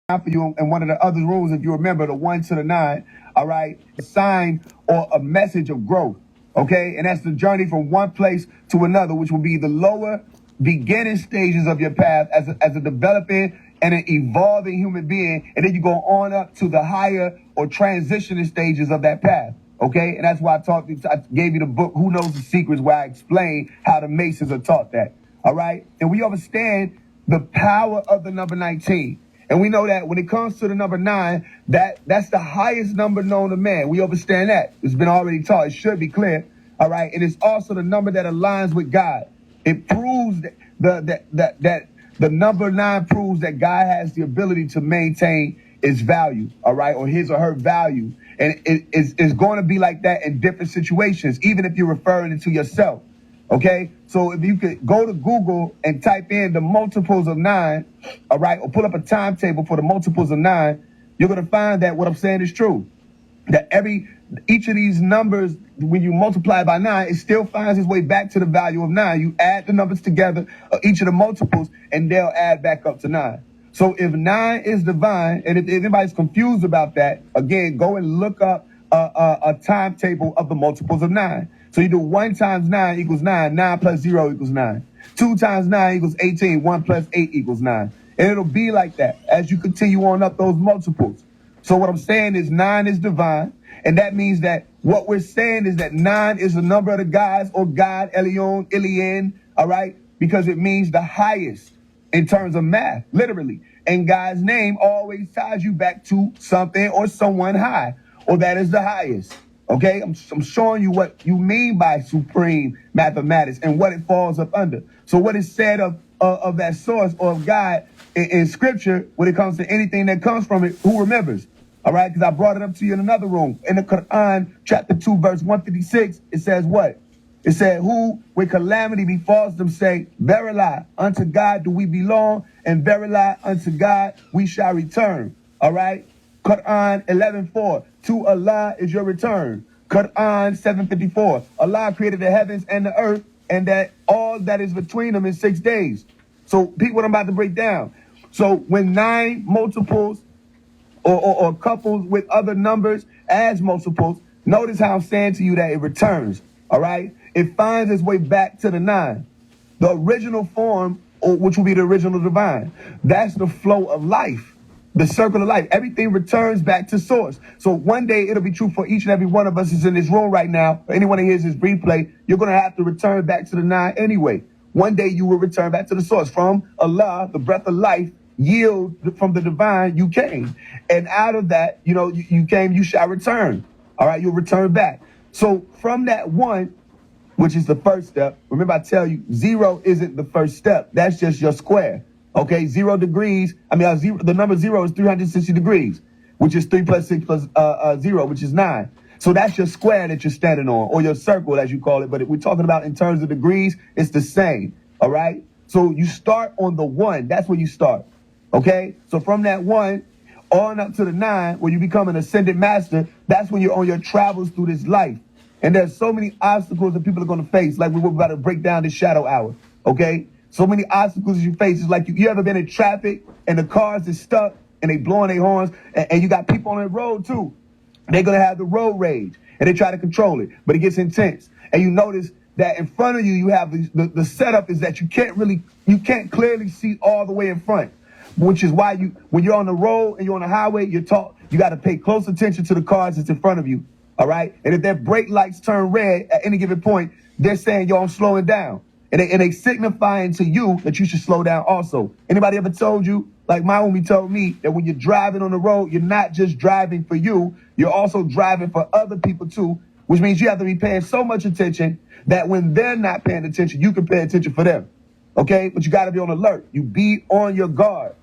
for you in one of the other rooms, if you remember, the 1 to the 9, all right, a sign or a message of growth, okay? And that's the journey from one place to another, which will be the lower beginning stages of your path as a developing and an evolving human being, and then you go on up to the higher or transitioning stages of that path, okay? And that's why I gave you the book, Who Knows the Secrets, where I explain how the Masons are taught that, all right? And we understand the power of the number 19. And we know that when it comes to the number 9, that's the highest number known to man. We understand that. It's been already taught. It should be clear. All right. And it's also the number that aligns with God. It proves that the number 9 proves that God has the ability to maintain its value. All right. Or his or her value. And it's going to be like that in different situations, even if you're referring it to yourself. Okay, so if you could go to Google and type in the multiples of 9, all right, or pull up a timetable for the multiples of 9, you're going to find that what I'm saying is true. That each of these numbers, when you multiply by 9, it still finds its way back to the value of 9. You add the numbers together, each of the multiples, and they'll add back up to 9. So if 9 is divine, and if anybody's confused about that, again, go and look up a timetable of the multiples of 9. So you do 1 times 9 equals 9. 9 plus 0 equals 9. 2 times 9 equals 18. 1 plus 8 equals 9. And it'll be like that as you continue on up those multiples. So what I'm saying is 9 is divine. And that means that what we're saying is that 9 is the number of the gods, or God, Elion, Ilian, all right? Because it means the highest in terms of math, literally. And God's name always ties you back to something or someone high, or that is the highest. Okay, I'm showing you what you mean by supreme mathematics and what it falls up under. So what is said of that source or of God in scripture, when it comes to anything that comes from it, who remembers? All right, because I brought it up to you in another room. In the Quran, chapter 2, verse 156, it says what? It said, who when calamity befalls them say, verily, unto God do we belong, and verily unto God we shall return. All right? Quran 11:4, to Allah is your return. Quran 7:54, Allah created the heavens and the earth, and that all that is between them in 6 days. So peep what I'm about to break down. So when 9 multiples or couples with other numbers as multiples, notice how I'm saying to you that it returns. All right? It finds its way back to the 9. The original form, or which will be the original divine. That's the flow of life. The circle of life. Everything returns back to source. So one day it'll be true for each and every one of us who's in this room right now, or anyone who hears this replay, you're going to have to return back to the 9 anyway. One day you will return back to the source. From Allah, the breath of life, yield from the divine, you came. And out of that, you came, you shall return. All right, you'll return back. So from that 1, which is the first step, remember I tell you, 0 isn't the first step. That's just your square. Okay, 0 degrees. The number 0 is 360 degrees, which is 3 plus 6 plus 0, which is 9. So that's your square that you're standing on, or your circle, as you call it. But if we're talking about in terms of degrees, it's the same. All right. So you start on the 1. That's where you start. Okay. So from that 1 on up to the 9, where you become an ascended master, that's when you're on your travels through this life. And there's so many obstacles that people are going to face, like we're about to break down this shadow hour. Okay. So many obstacles you face. It's like you ever been in traffic and the cars is stuck and they blowing their horns, and you got people on the road too. They're going to have the road rage and they try to control it, but it gets intense. And you notice that in front of you, you have the setup is that you can't clearly see all the way in front, which is why when you're on the road and you're on the highway, you got to pay close attention to the cars that's in front of you. All right. And if their brake lights turn red at any given point, they're saying, yo, I'm slowing down. And they signifying to you that you should slow down also. Anybody ever told you, like my homie told me, that when you're driving on the road, you're not just driving for you, you're also driving for other people too, which means you have to be paying so much attention that when they're not paying attention, you can pay attention for them. Okay? But you got to be on alert. You be on your guard.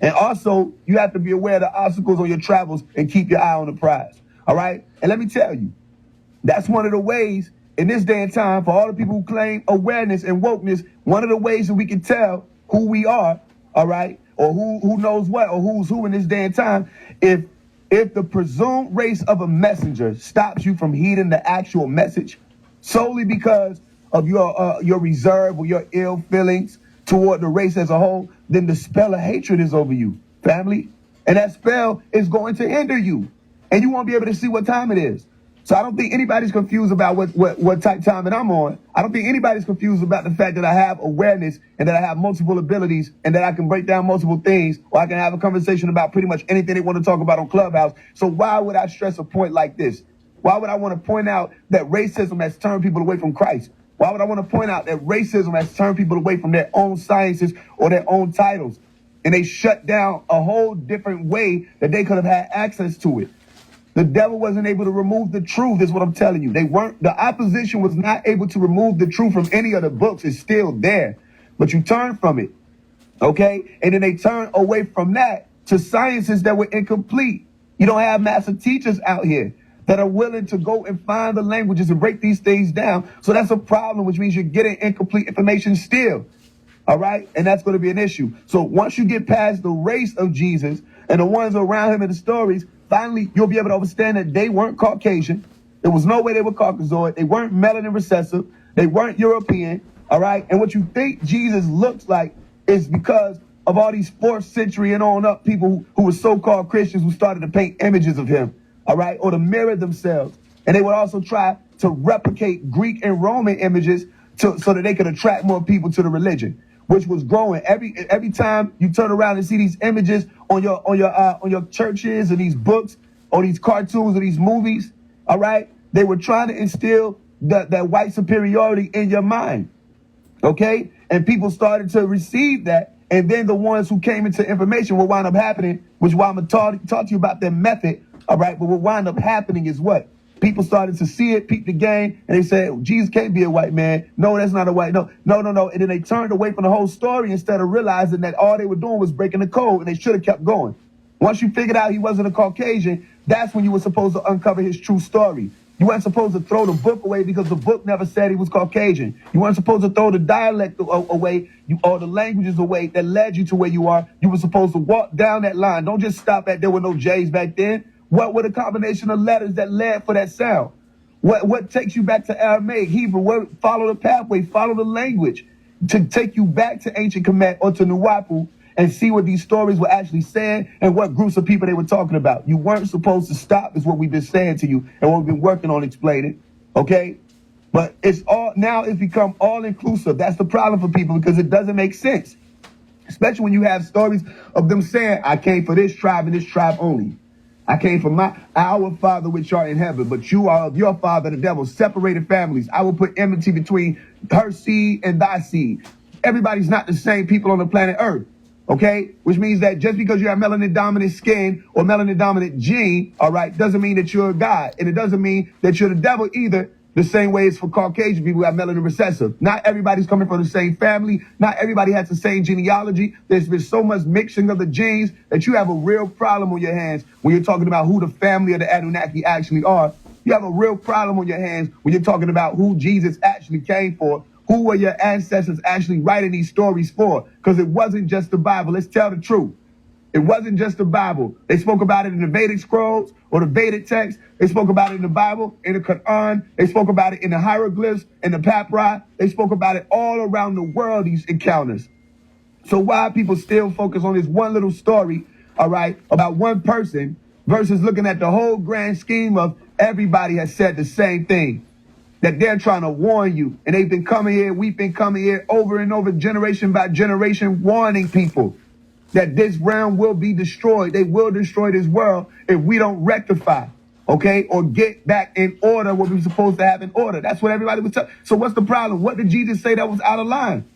And also, you have to be aware of the obstacles on your travels and keep your eye on the prize. All right? And let me tell you, that's one of the ways in this day and time, for all the people who claim awareness and wokeness, one of the ways that we can tell who we are, all right, or who knows what, or who's who in this day and time, if the presumed race of a messenger stops you from heeding the actual message solely because of your reserve or your ill feelings toward the race as a whole, then the spell of hatred is over you, family. And that spell is going to hinder you. And you won't be able to see what time it is. So I don't think anybody's confused about what type time that I'm on. I don't think anybody's confused about the fact that I have awareness and that I have multiple abilities and that I can break down multiple things, or I can have a conversation about pretty much anything they want to talk about on Clubhouse. So why would I stress a point like this? Why would I want to point out that racism has turned people away from Christ? Why would I want to point out that racism has turned people away from their own sciences or their own titles? And they shut down a whole different way that they could have had access to it. The devil wasn't able to remove the truth, is what I'm telling you. The opposition was not able to remove the truth from any of the books. It's still there. But you turn from it, okay? And then they turn away from that to sciences that were incomplete. You don't have master teachers out here that are willing to go and find the languages and break these things down. So that's a problem, which means you're getting incomplete information still. All right? And that's going to be an issue. So once you get past the race of Jesus and the ones around him in the stories, finally, you'll be able to understand that they weren't Caucasian. There was no way they were Caucasoid. They weren't melanin recessive. They weren't European. All right? And what you think Jesus looks like is because of all these 4th century and on up people who were so-called Christians who started to paint images of him. All right? Or to mirror themselves. And they would also try to replicate Greek and Roman images so that they could attract more people to the religion, which was growing. Every time you turn around and see these images on your churches and these books or these cartoons or these movies, all right, they were trying to instill that white superiority in your mind, okay? And people started to receive that, and then the ones who came into information will wind up happening, which is why I'm going to talk to you about their method, all right? But what wind up happening is what? People started to see it, peep the game, and they said, Jesus can't be a white man. No, that's not a white, no. And then they turned away from the whole story instead of realizing that all they were doing was breaking the code, and they should have kept going. Once you figured out he wasn't a Caucasian, that's when you were supposed to uncover his true story. You weren't supposed to throw the book away because the book never said he was Caucasian. You weren't supposed to throw the dialect away or the languages away that led you to where you are. You were supposed to walk down that line. Don't just stop at there were no J's back then. What were the combination of letters that led for that sound? What takes you back to Aramaic, Hebrew? Follow the pathway, follow the language to take you back to ancient Kemet or to Nuwapu and see what these stories were actually saying and what groups of people they were talking about. You weren't supposed to stop, is what we've been saying to you and what we've been working on explaining, okay? But it's become all inclusive. That's the problem for people because it doesn't make sense, especially when you have stories of them saying, I came for this tribe and this tribe only. I came from our Father which art in heaven, but you are of your father the devil, separated families. I will put enmity between her seed and thy seed. Everybody's not the same people on the planet Earth, okay? Which means that just because you have melanin dominant skin or melanin dominant gene, all right, doesn't mean that you're a God. And it doesn't mean that you're the devil either. The same way it's for Caucasian people who have melanin recessive. Not everybody's coming from the same family. Not everybody has the same genealogy. There's been so much mixing of the genes that you have a real problem on your hands when you're talking about who the family of the Anunnaki actually are. You have a real problem on your hands when you're talking about who Jesus actually came for. Who were your ancestors actually writing these stories for? Because it wasn't just the Bible. Let's tell the truth. It wasn't just the Bible. They spoke about it in the Vedic scrolls or the Vedic text. They spoke about it in the Bible, in the Quran. They spoke about it in the hieroglyphs, in the papyri. They spoke about it all around the world, these encounters. So why people still focus on this one little story, all right, about one person versus looking at the whole grand scheme of everybody has said the same thing, that they're trying to warn you. And they've been coming here, we've been coming here over and over, generation by generation, warning people that this realm will be destroyed. They will destroy this world if we don't rectify, okay, or get back in order what we're supposed to have in order. That's what everybody was telling. So what's the problem? What did Jesus say that was out of line?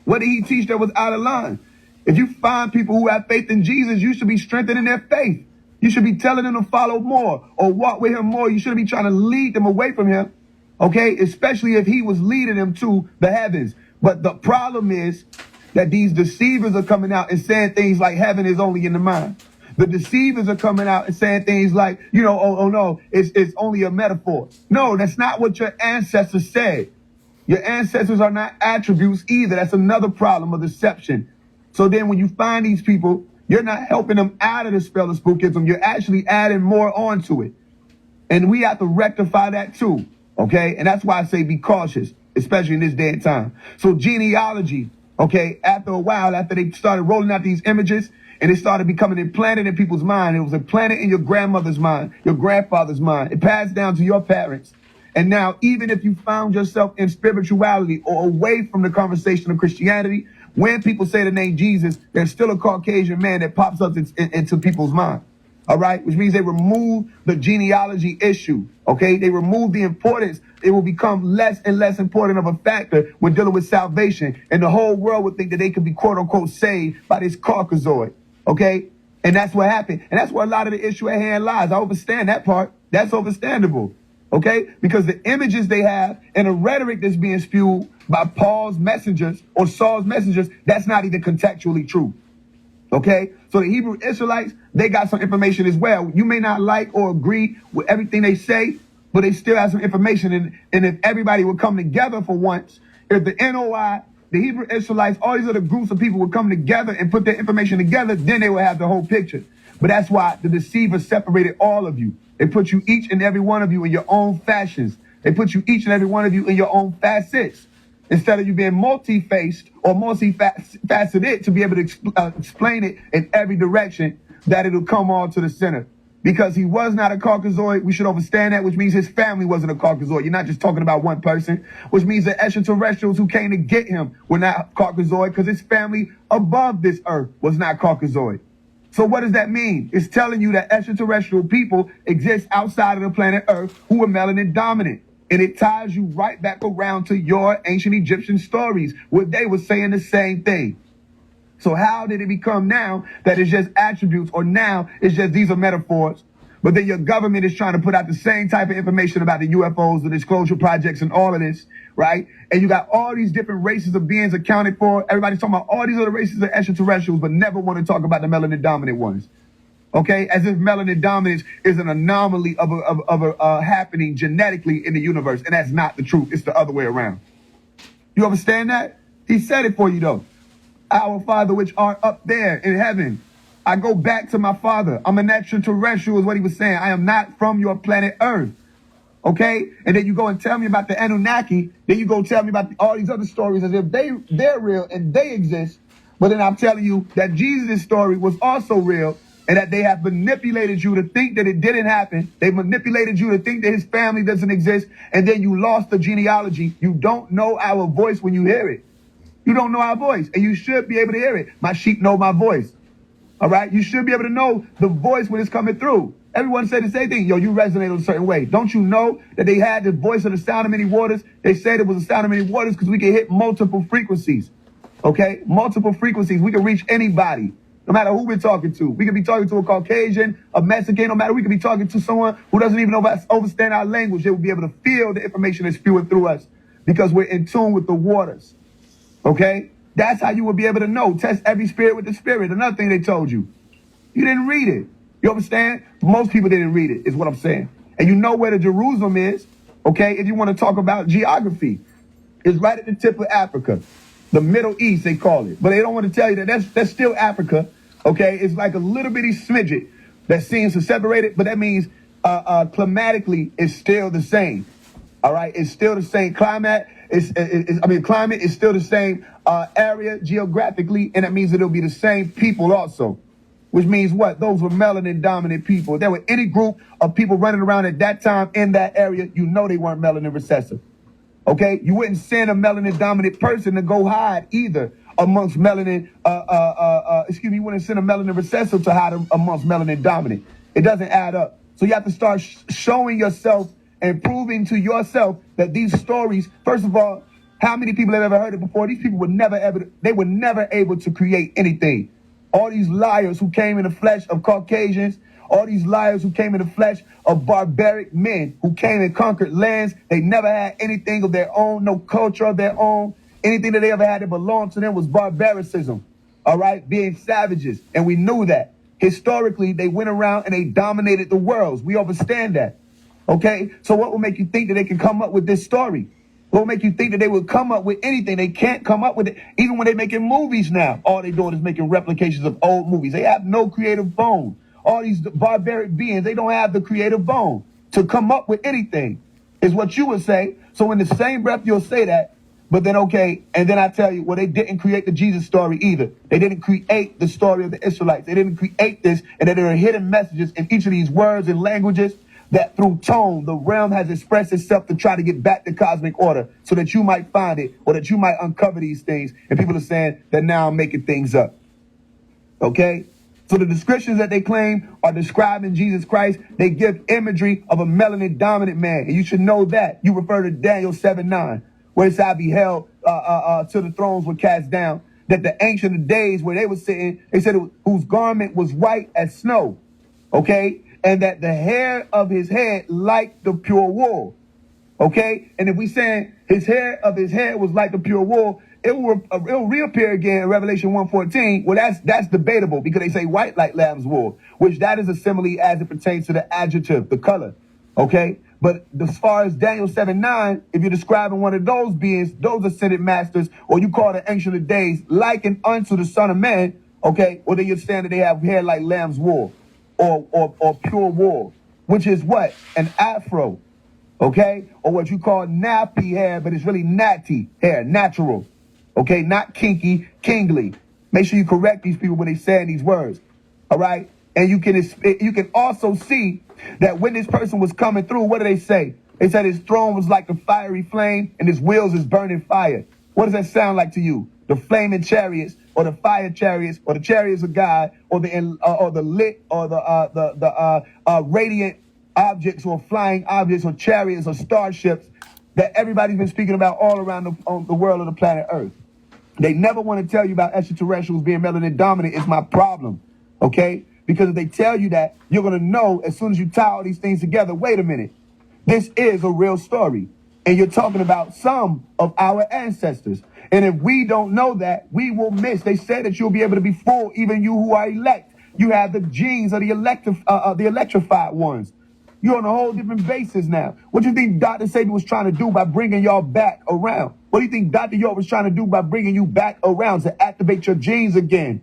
What did he teach that was out of line? If you find people who have faith in Jesus, you should be strengthening their faith. You should be telling them to follow more or walk with him more. You shouldn't be trying to lead them away from him, okay, especially if he was leading them to the heavens. But the problem is that these deceivers are coming out and saying things like heaven is only in the mind. The deceivers are coming out and saying things like, oh no, it's only a metaphor. No, that's not what your ancestors said. Your ancestors are not attributes either. That's another problem of deception. So then when you find these people, you're not helping them out of the spell of spookism. You're actually adding more onto it. And we have to rectify that too, okay? And that's why I say be cautious, especially in this day and time. So genealogy, okay, after a while, after they started rolling out these images and it started becoming implanted in people's mind. It was implanted in your grandmother's mind, your grandfather's mind. It passed down to your parents. And now, even if you found yourself in spirituality or away from the conversation of Christianity, when people say the name Jesus, there's still a Caucasian man that pops up into people's mind. All right, which means they remove the genealogy issue. Okay, they remove the importance. It will become less and less important of a factor when dealing with salvation, and the whole world would think that they could be quote unquote saved by this Caucasoid. Okay, and that's what happened, and that's where a lot of the issue at hand lies. I understand that part. That's understandable. Okay, because the images they have and the rhetoric that's being spewed by Paul's messengers or Saul's messengers, that's not even contextually true. Okay, so the Hebrew Israelites, they got some information as well. You may not like or agree with everything they say, but they still have some information. And if everybody would come together for once, if the NOI, the Hebrew Israelites, all these other groups of people would come together and put their information together, then they would have the whole picture. But that's why the deceiver separated all of you. They put you, each and every one of you, in your own fashions. They put you, each and every one of you, in your own facets. Instead of you being multi-faced or multi-faceted to be able to explain it in every direction, that it'll come all to the center. Because he was not a Caucasoid, we should understand that, which means his family wasn't a Caucasoid. You're not just talking about one person, which means the extraterrestrials who came to get him were not Caucasoid, because his family above this earth was not Caucasoid. So what does that mean? It's telling you that extraterrestrial people exist outside of the planet Earth who were melanin dominant. And it ties you right back around to your ancient Egyptian stories, where they were saying the same thing. So how did it become now that it's just attributes, or now it's just these are metaphors? But then your government is trying to put out the same type of information about the UFOs, the disclosure projects, and all of this, right? And you got all these different races of beings accounted for. Everybody's talking about all these other races of extraterrestrials, but never want to talk about the melanin dominant ones. Okay, as if melanin dominance is an anomaly of a happening genetically in the universe, and that's not the truth. It's the other way around. You understand that? He said it for you though. Our Father which art up there in heaven. I go back to my Father. I'm an extraterrestrial is what he was saying. I am not from your planet Earth. Okay? And then you go and tell me about the Anunnaki. Then you go tell me about all these other stories as if they're real and they exist. But then I'm telling you that Jesus' story was also real, and that they have manipulated you to think that it didn't happen. They manipulated you to think that his family doesn't exist, and then you lost the genealogy. You don't know our voice when you hear it. You don't know our voice, and you should be able to hear it. My sheep know my voice. All right? You should be able to know the voice when it's coming through. Everyone said the same thing. Yo, you resonate a certain way. Don't you know that they had the voice of the sound of many waters? They said it was the sound of many waters because we can hit multiple frequencies. Okay? Multiple frequencies. We can reach anybody. No matter who we're talking to. We could be talking to a Caucasian, a Mexican, no matter, we could be talking to someone who doesn't even understand our language. They will be able to feel the information that's spewing through us because we're in tune with the waters. Okay? That's how you will be able to know. Test every spirit with the spirit. Another thing they told you. You didn't read it. You understand? Most people didn't read it, is what I'm saying. And you know where the Jerusalem is, okay? If you want to talk about geography, it's right at the tip of Africa. The Middle East, they call it. But they don't want to tell you that that's still Africa. Okay, it's like a little bitty smidget that seems to separate it, but that means climatically it's still the same. All right, it's still the same climate. Climate is still the same area geographically, and that means that it'll be the same people also. Which means what? Those were melanin dominant people. If there were any group of people running around at that time in that area, you know they weren't melanin recessive. Okay, you wouldn't send a melanin dominant person to go hide either amongst melanin, you wouldn't send a melanin recessive to hide amongst melanin dominant. It doesn't add up. So you have to start showing yourself and proving to yourself that these stories, first of all, how many people have ever heard it before? These people were never able to create anything. All these liars who came in the flesh of Caucasians, all these liars who came in the flesh of barbaric men who came and conquered lands, they never had anything of their own, no culture of their own. Anything that they ever had that belonged to them was barbaricism, all right, being savages. And we knew that. Historically, they went around and they dominated the worlds. We understand that, okay? So what will make you think that they can come up with this story? What will make you think that they will come up with anything? They can't come up with it. Even when they're making movies now, all they're doing is making replications of old movies. They have no creative bone. All these barbaric beings, they don't have the creative bone to come up with anything, is what you would say. So in the same breath you'll say that, But then, okay, and then I tell you, well, they didn't create the Jesus story either. They didn't create the story of the Israelites. They didn't create this, and that there are hidden messages in each of these words and languages that through tone, the realm has expressed itself to try to get back to cosmic order so that you might find it or that you might uncover these things. And people are saying that now I'm making things up. Okay? So the descriptions that they claim are describing Jesus Christ, they give imagery of a melanin dominant man. And you should know that. You refer to Daniel 7:9, where it said, I beheld till the thrones were cast down, that the ancient of days where they were sitting, they said, whose garment was white as snow. Okay? And that the hair of his head like the pure wool. Okay? And if we saying his hair of his head was like the pure wool, it will reappear again in Revelation 1:14. Well, that's debatable because they say white like lamb's wool, which that is a simile as it pertains to the adjective, the color. Okay? But as far as Daniel 7:9, if you're describing one of those beings, those ascended masters, or you call the ancient of days, likened unto the Son of Man, okay, well then you're saying that they have hair like lamb's wool or pure wool, which is what? An afro. Okay? Or what you call nappy hair, but it's really natty hair, natural. Okay? Not kinky, kingly. Make sure you correct these people when they say these words. All right? And you can also see that when this person was coming through, what do they say? They said his throne was like a fiery flame and his wheels is burning fire. What does that sound like to you? The flaming chariots or the fire chariots or the chariots of God or the lit or the radiant objects or flying objects or chariots or starships that everybody's been speaking about all around the world of the planet Earth. They never want to tell you about extraterrestrials being melanin dominant. Is my problem, okay? Because if they tell you that, you're going to know as soon as you tie all these things together, wait a minute, this is a real story. And you're talking about some of our ancestors. And if we don't know that, we will miss. They said that you'll be able to be full, even you who are elect. You have the genes of the electrified ones. You're on a whole different basis now. What do you think Dr. Sabi was trying to do by bringing y'all back around? What do you think Dr. York was trying to do by bringing you back around to activate your genes again?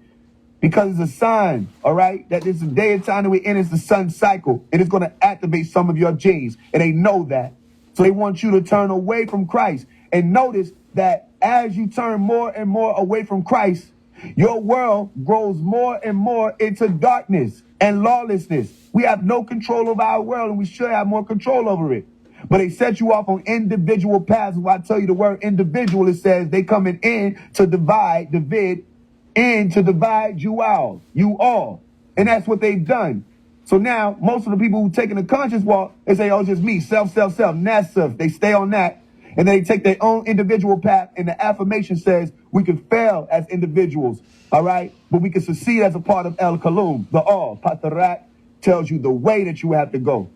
Because it's a sign, all right, that it's a day and time that we're in, it's the sun cycle, and it's going to activate some of your genes, and they know that. So they want you to turn away from Christ. And notice that as you turn more and more away from Christ, your world grows more and more into darkness and lawlessness. We have no control over our world, and we should have more control over it. But they set you off on individual paths. When I tell you the word individual, it says they coming in to divide, in to divide you all. And that's what they've done. So now, most of the people who taking the conscious walk, they say, oh, just me, self, and that's self. They stay on that. And then they take their own individual path, and the affirmation says we can fail as individuals, all right? But we can succeed as a part of El Kalum, the all. Patarak tells you the way that you have to go,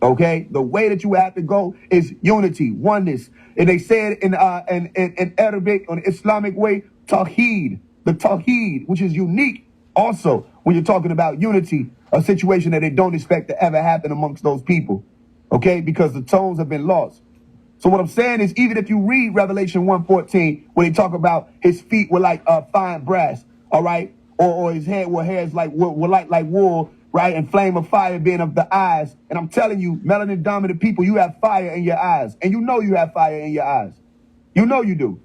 okay? The way that you have to go is unity, oneness. And they say it in Arabic, or the Islamic way, Tawheed, the Tawheed, which is unique also when you're talking about unity, a situation that they don't expect to ever happen amongst those people, okay? Because the tones have been lost. So what I'm saying is, even if you read Revelation 1:14, where they talk about his feet were like fine brass, all right, or his head were hairs like wool, right, and flame of fire being of the eyes. And I'm telling you, melanin dominant people, you have fire in your eyes, and you know you have fire in your eyes. You know you do.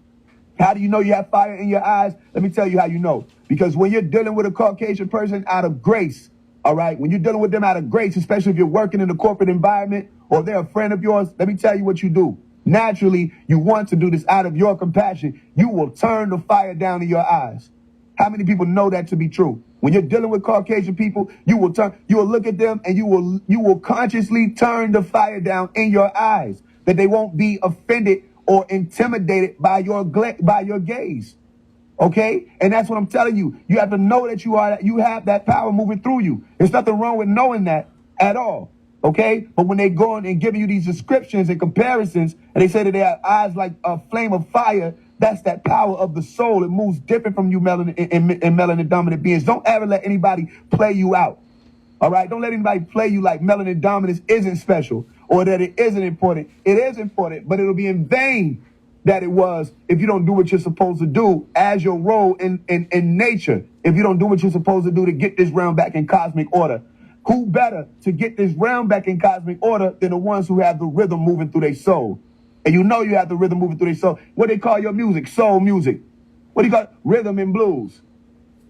How do you know you have fire in your eyes? Let me tell you how you know. Because when you're dealing with a Caucasian person out of grace, all right, when you're dealing with them out of grace, especially if you're working in a corporate environment or they're a friend of yours, let me tell you what you do. Naturally, you want to do this out of your compassion. You will turn the fire down in your eyes. How many people know that to be true? When you're dealing with Caucasian people, you will look at them and you will consciously turn the fire down in your eyes, that they won't be offended or intimidated by your gaze. Okay? And that's what I'm telling you. You have to know that you have that power moving through you. There's nothing wrong with knowing that at all. Okay? But when they go on and giving you these descriptions and comparisons, and they say that they have eyes like a flame of fire, that's that power of the soul. It moves different from you melanin dominant beings. Don't ever let anybody play you out. All right? Don't let anybody play you like melanin dominance isn't special or that it isn't important. It is important, but it'll be in vain that it was if you don't do what you're supposed to do as your role in nature. If you don't do what you're supposed to do to get this realm back in cosmic order. Who better to get this realm back in cosmic order than the ones who have the rhythm moving through their soul? And you know you have the rhythm moving through their soul. What they call your music? Soul music. What do you call it? Rhythm and blues.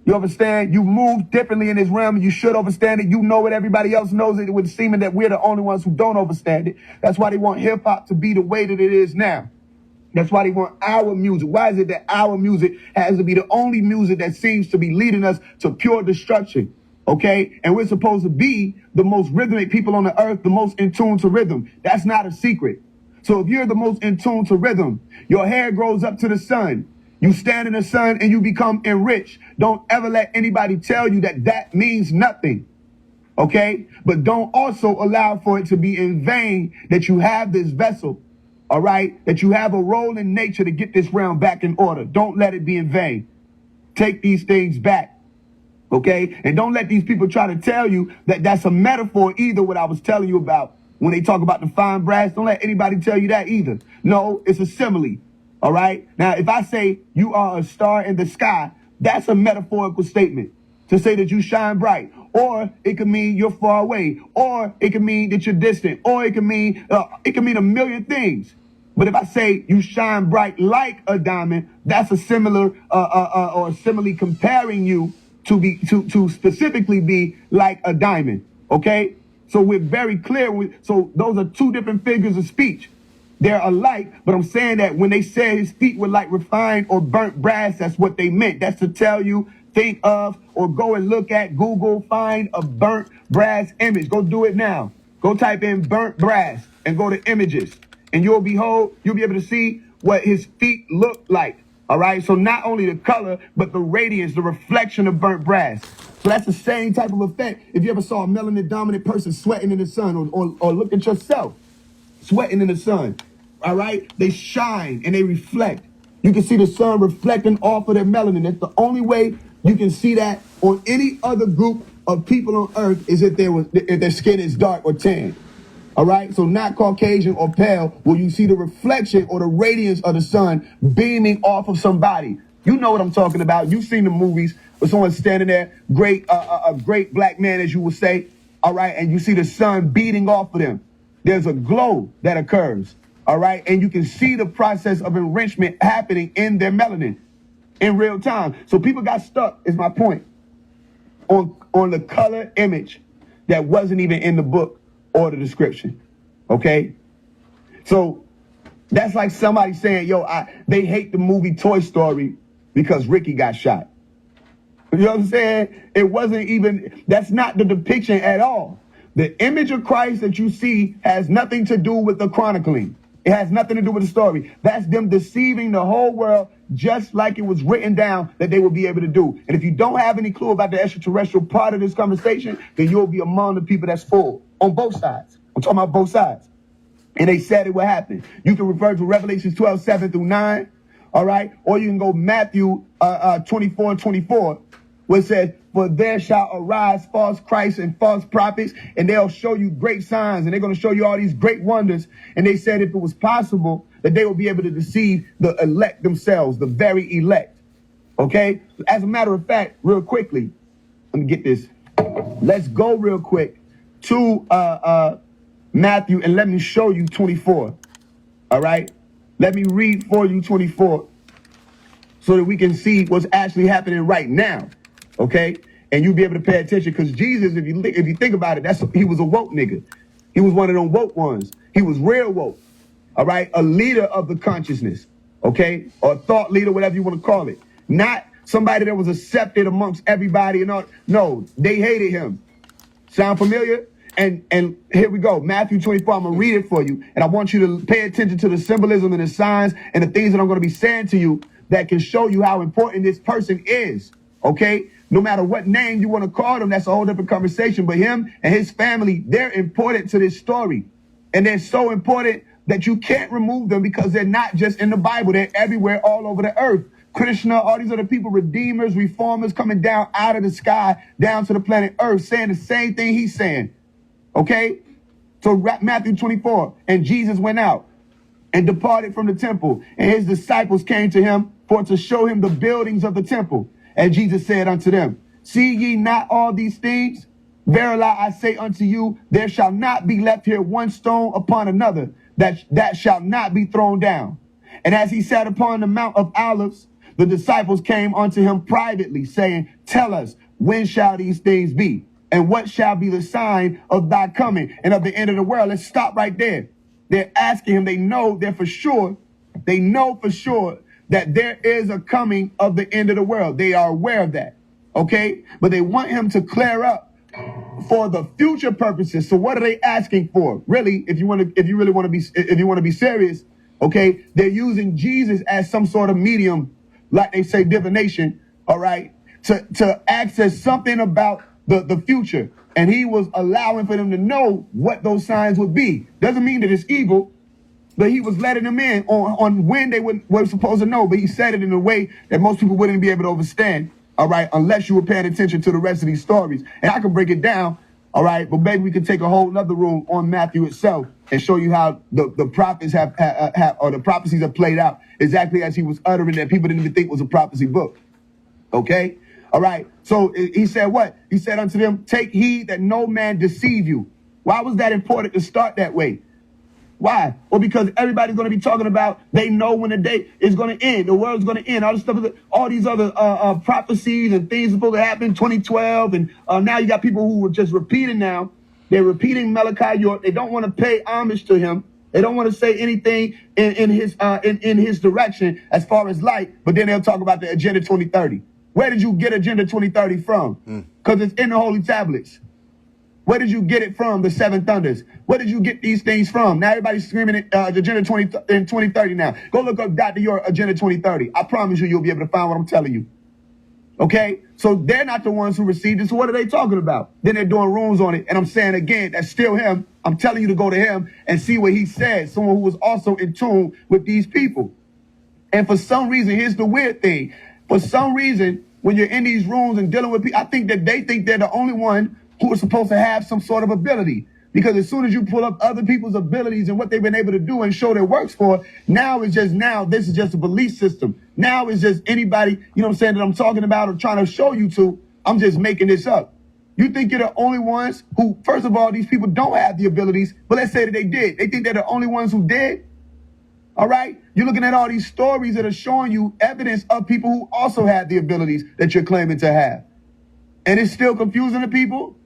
You understand? You move differently in this realm, and you should understand it. You know it. Everybody else knows it. It would seem that we're the only ones who don't understand it. That's why they want hip-hop to be the way that it is now. That's why they want our music. Why is it that our music has to be the only music that seems to be leading us to pure destruction? Okay? And we're supposed to be the most rhythmic people on the earth, the most in tune to rhythm. That's not a secret. So if you're the most in tune to rhythm, your hair grows up to the sun. You stand in the sun and you become enriched. Don't ever let anybody tell you that that means nothing. Okay? But don't also allow for it to be in vain that you have this vessel. All right? That you have a role in nature to get this realm back in order. Don't let it be in vain. Take these things back. Okay? And don't let these people try to tell you that that's a metaphor either, what I was telling you about. When they talk about the fine brass, don't let anybody tell you that either. No, it's a simile. All right? Now, if I say you are a star in the sky, that's a metaphorical statement to say that you shine bright. Or it could mean you're far away. Or it could mean that you're distant. Or it could mean a million things. But if I say you shine bright like a diamond, that's a similar or simile comparing you to specifically be like a diamond. Okay? So we're very clear. So those are two different figures of speech. They're alike, but I'm saying that when they said his feet were like refined or burnt brass, that's what they meant. That's to tell you, think of, or go and look at Google, find a burnt brass image. Go do it now. Go type in burnt brass and go to images. And you'll be able to see what his feet look like. All right. So not only the color, but the radiance, the reflection of burnt brass. So that's the same type of effect. If you ever saw a melanin dominant person sweating in the sun, or look at yourself sweating in the sun, all right? They shine and they reflect. You can see the sun reflecting off of their melanin. That's the only way you can see that on any other group of people on earth is if their skin is dark or tan. All right? So not Caucasian or pale, will you see the reflection or the radiance of the sun beaming off of somebody. You know what I'm talking about. You've seen the movies where someone's standing there, a great black man, as you would say, all right, and you see the sun beating off of them. There's a glow that occurs, all right? And you can see the process of enrichment happening in their melanin in real time. So people got stuck, is my point, on the color image that wasn't even in the book or the description, okay? So that's like somebody saying, they hate the movie Toy Story because Ricky got shot. You know what I'm saying? It wasn't even, that's not the depiction at all. The image of Christ that you see has nothing to do with the chronicling. It has nothing to do with the story. That's them deceiving the whole world just like it was written down that they will be able to do. And if you don't have any clue about the extraterrestrial part of this conversation, then you'll be among the people that's full on both sides. I'm talking about both sides. And they said it would happen. You can refer to Revelations 12:7-9, all right? Or you can go Matthew 24:24, where it says, for there shall arise false Christs and false prophets, and they'll show you great signs, and they're going to show you all these great wonders. And they said if it was possible, that they would be able to deceive the elect themselves, the very elect. Okay? As a matter of fact, real quickly, let me get this. Let's go real quick to Matthew, and let me show you 24. All right? Let me read for you 24 so that we can see what's actually happening right now. Okay? And you'll be able to pay attention, because Jesus, if you think about it, he was a woke nigga. He was one of them woke ones. He was real woke. All right? A leader of the consciousness. Okay? Or a thought leader, whatever you want to call it. Not somebody that was accepted amongst everybody and all. No, they hated him. Sound familiar? And here we go. Matthew 24, I'm going to read it for you. And I want you to pay attention to the symbolism and the signs and the things that I'm going to be saying to you that can show you how important this person is. Okay? No matter what name you want to call them, that's a whole different conversation. But him and his family, they're important to this story. And they're so important that you can't remove them, because they're not just in the Bible. They're everywhere, all over the earth. Krishna, all these other people, redeemers, reformers, coming down out of the sky, down to the planet Earth, saying the same thing he's saying. Okay? So Matthew 24, and Jesus went out and departed from the temple, and his disciples came to him for to show him the buildings of the temple. And Jesus said unto them, see ye not all these things? Verily I say unto you, there shall not be left here one stone upon another that shall not be thrown down. And as he sat upon the Mount of Olives, the disciples came unto him privately, saying, Tell us, when shall these things be? And what shall be the sign of thy coming and of the end of the world? Let's stop right there. They're asking him, they know for sure that there is a coming of the end of the world. They are aware of that. Okay? But they want him to clear up for the future purposes. So what are they asking for? Really, if you want to be serious, okay, they're using Jesus as some sort of medium, like they say divination, all right, to access something about the future. And he was allowing for them to know what those signs would be. Doesn't mean that it's evil, but he was letting them in on when they were supposed to know. But he said it in a way that most people wouldn't be able to understand, all right, unless you were paying attention to the rest of these stories. And I can break it down, all right, but maybe we can take a whole nother room on Matthew itself and show you how the prophets have or the prophecies have played out exactly as he was uttering that people didn't even think was a prophecy book. Okay? All right. So he said what? He said unto them, take heed that no man deceive you. Why was that important to start that way? Why? Well, because everybody's going to be talking about, they know when the day is going to end, the world's going to end, all this stuff, all these other prophecies and things supposed to happen, 2012, and now you got people who are just repeating now. They're repeating Malachi York. They don't want to pay homage to him. They don't want to say anything in his direction as far as light, but then they'll talk about the Agenda 2030. Where did you get Agenda 2030 from? Because it's in the Holy Tablets. Where did you get it from, the Seven Thunders? Where did you get these things from? Now everybody's screaming at Agenda 2030 now. Go look up Dr. York Agenda 2030. I promise you'll be able to find what I'm telling you. Okay? So they're not the ones who received it. So what are they talking about? Then they're doing rooms on it. And I'm saying again, that's still him. I'm telling you to go to him and see what he said. Someone who was also in tune with these people. And for some reason, here's the weird thing. For some reason, when you're in these rooms and dealing with people, I think that they think they're the only one who are supposed to have some sort of ability. Because as soon as you pull up other people's abilities and what they've been able to do and show their works for, this is just a belief system. Now it's just anybody, you know what I'm saying, that I'm talking about or trying to show you to, I'm just making this up. You think you're the only ones who, first of all, these people don't have the abilities, but let's say that they did. They think they're the only ones who did. All right? You're looking at all these stories that are showing you evidence of people who also have the abilities that you're claiming to have. And it's still confusing the people.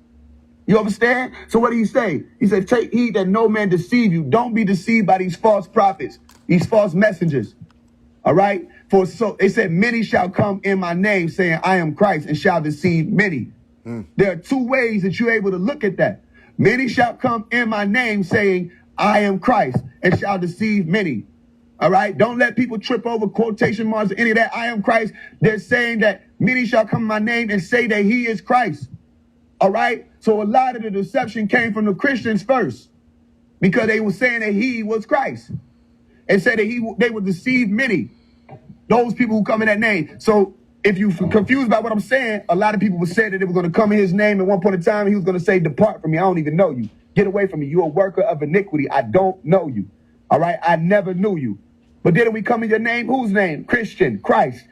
You understand? So what did he say? He said, take heed that no man deceive you. Don't be deceived by these false prophets, these false messengers. All right? For so they said, many shall come in my name saying, I am Christ, and shall deceive many. There are two ways that you're able to look at that. Many shall come in my name saying, I am Christ, and shall deceive many. All right? Don't let people trip over quotation marks or any of that. I am Christ. They're saying that many shall come in my name and say that he is Christ. All right? So a lot of the deception came from the Christians first, because they were saying that he was Christ, and said that they would deceive many, those people who come in that name. So if you're confused about what I'm saying, a lot of people would say that they were going to come in his name at one point in time, and he was going to say, depart from me. I don't even know you. Get away from me. You're a worker of iniquity. I don't know you. All right? I never knew you. But didn't we come in your name? Whose name? Christian, Christ.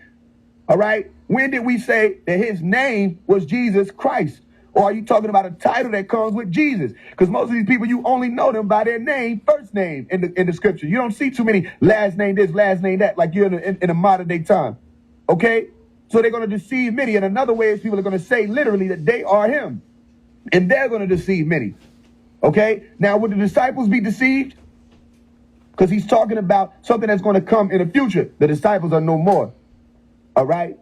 All right? When did we say that his name was Jesus Christ? Or are you talking about a title that comes with Jesus? Because most of these people, you only know them by their name, first name in the scripture. You don't see too many last name this, last name that, like you're in a modern day time. Okay? So they're going to deceive many. And another way is people are going to say literally that they are him. And they're going to deceive many. Okay? Now, would the disciples be deceived? Because he's talking about something that's going to come in the future. The disciples are no more. All right?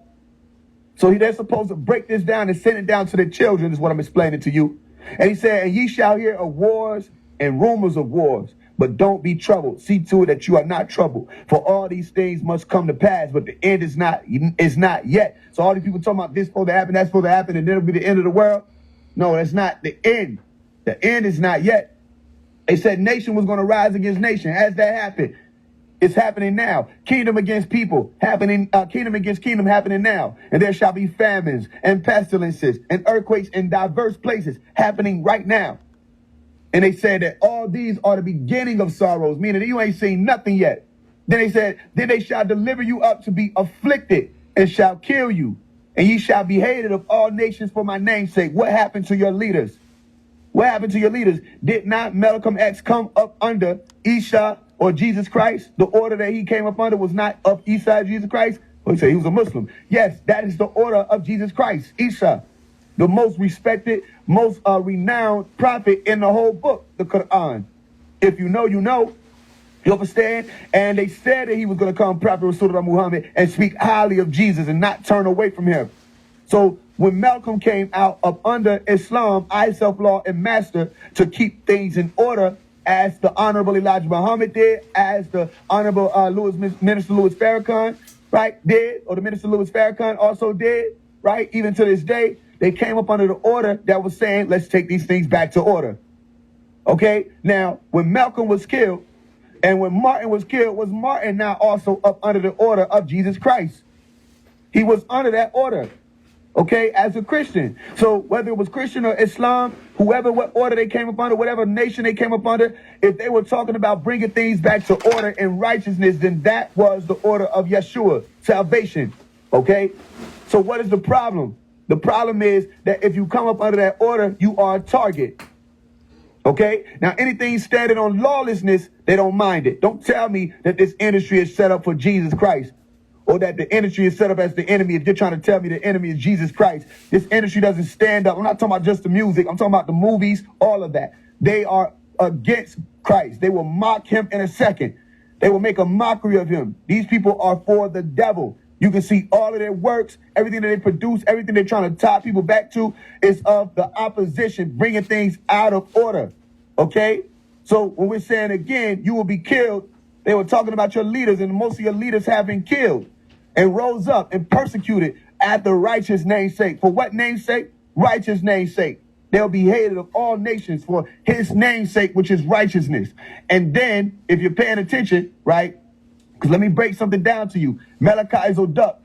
So they're supposed to break this down and send it down to their children, is what I'm explaining to you. And he said, and ye shall hear of wars and rumors of wars, but don't be troubled. See to it that you are not troubled. For all these things must come to pass, but the end is not yet. So all these people talking about this supposed to happen, that's supposed to happen, and then it'll be the end of the world. No, that's not the end. The end is not yet. They said nation was going to rise against nation. Has that happened? It's happening now. Kingdom against people happening. Kingdom against kingdom happening now. And there shall be famines and pestilences and earthquakes in diverse places happening right now. And they said that all these are the beginning of sorrows, meaning that you ain't seen nothing yet. Then they said, then they shall deliver you up to be afflicted and shall kill you. And ye shall be hated of all nations for my name's sake. What happened to your leaders? What happened to your leaders? Did not Malcolm X come up under Isa or Jesus Christ? The order that he came up under was not of Isa or Jesus Christ? Well, he said he was a Muslim. Yes, that is the order of Jesus Christ, Isa, the most respected, most renowned prophet in the whole book, the Quran. If you know, you know. You understand? And they said that he was going to come, Prophet Rasulullah Muhammad, and speak highly of Jesus and not turn away from him. So when Malcolm came out up under Islam, I, self-law, and master to keep things in order, as the Honorable Elijah Muhammad did, as the Honorable Minister Louis Farrakhan, right, did, or the Minister Louis Farrakhan also did, right, even to this day, they came up under the order that was saying, let's take these things back to order. Okay? Now, when Malcolm was killed, and when Martin was killed, was Martin now also up under the order of Jesus Christ? He was under that order, okay, as a Christian. So whether it was Christian or Islam, whoever, what order they came up under, whatever nation they came up under, if they were talking about bringing things back to order and righteousness, then that was the order of Yeshua, salvation, okay? So what is the problem? The problem is that if you come up under that order, you are a target. Okay? Now, anything standing on lawlessness, they don't mind it. Don't tell me that this industry is set up for Jesus Christ, or that the industry is set up as the enemy. If you're trying to tell me the enemy is Jesus Christ, this industry doesn't stand up. I'm not talking about just the music. I'm talking about the movies, all of that. They are against Christ. They will mock him in a second. They will make a mockery of him. These people are for the devil. You can see all of their works, everything that they produce, everything they're trying to tie people back to is of the opposition, bringing things out of order, okay? So when we're saying, again, you will be killed, they were talking about your leaders, and most of your leaders have been killed and rose up and persecuted at the righteous name's sake. For what name's sake? Righteous name's sake. They'll be hated of all nations for his name's sake, which is righteousness. And then, if you're paying attention, right, because let me break something down to you. Malachi Zoduk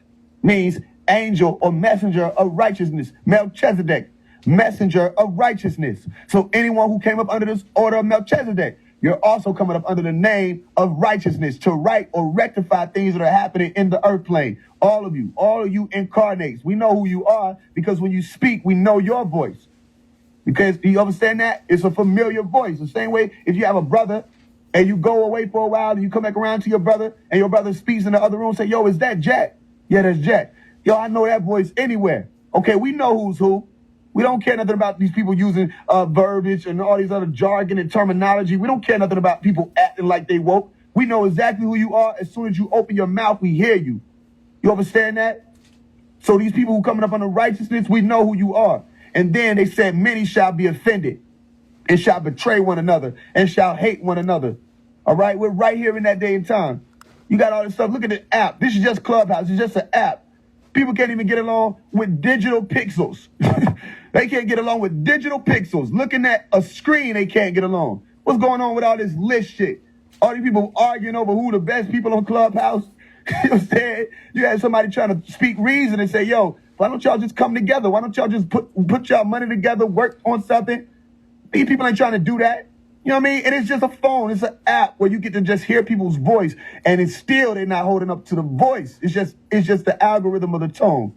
means angel or messenger of righteousness. Melchizedek, messenger of righteousness. So anyone who came up under this order of Melchizedek, you're also coming up under the name of righteousness to right or rectify things that are happening in the earth plane. All of you incarnates. We know who you are because when you speak, we know your voice. Because, do you understand that? It's a familiar voice. The same way if you have a brother and you go away for a while and you come back around to your brother and your brother speaks in the other room, say, yo, is that Jack? Yeah, that's Jack. Yo, I know that voice anywhere. Okay, we know who's who. We don't care nothing about these people using verbiage and all these other jargon and terminology. We don't care nothing about people acting like they woke. We know exactly who you are. As soon as you open your mouth, we hear you. You understand that? So these people who coming up under righteousness, we know who you are. And then they said, many shall be offended and shall betray one another and shall hate one another. All right, we're right here in that day and time. You got all this stuff. Look at the app. This is just Clubhouse. It's just an app. People can't even get along with digital pixels. They can't get along with digital pixels. Looking at a screen, they can't get along. What's going on with all this list shit? All these people arguing over who the best people on Clubhouse. You know what I'm saying? You had somebody trying to speak reason and say, yo, why don't y'all just come together? Why don't y'all just put y'all money together, work on something? These people ain't trying to do that. You know what I mean? And it's just a phone. It's an app where you get to just hear people's voice. And it's still, they're not holding up to the voice. It's just the algorithm of the tone.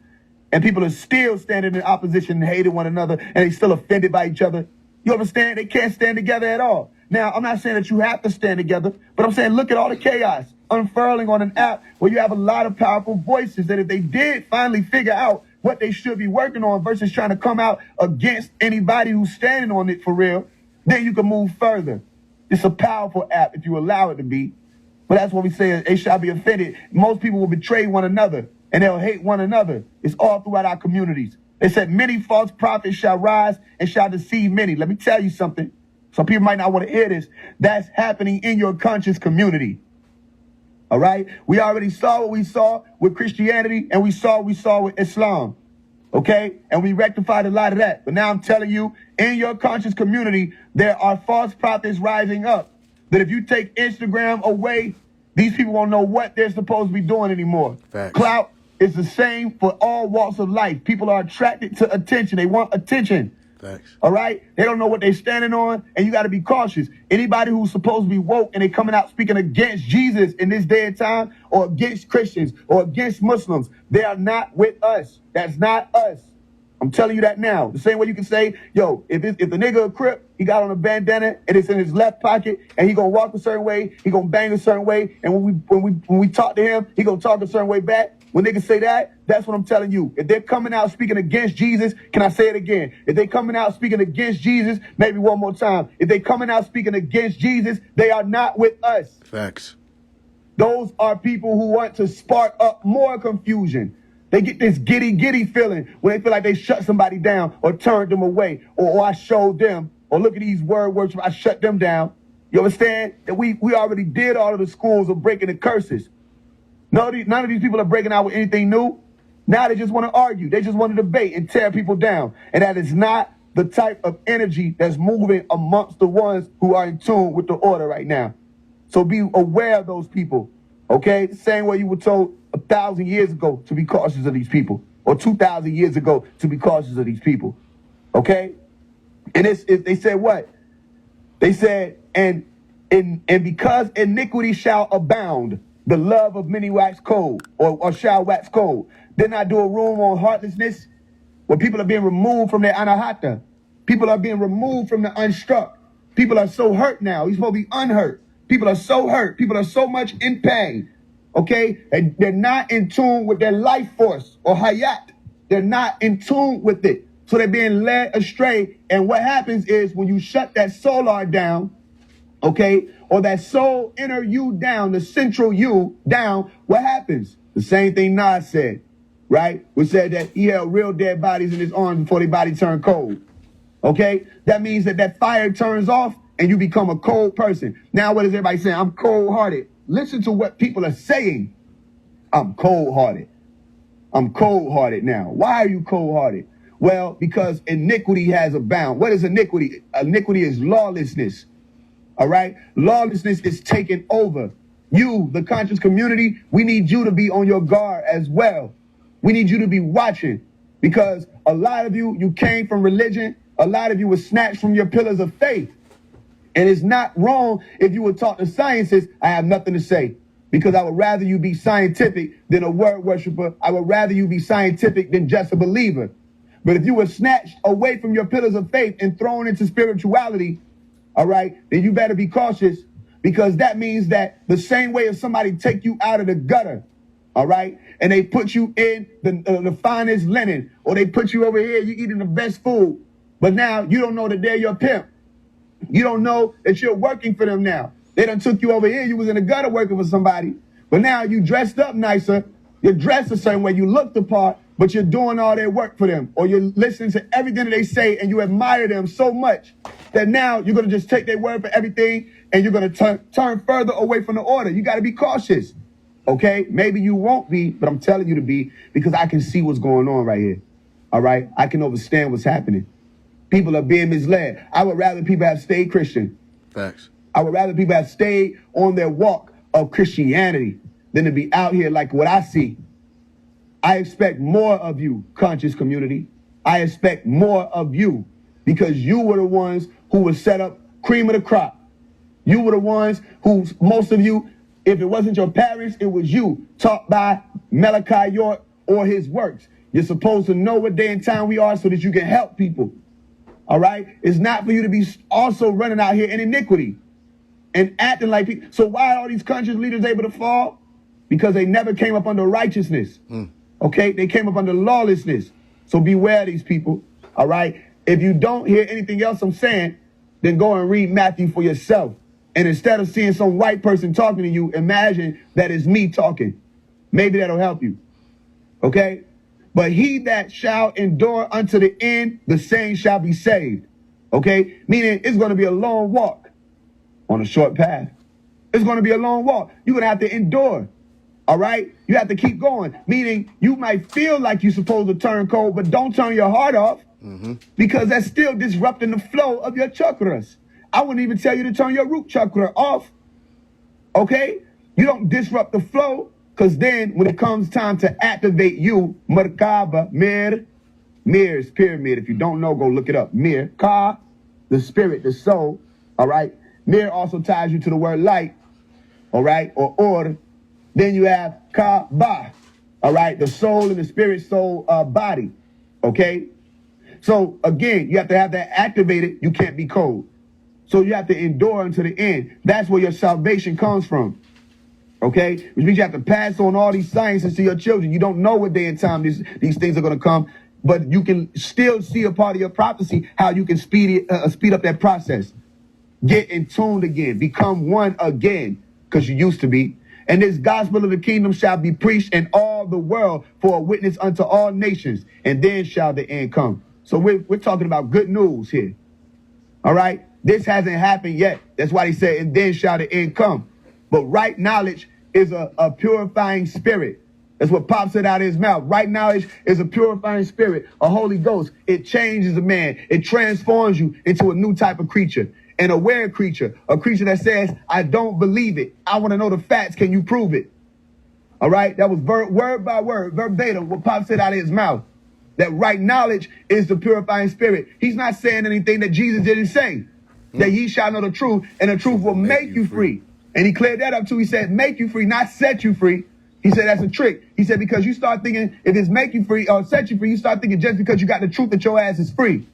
And people are still standing in opposition and hating one another. And they still offended by each other. You understand? They can't stand together at all. Now, I'm not saying that you have to stand together. But I'm saying look at all the chaos unfurling on an app where you have a lot of powerful voices that if they did finally figure out what they should be working on versus trying to come out against anybody who's standing on it for real, then you can move further. It's a powerful app if you allow it to be. But that's what we say, they shall be offended. Most people will betray one another and they'll hate one another. It's all throughout our communities. They said many false prophets shall rise and shall deceive many. Let me tell you something. Some people might not want to hear this. That's happening in your conscious community. All right? We already saw what we saw with Christianity and we saw what we saw with Islam. Okay? And we rectified a lot of that. But now I'm telling you, in your conscious community, there are false prophets rising up. That if you take Instagram away, these people won't know what they're supposed to be doing anymore. Facts. Clout is the same for all walks of life. People are attracted to attention. They want attention. Thanks. All right? They don't know what they're standing on, and you got to be cautious. Anybody who's supposed to be woke and they coming out speaking against Jesus in this day and time, or against Christians, or against Muslims, they are not with us. That's not us. I'm telling you that now. The same way you can say, yo, if the nigga a Crip, he got on a bandana and it's in his left pocket and he gonna walk a certain way, he gonna bang a certain way, and when we talk to him, he gonna talk a certain way back. When niggas say that, that's what I'm telling you. If they're coming out speaking against Jesus, can I say it again? If they coming out speaking against Jesus, maybe one more time. If they coming out speaking against Jesus, they are not with us. Facts. Those are people who want to spark up more confusion. They get this giddy feeling when they feel like they shut somebody down or turned them away, or I showed them, or look at these words, I shut them down. You understand? That we already did all of the schools of breaking the curses. None of these people are breaking out with anything new. Now they just want to argue. They just want to debate and tear people down. And that is not the type of energy that's moving amongst the ones who are in tune with the order right now. So be aware of those people, okay? The same way you were told 1,000 years ago to be cautious of these people, or 2,000 years ago to be cautious of these people, okay? And they said what? They said, and because iniquity shall abound, the love of many wax cold, or shall wax cold. Didn't I do a room on heartlessness? Where people are being removed from their anahata. People are being removed from the unstruck. People are so hurt now. He's supposed to be unhurt. People are so hurt. People are so much in pain. Okay? And they're not in tune with their life force or hayat. They're not in tune with it. So they're being led astray. And what happens is when you shut that solar down, okay, or that soul inner you down, the central you down, what happens? The same thing Nas said, right? We said that he held real dead bodies in his arms before their body turned cold. Okay? That means that fire turns off and you become a cold person. Now what is everybody saying? I'm cold-hearted. Listen to what people are saying. I'm cold-hearted. I'm cold-hearted now. Why are you cold-hearted? Well, because iniquity has abound. What is iniquity? Iniquity is lawlessness. All right? Lawlessness is taking over. You, the conscious community, we need you to be on your guard as well. We need you to be watching, because a lot of you came from religion. A lot of you were snatched from your pillars of faith. And it's not wrong if you were taught the sciences. I have nothing to say, because I would rather you be scientific than a word worshiper. I would rather you be scientific than just a believer. But if you were snatched away from your pillars of faith and thrown into spirituality, all right, then you better be cautious, because that means that the same way if somebody take you out of the gutter, all right, and they put you in the finest linen, or they put you over here, you eating the best food, but now you don't know that they're your pimp. You don't know that you're working for them now. They done took you over here, you was in the gutter working for somebody, but now you dressed up nicer, you're dressed a certain way, you look the part, but you're doing all their work for them, or you're listening to everything that they say and you admire them so much that now you're going to just take their word for everything and you're going to turn further away from the order. You got to be cautious, okay? Maybe you won't be, but I'm telling you to be, because I can see what's going on right here, all right? I can understand what's happening. People are being misled. I would rather people have stayed Christian. Facts. I would rather people have stayed on their walk of Christianity than to be out here like what I see. I expect more of you, conscious community. I expect more of you, because you were the ones who were set up cream of the crop. You were the ones who, most of you, if it wasn't your parents, it was you, taught by Malachi York or his works. You're supposed to know what day and time we are so that you can help people. All right? It's not for you to be also running out here in iniquity and acting like people. So why are all these conscious leaders able to fall? Because they never came up under righteousness. Okay? They came up under lawlessness. So beware of these people. All right? If you don't hear anything else I'm saying, then go and read Matthew for yourself. And instead of seeing some white person talking to you, imagine that it's me talking. Maybe that'll help you. Okay? But he that shall endure unto the end, the same shall be saved. Okay? Meaning it's going to be a long walk on a short path. It's going to be a long walk. You're going to have to endure. All right? You have to keep going. Meaning you might feel like you're supposed to turn cold, but don't turn your heart off, because that's still disrupting the flow of your chakras. I wouldn't even tell you to turn your root chakra off. Okay? You don't disrupt the flow, because then when it comes time to activate you, Merkaba, Mir is pyramid. If you don't know, go look it up. Mir, Ka, the spirit, the soul. All right? Mir also ties you to the word light. All right? Or. Then you have Ka, Ba. All right? The soul and the spirit soul body. Okay? So again, you have to have that activated. You can't be cold. So you have to endure until the end. That's where your salvation comes from. Okay? Which means you have to pass on all these sciences to your children. You don't know what day and time these things are going to come, but you can still see a part of your prophecy, how you can speed up that process. Get in tune again. Become one again, because you used to be. And this gospel of the kingdom shall be preached in all the world for a witness unto all nations, and then shall the end come. So we're talking about good news here. All right? This hasn't happened yet. That's why he said, and then shall the end come. But right knowledge is a purifying spirit. That's what Pop said out of his mouth. Right knowledge is a purifying spirit, a Holy Ghost. It changes a man. It transforms you into a new type of creature, an aware creature, a creature that says, I don't believe it. I want to know the facts. Can you prove it? All right? That was word by word, verbatim, what Pop said out of his mouth. That right knowledge is the purifying spirit. He's not saying anything that Jesus didn't say. That ye shall know the truth, and the truth will make you free. And he cleared that up too. He said, make you free, not set you free. He said, that's a trick. He said, because you start thinking, if it's make you free or set you free, you start thinking just because you got the truth that your ass is free.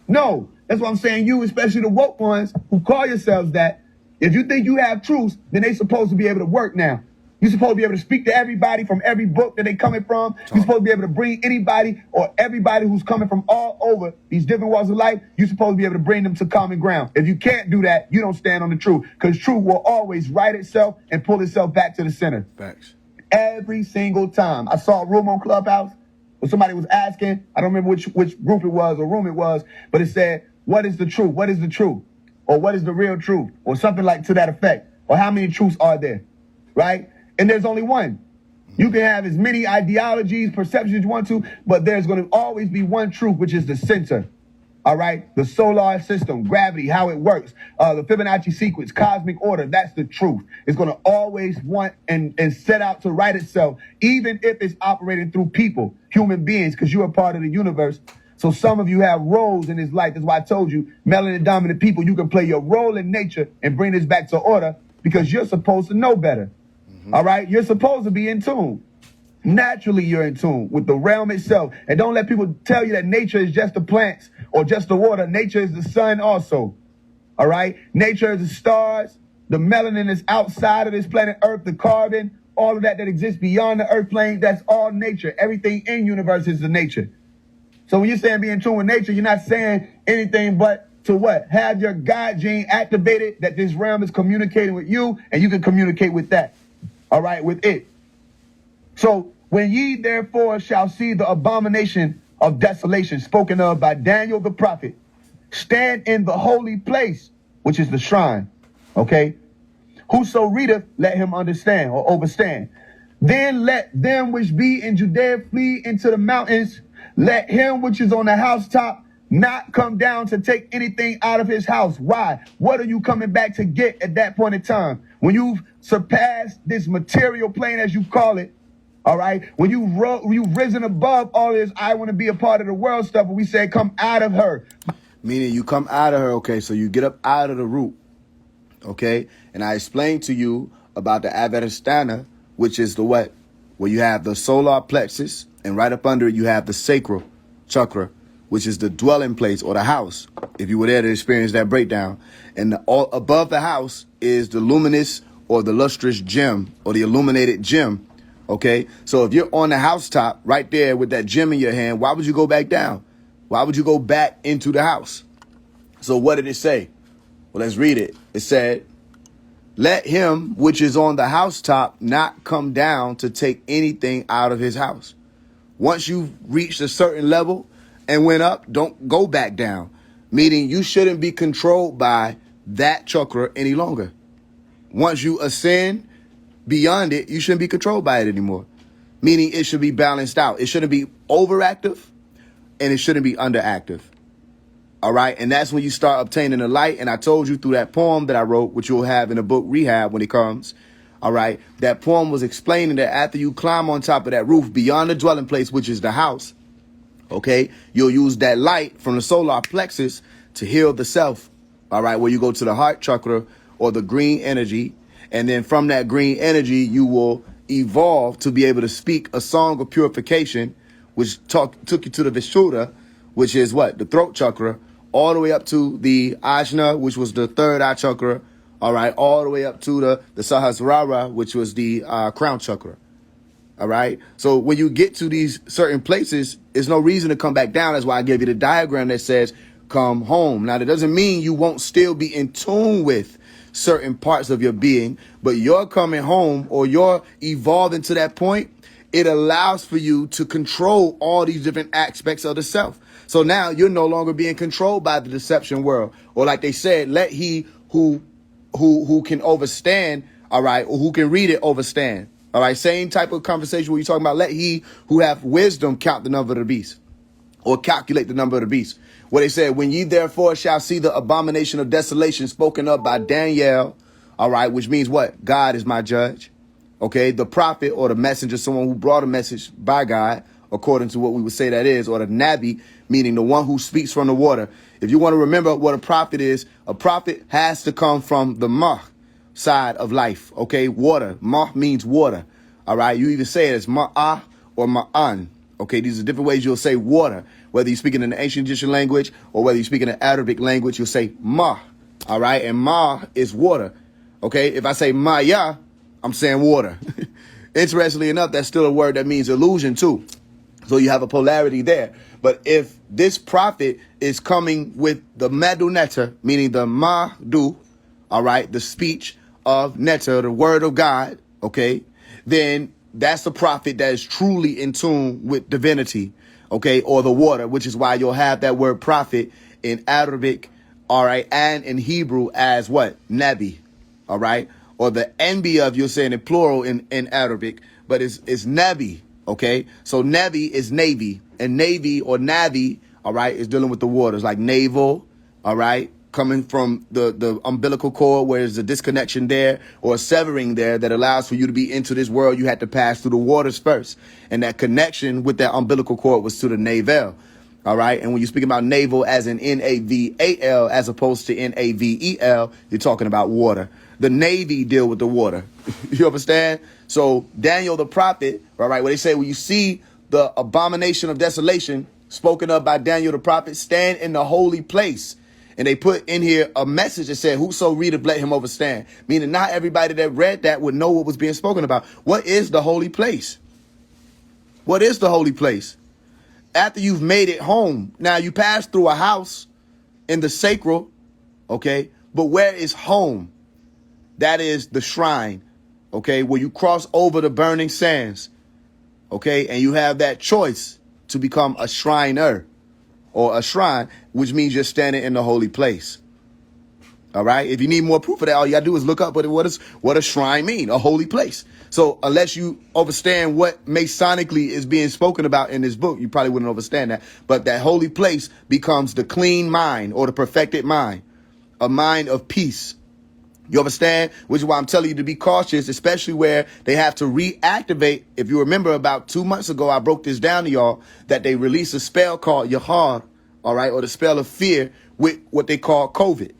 No, that's what I'm saying. You, especially the woke ones who call yourselves that, if you think you have truth, then they supposed to be able to work now. You're supposed to be able to speak to everybody from every book that they coming from. You're supposed to be able to bring anybody or everybody who's coming from all over these different walks of life. You're supposed to be able to bring them to common ground. If you can't do that, you don't stand on the truth, because truth will always right itself and pull itself back to the center. Facts. Every single time. I saw a room on Clubhouse where somebody was asking, I don't remember which group it was or room it was, but it said, what is the truth? What is the truth? Or what is the real truth? Or something like to that effect. Or how many truths are there? Right? And there's only one. You can have as many ideologies, perceptions you want to, but there's going to always be one truth, which is the center. All right? The solar system, gravity, how it works, the Fibonacci sequence, cosmic order, that's the truth. It's going to always want and set out to right itself, even if it's operating through people, human beings, because you're a part of the universe. So some of you have roles in this life. That's why I told you, melanin dominant people, you can play your role in nature and bring this back to order, because you're supposed to know better. All right? You're supposed to be in tune. Naturally, you're in tune with the realm itself. And don't let people tell you that nature is just the plants or just the water. Nature is the sun also. All right? Nature is the stars. The melanin is outside of this planet Earth, the carbon, all of that exists beyond the earth plane. That's all nature. Everything in universe is the nature. So when you're saying be in tune with nature, you're not saying anything but to what? Have your God gene activated, that this realm is communicating with you, and you can communicate with that. All right, with it. So when ye therefore shall see the abomination of desolation spoken of by Daniel the prophet, stand in the holy place, which is the shrine. Okay? Whoso readeth, let him understand or overstand. Then let them which be in Judea flee into the mountains. Let him which is on the housetop not come down to take anything out of his house. Why? What are you coming back to get at that point in time? When you've surpassed this material plane, as you call it, all right? When you've risen above all this, I want to be a part of the world stuff, we say come out of her. Meaning you come out of her, okay? So you get up out of the root, okay? And I explained to you about the Avadhisthana, which is the what? Where you have the solar plexus, and right up under it you have the sacral chakra, which is the dwelling place or the house, if you were there to experience that breakdown. And all above the house is the luminous or the lustrous gem or the illuminated gem, okay? So if you're on the housetop right there with that gem in your hand, why would you go back down? Why would you go back into the house? So what did it say? Well, let's read it. It said, let him which is on the housetop not come down to take anything out of his house. Once you've reached a certain level and went up, don't go back down. Meaning you shouldn't be controlled by that chakra any longer. Once you ascend beyond it, you shouldn't be controlled by it anymore. Meaning it should be balanced out. It shouldn't be overactive and it shouldn't be underactive. All right. And that's when you start obtaining the light. And I told you through that poem that I wrote, which you'll have in the book Rehab when it comes. All right. That poem was explaining that after you climb on top of that roof beyond the dwelling place, which is the house, okay, you'll use that light from the solar plexus to heal the self. All right. Where you go to the heart chakra or the green energy. And then from that green energy, you will evolve to be able to speak a song of purification, which took you to the Vishuddha, which is what? The throat chakra, all the way up to the Ajna, which was the third eye chakra, all right, all the way up to the Sahasrara, which was the crown chakra. All right. So when you get to these certain places, there's no reason to come back down. That's why I gave you the diagram that says come home. Now, that doesn't mean you won't still be in tune with certain parts of your being, but you're coming home or you're evolving to that point. It allows for you to control all these different aspects of the self. So now you're no longer being controlled by the deception world, or like they said, let he who can overstand, all right, or who can read it overstand. All right, same type of conversation where you're talking about let he who have wisdom count the number of the beast, or calculate the number of the beast. What they said, when ye therefore shall see the abomination of desolation spoken of by Daniel, all right, which means what? God is my judge. Okay, the prophet or the messenger, someone who brought a message by God, according to what we would say that is, or the Nabi, meaning the one who speaks from the water. If you want to remember what a prophet is, a prophet has to come from the Mah side of life. Okay, water. Mah means water. All right, you either say it as Ma'ah or Ma'an. Okay, these are different ways you'll say water. Whether you're speaking in the ancient Egyptian language or whether you're speaking in Arabic language, you'll say Ma. All right, and Ma is water. Okay, if I say Maya, I'm saying water. Interestingly enough, that's still a word that means illusion too. So you have a polarity there. But if this prophet is coming with the Madu Netta, meaning the Madu, all right, the speech of Netta, the word of God, okay, then that's the prophet that is truly in tune with divinity, okay, or the water, which is why you'll have that word prophet in Arabic, all right, and in Hebrew as what? Nabi, all right, or the Anbiya, you'll say in plural in Arabic, but it's Nabi, okay? So Nabi is navy, and navy or Navi, all right, is dealing with the waters, like naval, all right, coming from the umbilical cord where there's a disconnection there or a severing there that allows for you to be into this world. You had to pass through the waters first. And that connection with that umbilical cord was to the navel. All right. And when you speak about navel as in Naval as opposed to Navel, you're talking about water. The Navy deal with the water. You understand? So Daniel the prophet, all right, where they say when you see the abomination of desolation spoken of by Daniel the prophet, stand in the holy place. And they put in here a message that said, whoso readeth, let him overstand. Meaning not everybody that read that would know what was being spoken about. What is the holy place? What is the holy place? After you've made it home, now you pass through a house in the sacral, okay? But where is home? That is the shrine, okay? Where you cross over the burning sands, okay? And you have that choice to become a shriner. Or a shrine, which means you're standing in the holy place. All right. If you need more proof of that, all you gotta do is look up what a shrine mean, a holy place. So unless you understand what Masonically is being spoken about in this book, you probably wouldn't understand that. But that holy place becomes the clean mind or the perfected mind, a mind of peace. You understand? Which is why I'm telling you to be cautious, especially where they have to reactivate. If you remember about 2 months ago, I broke this down to y'all that they released a spell called Yahar, all right, or the spell of fear with what they call COVID.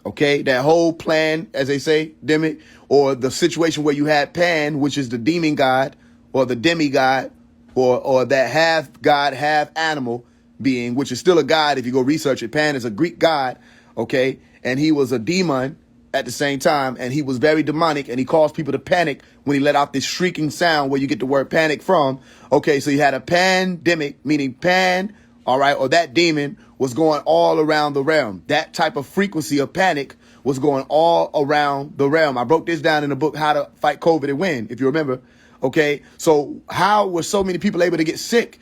Okay, that whole plan, as they say, Demic, or the situation where you had Pan, which is the demon god or the demigod or that half god, half animal being, which is still a god if you go research it. Pan is a Greek god, okay, and he was a demon at the same time, and he was very demonic, and he caused people to panic when he let out this shrieking sound where you get the word panic from. Okay, so you had a pandemic, meaning pan, all right, or that demon was going all around the realm. That type of frequency of panic was going all around the realm. I broke this down in the book, How to Fight COVID and Win, if you remember. Okay, so how were so many people able to get sick?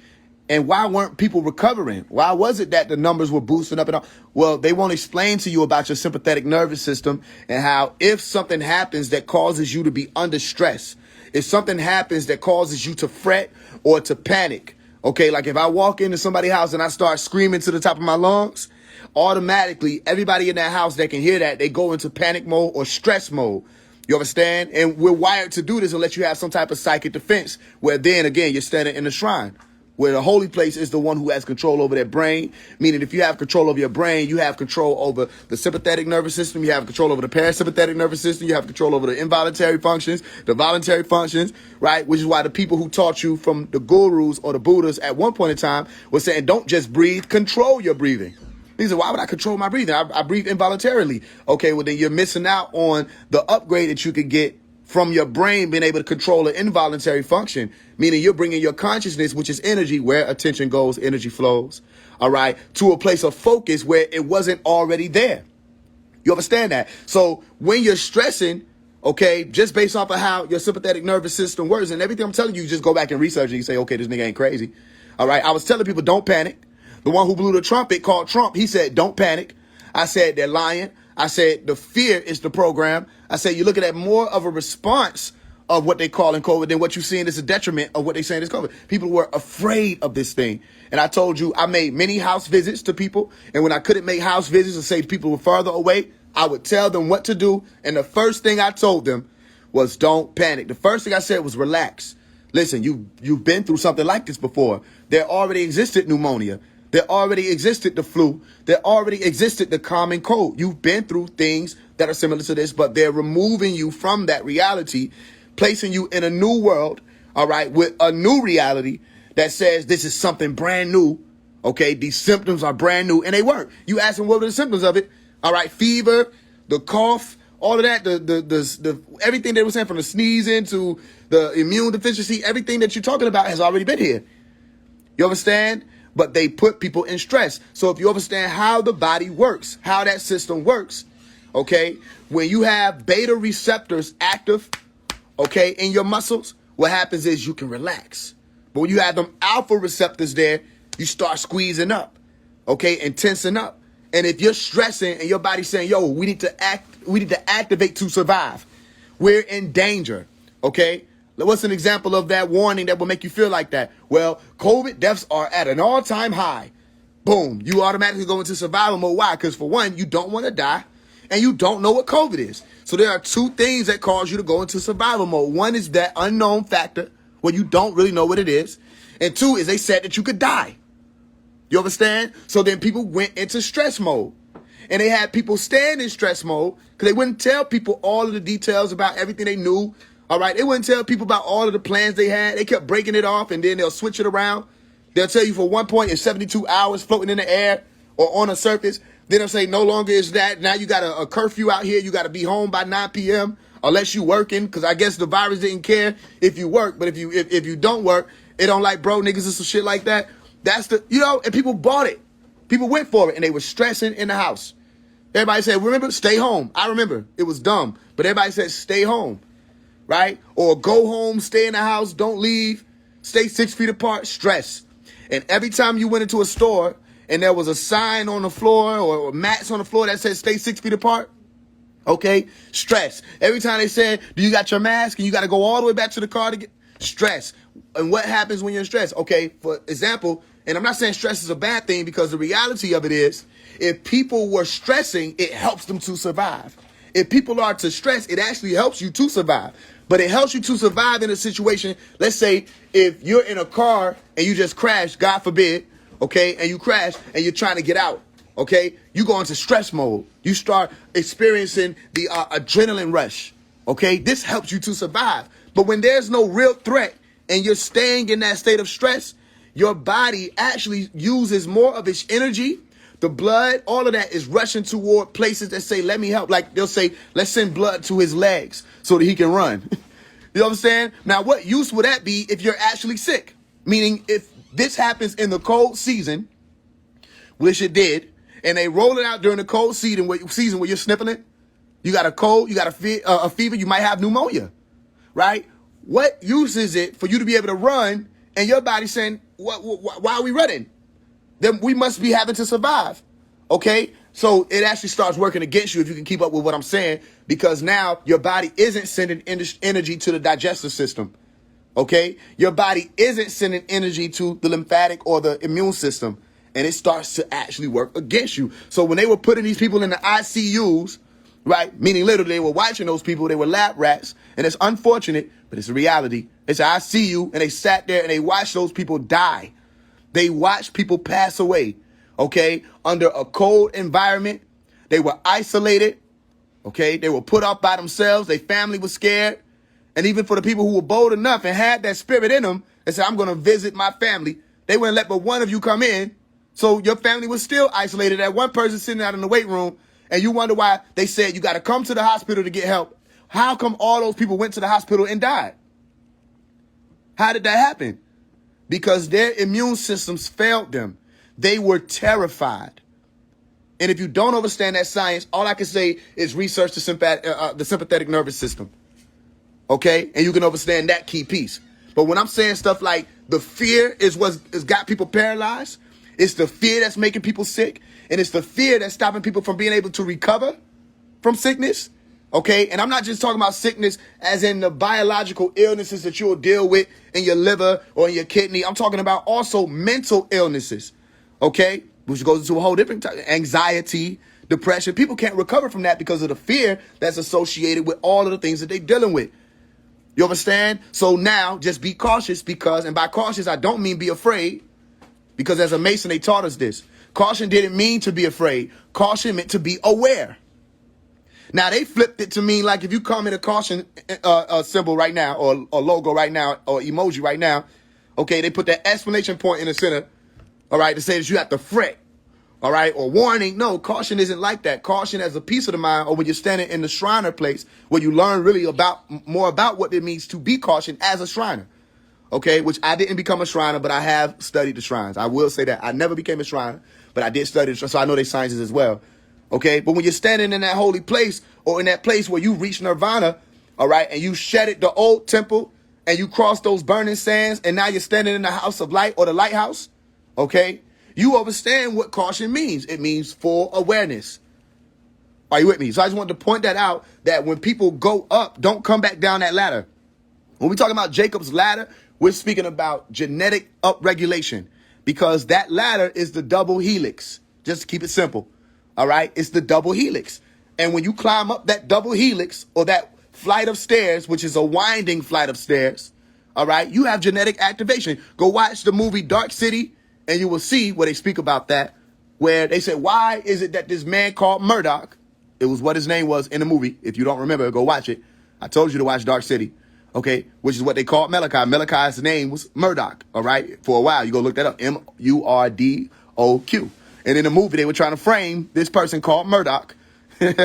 And why weren't people recovering? Why was it that the numbers were boosting up and up? Well, they won't explain to you about your sympathetic nervous system and how if something happens that causes you to be under stress, if something happens that causes you to fret or to panic, okay, like if I walk into somebody's house and I start screaming to the top of my lungs, automatically everybody in that house that can hear that, they go into panic mode or stress mode. You understand? And we're wired to do this unless you have some type of psychic defense where then again, you're standing in the shrine. where the holy place is the one who has control over their brain, meaning if you have control over your brain, you have control over the sympathetic nervous system, you have control over the parasympathetic nervous system, you have control over the involuntary functions, the voluntary functions, right? Which is why the people who taught you from the gurus or the Buddhas at one point in time were saying, don't just breathe, control your breathing. He said, why would I control my breathing? I breathe involuntarily. Okay, well then you're missing out on the upgrade that you could get from your brain being able to control an involuntary function, meaning you're bringing your consciousness, which is energy, where attention goes, energy flows, all right, to a place of focus where it wasn't already there. You understand that? So when you're stressing, okay, just based off of how your sympathetic nervous system works and everything I'm telling you, just go back and research it. You say, okay, this nigga ain't crazy. All right, I was telling people, don't panic. The one who blew the trumpet called Trump, he said, don't panic. I said, they're lying. I said, the fear is the program. I said, you're looking at more of a response of what they call in COVID than what you're seeing is a detriment of what they're saying is COVID. People were afraid of this thing. And I told you, I made many house visits to people. And when I couldn't make house visits and say people were further away, I would tell them what to do. And the first thing I told them was don't panic. The first thing I said was relax. Listen, you've been through something like this before. There already existed pneumonia. There already existed the flu. There already existed the common cold. You've been through things that are similar to this, but they're removing you from that reality, placing you in a new world, all right, with a new reality that says this is something brand new, okay? These symptoms are brand new, and they weren't. You ask them what were the symptoms of it, all right? Fever, the cough, all of that, the everything they were saying from the sneezing to the immune deficiency, everything that you're talking about has already been here. You understand? But they put people in stress. So if you understand how the body works, how that system works, okay, when you have beta receptors active, okay, in your muscles, what happens is you can relax. But when you have them alpha receptors there, you start squeezing up, okay, and tensing up. And if you're stressing and your body's saying, yo, we need to activate to survive, we're in danger, okay? What's an example of that warning that will make you feel like that? Well, COVID deaths are at an all-time high. Boom, you automatically go into survival mode. Why? Because for one, you don't want to die, and you don't know what COVID is. So there are two things that cause you to go into survival mode. One is that unknown factor, where you don't really know what it is. And two is they said that you could die. You understand? So then people went into stress mode. And they had people stand in stress mode because they wouldn't tell people all of the details about everything they knew. All right, they wouldn't tell people about all of the plans they had. They kept breaking it off, and then they'll switch it around. They'll tell you for one point it's 72 hours floating in the air or on a surface. Then they'll say no longer is that. Now you got a curfew out here. You got to be home by 9 p.m. unless you working, because I guess the virus didn't care if you work. But if you don't work, it don't like bro niggas and some shit like that. That's the, and people bought it. People went for it, and they were stressing in the house. Everybody said, remember, stay home. I remember. It was dumb. But everybody said, stay home. Right? Or go home, stay in the house, don't leave, stay 6 feet apart, stress. And every time you went into a store and there was a sign on the floor or mats on the floor that said stay 6 feet apart, okay, stress. Every time they said, do you got your mask and you got to go all the way back to the car to get stress. And what happens when you're in stress? Okay, for example, and I'm not saying stress is a bad thing, because the reality of it is if people were stressing, it helps them to survive. If people are to stress, it actually helps you to survive. But it helps you to survive in a situation. Let's say if you're in a car and you just crash, God forbid, okay, and you crash and you're trying to get out, okay, you go into stress mode. You start experiencing the adrenaline rush, okay? This helps you to survive. But when there's no real threat and you're staying in that state of stress, your body actually uses more of its energy. The blood, all of that is rushing toward places that say, let me help. Like they'll say, let's send blood to his legs so that he can run. You know what I'm saying? Now, what use would that be if you're actually sick? Meaning, if this happens in the cold season, which it did, and they roll it out during the cold season where you're sniffing it, you got a cold, you got a fever, you might have pneumonia, right? What use is it for you to be able to run and your body saying, why are we running? Then we must be having to survive, okay? So it actually starts working against you if you can keep up with what I'm saying, because now your body isn't sending energy to the digestive system, okay? Your body isn't sending energy to the lymphatic or the immune system, and it starts to actually work against you. So when they were putting these people in the ICUs, right, meaning literally they were watching those people, they were lab rats, and it's unfortunate, but it's a reality. It's an ICU, and they sat there and they watched those people die. They watched people pass away, okay, under a cold environment. They were isolated, okay? They were put off by themselves. Their family was scared. And even for the people who were bold enough and had that spirit in them and said, I'm going to visit my family, they wouldn't let but one of you come in. So your family was still isolated. That one person sitting out in the weight room, and you wonder why they said you got to come to the hospital to get help. How come all those people went to the hospital and died? How did that happen? Because their immune systems failed them. They were terrified. And if you don't understand that science, all I can say is research the sympathetic nervous system. Okay? And you can understand that key piece. But when I'm saying stuff like the fear is what's got people paralyzed, it's the fear that's making people sick, and it's the fear that's stopping people from being able to recover from sickness. Okay? And I'm not just talking about sickness as in the biological illnesses that you'll deal with in your liver or in your kidney. I'm talking about also mental illnesses. Okay? Which goes into a whole different type. Anxiety, depression. People can't recover from that because of the fear that's associated with all of the things that they're dealing with. You understand? So now just be cautious because, and by cautious, I don't mean be afraid, because as a Mason, they taught us this. Caution didn't mean to be afraid. Caution meant to be aware. Now, they flipped it to mean like if you come in a caution symbol right now, or logo right now, or emoji right now, okay, they put that exclamation point in the center, all right, to say that you have to fret, all right, or warning. No, caution isn't like that. Caution as a piece of the mind, or when you're standing in the Shriner place, where you learn really more about what it means to be caution as a Shriner, okay, which I didn't become a Shriner, but I have studied the shrines. I will say that. I never became a Shriner, but I did study the shrines, so I know their sciences as well. Okay, but when you're standing in that holy place, or in that place where you reach nirvana, all right, and you shedded the old temple and you cross those burning sands, and now you're standing in the house of light or the lighthouse, okay, you understand what caution means. It means full awareness. Are you with me? So I just wanted to point that out, that when people go up, don't come back down that ladder. When we talk about Jacob's ladder, we're speaking about genetic upregulation, because that ladder is the double helix. Just to keep it simple. All right, it's the double helix. And when you climb up that double helix, or that flight of stairs, which is a winding flight of stairs, all right, you have genetic activation. Go watch the movie Dark City, and you will see where they speak about that, where they say, why is it that this man called Murdoch, it was what his name was in the movie. If you don't remember, go watch it. I told you to watch Dark City, okay, which is what they called Malachi. Malachi's name was Murdoch, all right, for a while. You go look that up, Murdoq. And in the movie, they were trying to frame this person called Murdoch. You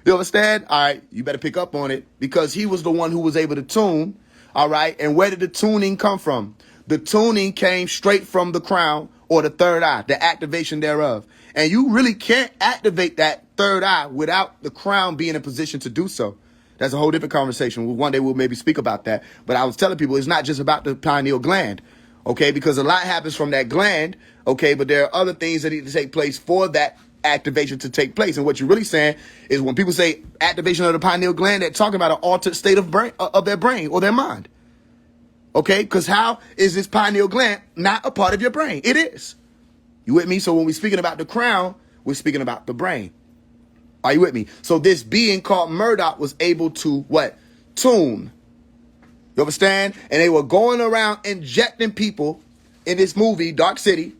understand? All right, you better pick up on it, because he was the one who was able to tune, all right? And where did the tuning come from? The tuning came straight from the crown, or the third eye, the activation thereof. And you really can't activate that third eye without the crown being in a position to do so. That's a whole different conversation. One day we'll maybe speak about that. But I was telling people it's not just about the pineal gland, okay? Because a lot happens from that gland, okay? But there are other things that need to take place for that activation to take place. And what you're really saying is, when people say activation of the pineal gland, they're talking about an altered state of their brain or their mind. Okay? Because how is this pineal gland not a part of your brain? It is. You with me? So when we're speaking about the crown, we're speaking about the brain. Are you with me? So this being called Murdoch was able to what? Tune. You understand? And they were going around injecting people in this movie, Dark City.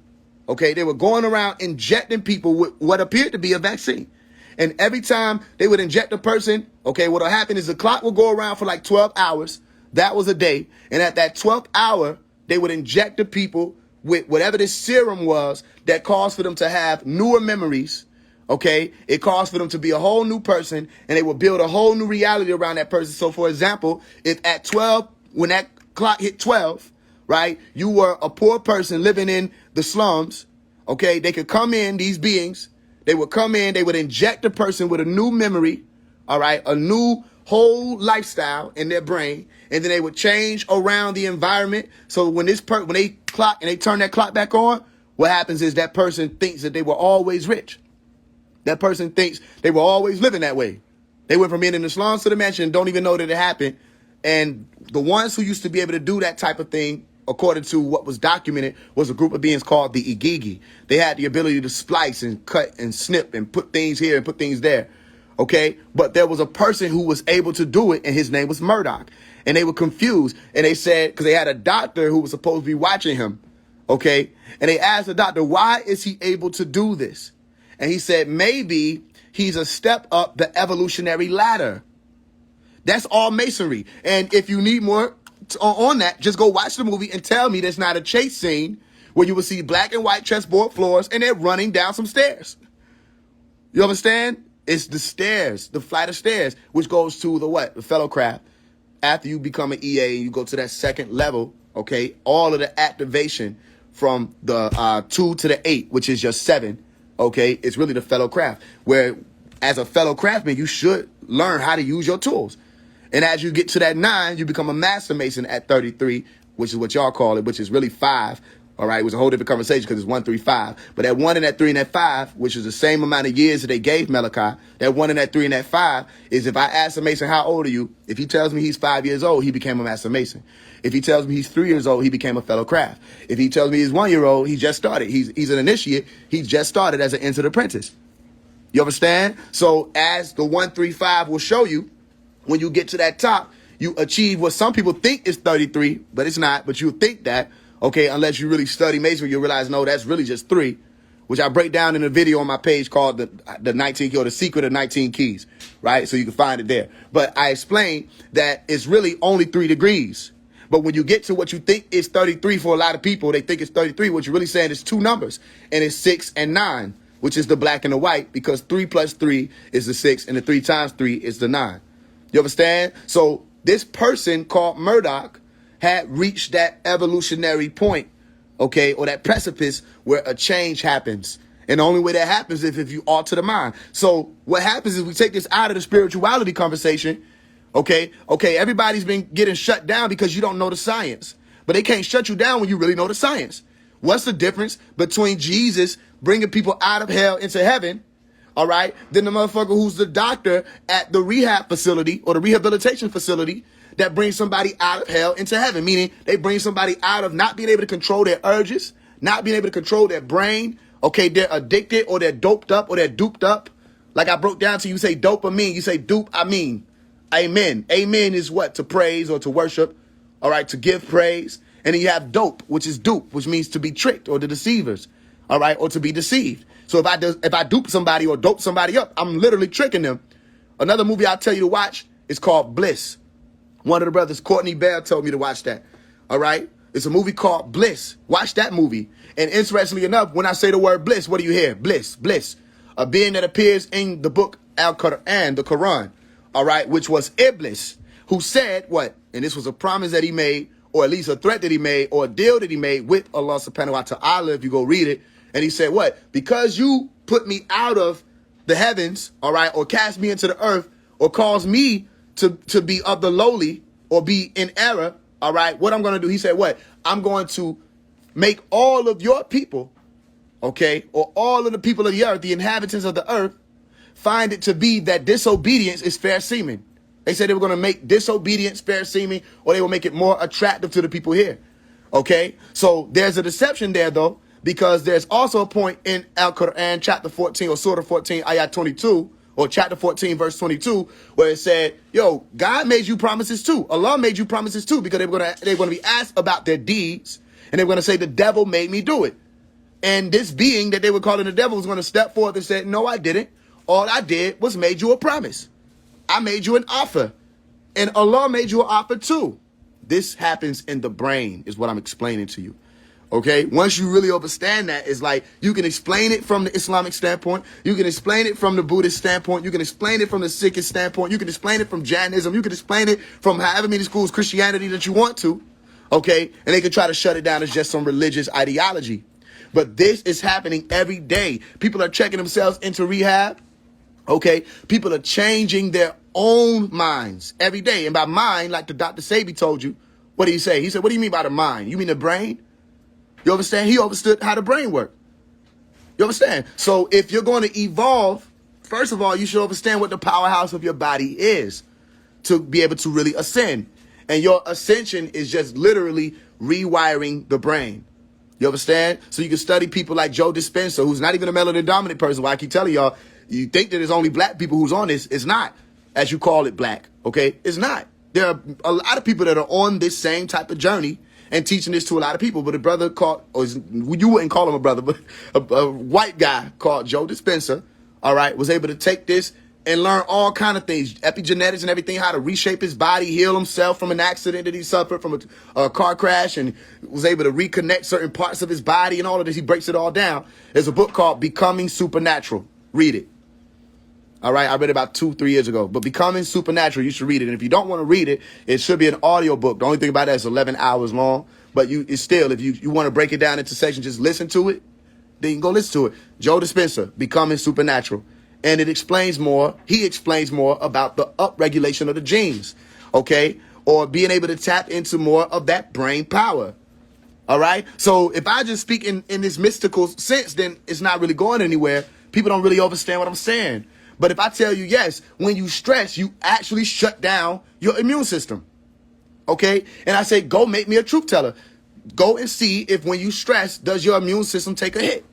Okay, they were going around injecting people with what appeared to be a vaccine. And every time they would inject a person, okay, what will happen is the clock will go around for like 12 hours. That was a day. And at that 12th hour, they would inject the people with whatever this serum was that caused for them to have newer memories. Okay, it caused for them to be a whole new person, and they would build a whole new reality around that person. So, for example, if at 12, when that clock hit 12, right, you were a poor person living in the slums, okay, they could come in, these beings, they would come in, they would inject the person with a new memory, all right, a new whole lifestyle in their brain, and then they would change around the environment. So when when they clock and they turn that clock back on, what happens is that person thinks that they were always rich. That person thinks they were always living that way. They went from being in the slums to the mansion and don't even know that it happened. And the ones who used to be able to do that type of thing, according to what was documented, was a group of beings called the Igigi. They had the ability to splice and cut and snip and put things here and put things there. Okay, but there was a person who was able to do it, and his name was Murdoch. And they were confused. And they said, because they had a doctor who was supposed to be watching him. Okay. And they asked the doctor, why is he able to do this? And he said, maybe he's a step up the evolutionary ladder. That's all masonry. And if you need more on that, just go watch the movie and tell me there's not a chase scene where you will see black and white chessboard floors and they're running down some stairs. You understand? It's the stairs, the flight of stairs, which goes to the what? The fellow craft. After you become an EA, you go to that second level, okay? All of the activation from the 2 to the 8, which is your 7, okay? It's really the fellow craft, where as a fellow craftsman, you should learn how to use your tools. And as you get to that 9, you become a master mason at 33, which is what y'all call it, which is really 5. All right, it was a whole different conversation because it's 1, 3, 5. But that 1 and that 3 and that 5, which is the same amount of years that they gave Malachi, that 1 and that 3 and that 5 is if I ask a mason, how old are you? If he tells me he's 5 years old, he became a master mason. If he tells me he's 3 years old, he became a fellow craft. If he tells me he's 1 year old, he just started. He's an initiate. He just started as an entered apprentice. You understand? So as the 1, 3, 5 will show you, when you get to that top, you achieve what some people think is 33, but it's not. But you think that, okay, unless you really study masonry, you realize, no, that's really just 3, which I break down in a video on my page called the 19 or the secret of 19 keys, right? So you can find it there. But I explain that it's really only 3 degrees. But when you get to what you think is 33 for a lot of people, they think it's 33. What you're really saying is 2 numbers, and it's 6 and 9, which is the black and the white, because 3 plus 3 is the 6, and the 3 times 3 is the 9. You understand? So this person called Murdoch had reached that evolutionary point, okay, or that precipice where a change happens. And the only way that happens is if you alter the mind. So what happens is we take this out of the spirituality conversation, okay, everybody's been getting shut down because you don't know the science. But they can't shut you down when you really know the science. What's the difference between Jesus bringing people out of hell into heaven, all right, then the motherfucker who's the doctor at the rehab facility or the rehabilitation facility that brings somebody out of hell into heaven, meaning they bring somebody out of not being able to control their urges, not being able to control their brain, okay, they're addicted or they're doped up or they're duped up. Like I broke down to you, say dopamine, you say dupe, I mean. Amen. Amen is what? To praise or to worship, all right, to give praise. And then you have dope, which is dupe, which means to be tricked or the deceivers, all right, or to be deceived. So if I dupe somebody or dope somebody up, I'm literally tricking them. Another movie I'll tell you to watch is called Bliss. One of the brothers, Courtney Bell, told me to watch that. All right? It's a movie called Bliss. Watch that movie. And interestingly enough, when I say the word bliss, what do you hear? Bliss, bliss. A being that appears in the book Al-Quran, the Quran, all right, which was Iblis, who said what? And this was a promise that he made, or at least a threat that he made, or a deal that he made with Allah subhanahu wa ta'ala, if you go read it. And he said, what? Because you put me out of the heavens, all right, or cast me into the earth, or cause me to be of the lowly, or be in error, all right, what I'm going to do, he said, what? I'm going to make all of your people, okay, or all of the people of the earth, the inhabitants of the earth, find it to be that disobedience is fair seeming. They said they were going to make disobedience fair seeming, or they will make it more attractive to the people here, okay? So there's a deception there, though, because there's also a point in Al-Quran, chapter 14, or Surah 14, ayat 22, or chapter 14, verse 22, where it said, yo, God made you promises too. Allah made you promises too, because they're going to be asked about their deeds, and they're going to say, the devil made me do it. And this being that they were calling the devil was going to step forth and say, no, I didn't. All I did was made you a promise. I made you an offer. And Allah made you an offer too. This happens in the brain, is what I'm explaining to you. Okay, once you really understand that, it's like you can explain it from the Islamic standpoint, you can explain it from the Buddhist standpoint, you can explain it from the Sikh standpoint, you can explain it from Jainism, you can explain it from however many schools Christianity that you want to, okay, and they can try to shut it down as just some religious ideology. But this is happening every day. People are checking themselves into rehab, okay, people are changing their own minds every day. And by mind, like the Dr. Sabi told you, what did he say? He said, what do you mean by the mind? You mean the brain? You understand? He understood how the brain worked. You understand? So if you're going to evolve, first of all, you should understand what the powerhouse of your body is to be able to really ascend. And your ascension is just literally rewiring the brain. You understand? So you can study people like Joe Dispenza, who's not even a melanin dominant person. Why I keep telling y'all, you think that it's only black people who's on this. It's not, as you call it, black. Okay? It's not. There are a lot of people that are on this same type of journey. and teaching this to a lot of people. But a brother called, or you wouldn't call him a brother, but a white guy called Joe Dispenza, all right, was able to take this and learn all kind of things, epigenetics and everything, how to reshape his body, heal himself from an accident that he suffered from a car crash, and was able to reconnect certain parts of his body and all of this. He breaks it all down. There's a book called Becoming Supernatural. Read it. All right, I read it about 2-3 years ago. But Becoming Supernatural, you should read it. And if you don't want to read it, it should be an audio book. The only thing about that is 11 hours long. But it's still, if you want to break it down into sections, just listen to it. Then you can go listen to it. Joe Dispenza, Becoming Supernatural. And it explains more. He explains more about the upregulation of the genes, okay? Or being able to tap into more of that brain power. All right? So if I just speak in this mystical sense, then it's not really going anywhere. People don't really understand what I'm saying. But if I tell you, yes, when you stress, you actually shut down your immune system. Okay? And I say, go make me a truth teller. Go and see if when you stress, does your immune system take a hit?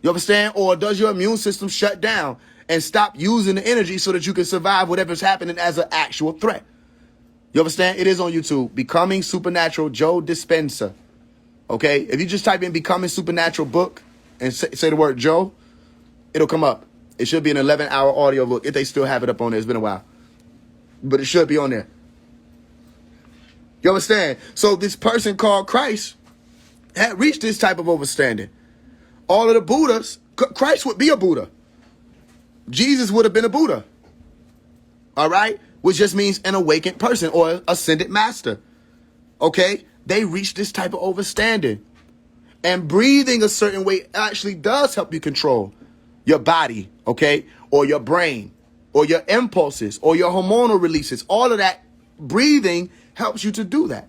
You understand? Or does your immune system shut down and stop using the energy so that you can survive whatever's happening as an actual threat? You understand? It is on YouTube. Becoming Supernatural, Joe Dispenza. Okay? If you just type in Becoming Supernatural book and say the word Joe, it'll come up. It should be an 11-hour audio book if they still have it up on there. It's been a while. But it should be on there. You understand? So this person called Christ had reached this type of understanding. All of the Buddhas, Christ would be a Buddha. Jesus would have been a Buddha. All right? Which just means an awakened person or ascended master. Okay? They reached this type of understanding. And breathing a certain way actually does help you control your body, okay? Or your brain, or your impulses, or your hormonal releases. All of that breathing helps you to do that.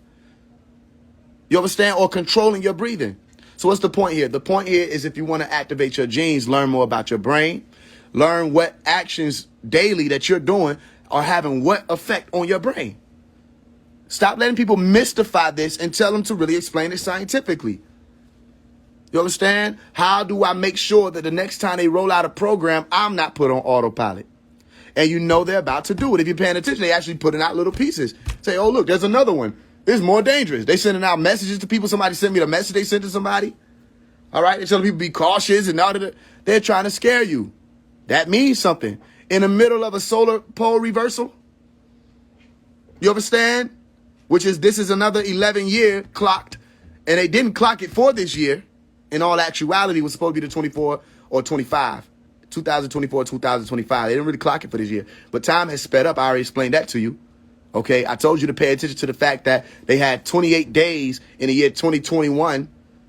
You understand? Or controlling your breathing. So what's the point here? The point here is if you want to activate your genes, learn more about your brain, learn what actions daily that you're doing are having what effect on your brain. Stop letting people mystify this and tell them to really explain it scientifically. You understand? How do I make sure that the next time they roll out a program, I'm not put on autopilot? And you know they're about to do it. If you're paying attention, they actually putting out little pieces. Say, oh, look, there's another one. It's more dangerous. They sending out messages to people. Somebody sent me the message they sent to somebody. All right? They're telling people be cautious and all that. They're trying to scare you. That means something. In the middle of a solar pole reversal. You understand? This is another 11-year clocked. And they didn't clock it for this year. In all actuality, it was supposed to be the 24 or 25. 2024, 2025. They didn't really clock it for this year. But time has sped up. I already explained that to you. Okay, I told you to pay attention to the fact that they had 28 days in the year 2021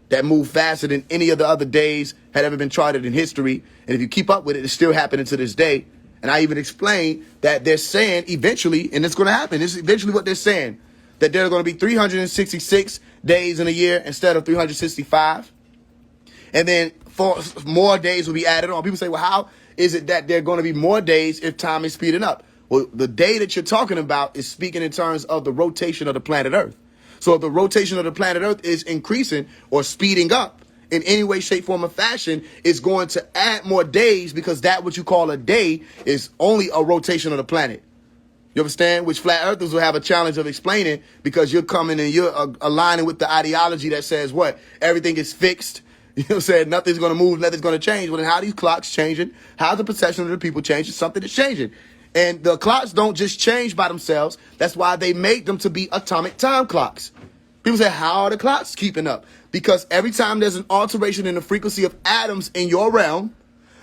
that moved faster than any of the other days had ever been charted in history. And if you keep up with it, it's still happening to this day. And I even explained that they're saying eventually, and it's going to happen, this is eventually what they're saying, that there are going to be 366 days in a year instead of 365. And then more days will be added on. People say, well, how is it that there are going to be more days if time is speeding up? Well, the day that you're talking about is speaking in terms of the rotation of the planet Earth. So if the rotation of the planet Earth is increasing or speeding up in any way, shape, form, or fashion, it's going to add more days because that what you call a day is only a rotation of the planet. You understand? Which flat earthers will have a challenge of explaining because you're coming and you're aligning with the ideology that says what? Everything is fixed. You know what I'm saying? Nothing's going to move, nothing's going to change. Well, then how are these clocks changing? How's the perception of the people changing? Something is changing. And the clocks don't just change by themselves. That's why they made them to be atomic time clocks. People say, how are the clocks keeping up? Because every time there's an alteration in the frequency of atoms in your realm,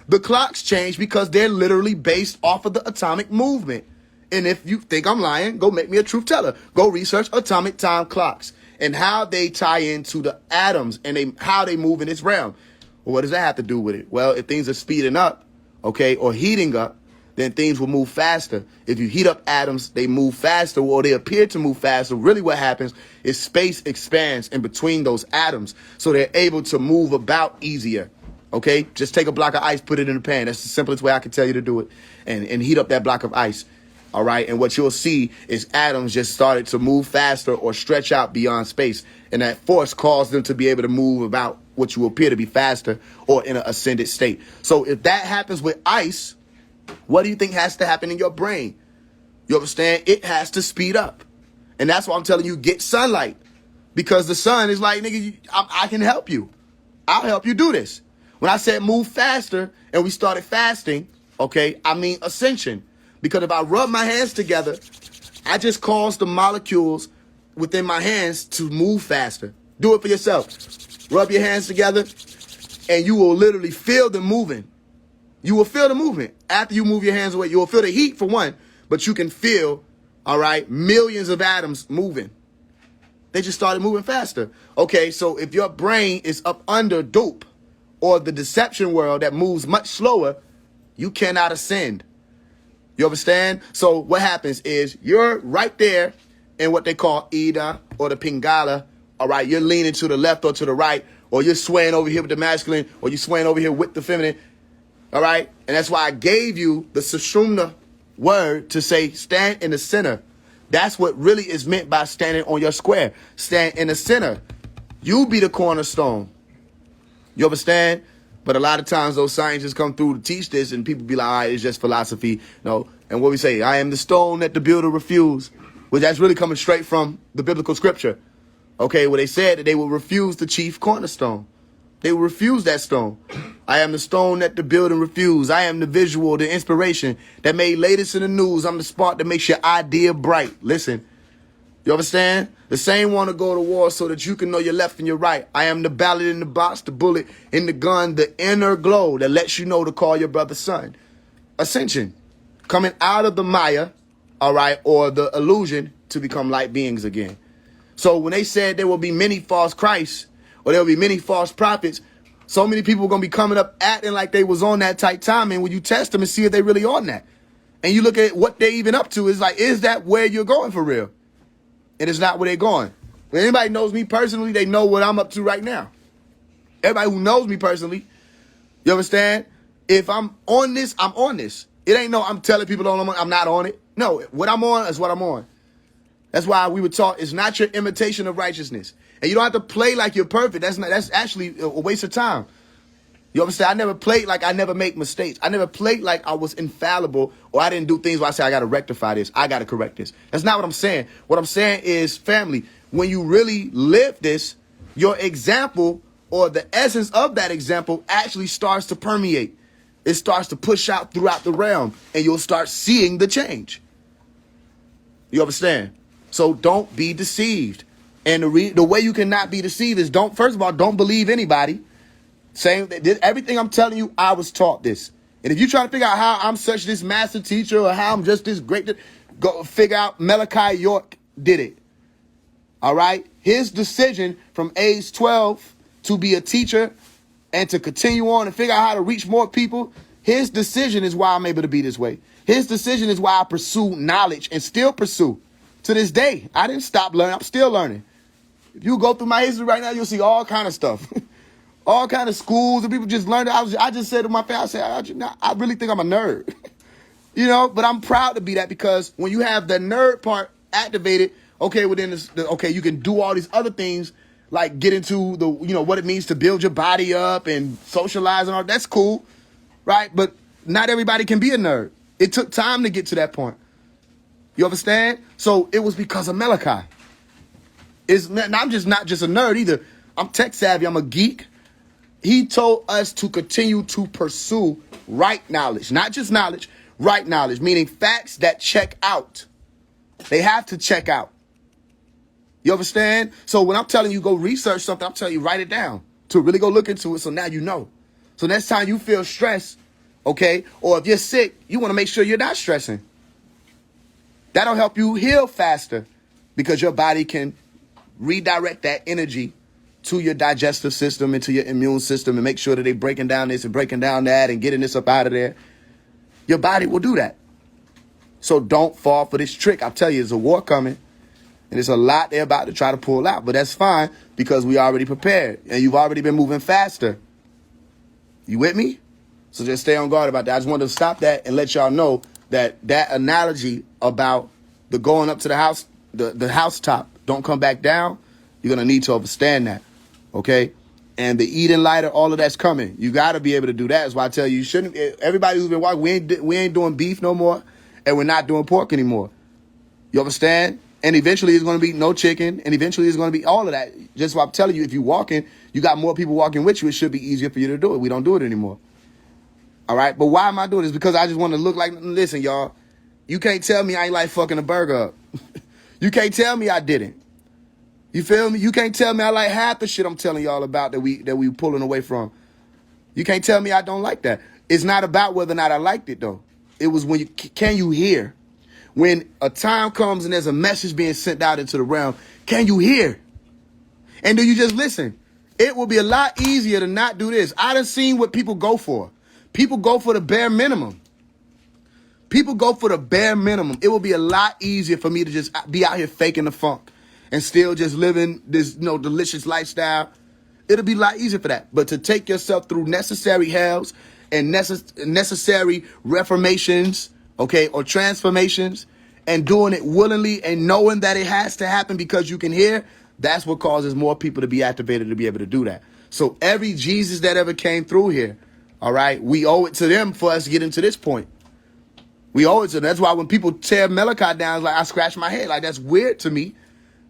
the clocks change because they're literally based off of the atomic movement. And if you think I'm lying, go make me a truth teller. Go research atomic time clocks and how they tie into the atoms and how they move in this realm. Well, what does that have to do with it? Well, if things are speeding up, okay, or heating up, then things will move faster. If you heat up atoms, they move faster, or they appear to move faster. Really what happens is space expands in between those atoms, so they're able to move about easier. Okay? Just take a block of ice, put it in a pan. That's the simplest way I can tell you to do it. And heat up that block of ice. All right? And what you'll see is atoms just started to move faster or stretch out beyond space. And that force caused them to be able to move about what you appear to be faster or in an ascended state. So if that happens with ice, what do you think has to happen in your brain? You understand? It has to speed up. And that's why I'm telling you, get sunlight. because the sun is like, nigga, I can help you. I'll help you do this. When I said move faster and we started fasting, okay, I mean ascension. Because if I rub my hands together, I just cause the molecules within my hands to move faster. Do it for yourself. Rub your hands together and you will literally feel them moving. You will feel the movement. After you move your hands away, you will feel the heat for one, but you can feel, all right, millions of atoms moving. They just started moving faster. Okay, so if your brain is up under dope or the deception world that moves much slower, you cannot ascend. You understand? So what happens is you're right there in what they call Ida or the Pingala. All right, you're leaning to the left or to the right, or you're swaying over here with the masculine, or you're swaying over here with the feminine. All right, and that's why I gave you the Sushumna word to say stand in the center. That's what really is meant by standing on your square. Stand in the center. You be the cornerstone. You understand? But a lot of times those scientists come through to teach this and people be like, all right, it's just philosophy. No. And what we say, I am the stone that the builder refused, which that's really coming straight from the biblical scripture. Okay, well, they said that they will refuse the chief cornerstone. They will refuse that stone. I am the stone that the building refused. I am the visual, the inspiration that made latest in the news. I'm the spark that makes your idea bright. Listen, you understand? The same one to go to war so that you can know your left and your right. I am the ballot in the box, the bullet in the gun, the inner glow that lets you know to call your brother son. Ascension. Coming out of the Maya, all right, or the illusion to become light beings again. So when they said there will be many false Christs, or there will be many false prophets, so many people are going to be coming up acting like they was on that tight timing when you test them and see if they really on that. And you look at what they even up to, it's like, is that where you're going for real? And it's not where they're going. When anybody knows me personally, they know what I'm up to right now. Everybody who knows me personally, you understand? If I'm on this, I'm on this. It ain't no I'm telling people I'm not on it. No, what I'm on is what I'm on. That's why we were taught it's not your imitation of righteousness. And you don't have to play like you're perfect. That's actually a waste of time. You understand? I never played like I never make mistakes. I never played like I was infallible or I didn't do things where I say I got to rectify this. I got to correct this. That's not what I'm saying. What I'm saying is, family, when you really live this, your example or the essence of that example actually starts to permeate. It starts to push out throughout the realm and you'll start seeing the change. You understand? So don't be deceived. And the way you cannot be deceived is first of all, don't believe anybody. Saying that everything I'm telling you, I was taught this. And if you try to figure out how I'm such this master teacher or how I'm just this great, go figure out Malachi York did it. All right. His decision from age 12 to be a teacher and to continue on and figure out how to reach more people. His decision is why I'm able to be this way. His decision is why I pursue knowledge and still pursue to this day. I didn't stop learning. I'm still learning. If you go through my history right now, you'll see all kind of stuff. All kind of schools and people just learned. I just said to my family, I really think I'm a nerd. You know, but I'm proud to be that because when you have the nerd part activated, okay, within this, okay, you can do all these other things like get into the, you know, what it means to build your body up and socialize and all. That's cool, right? But not everybody can be a nerd. It took time to get to that point. You understand? So it was because of Malachi. I'm just not just a nerd either. I'm tech savvy. I'm a geek. He told us to continue to pursue right knowledge, not just knowledge, right knowledge, meaning facts that check out. They have to check out. You understand? So when I'm telling you go research something, I'm telling you write it down to really go look into it. So now you know. So next time you feel stressed, okay, or if you're sick, you want to make sure you're not stressing. That'll help you heal faster because your body can redirect that energy to your digestive system and to your immune system and make sure that they're breaking down this and breaking down that and getting this up out of there. Your body will do that. So don't fall for this trick. I'll tell you, there's a war coming and there's a lot they're about to try to pull out, but that's fine because we already prepared and you've already been moving faster. You with me? So just stay on guard about that. I just wanted to stop that and let y'all know that analogy about the going up to the house, the housetop, don't come back down. You're going to need to understand that. Okay. And the Eden lighter, all of that's coming. You got to be able to do that. That's why I tell you, you shouldn't. Everybody who's been watching, we ain't doing beef no more and we're not doing pork anymore. You understand? And eventually it's going to be no chicken. And eventually it's going to be all of that. Just what I'm telling you, if you're walking, you got more people walking with you. It should be easier for you to do it. We don't do it anymore. All right. But why am I doing this? Because I just want to look like, listen, y'all, you can't tell me I ain't like fucking a burger up. You can't tell me I didn't. You feel me? You can't tell me I like half the shit I'm telling y'all about that we pulling away from. You can't tell me I don't like that. It's not about whether or not I liked it, though. It was when can you hear? When a time comes and there's a message being sent out into the realm, can you hear? And do you just listen? It will be a lot easier to not do this. I done seen what people go for. People go for the bare minimum. People go for the bare minimum. It will be a lot easier for me to just be out here faking the funk and still just living this, delicious lifestyle. It'll be a lot easier for that. But to take yourself through necessary hells and necessary reformations, okay, or transformations, and doing it willingly and knowing that it has to happen because you can hear, that's what causes more people to be activated to be able to do that. So every Jesus that ever came through here, all right, we owe it to them for us to get into this point. We owe it to them. That's why when people tear Malachi down, like I scratch my head. Like, that's weird to me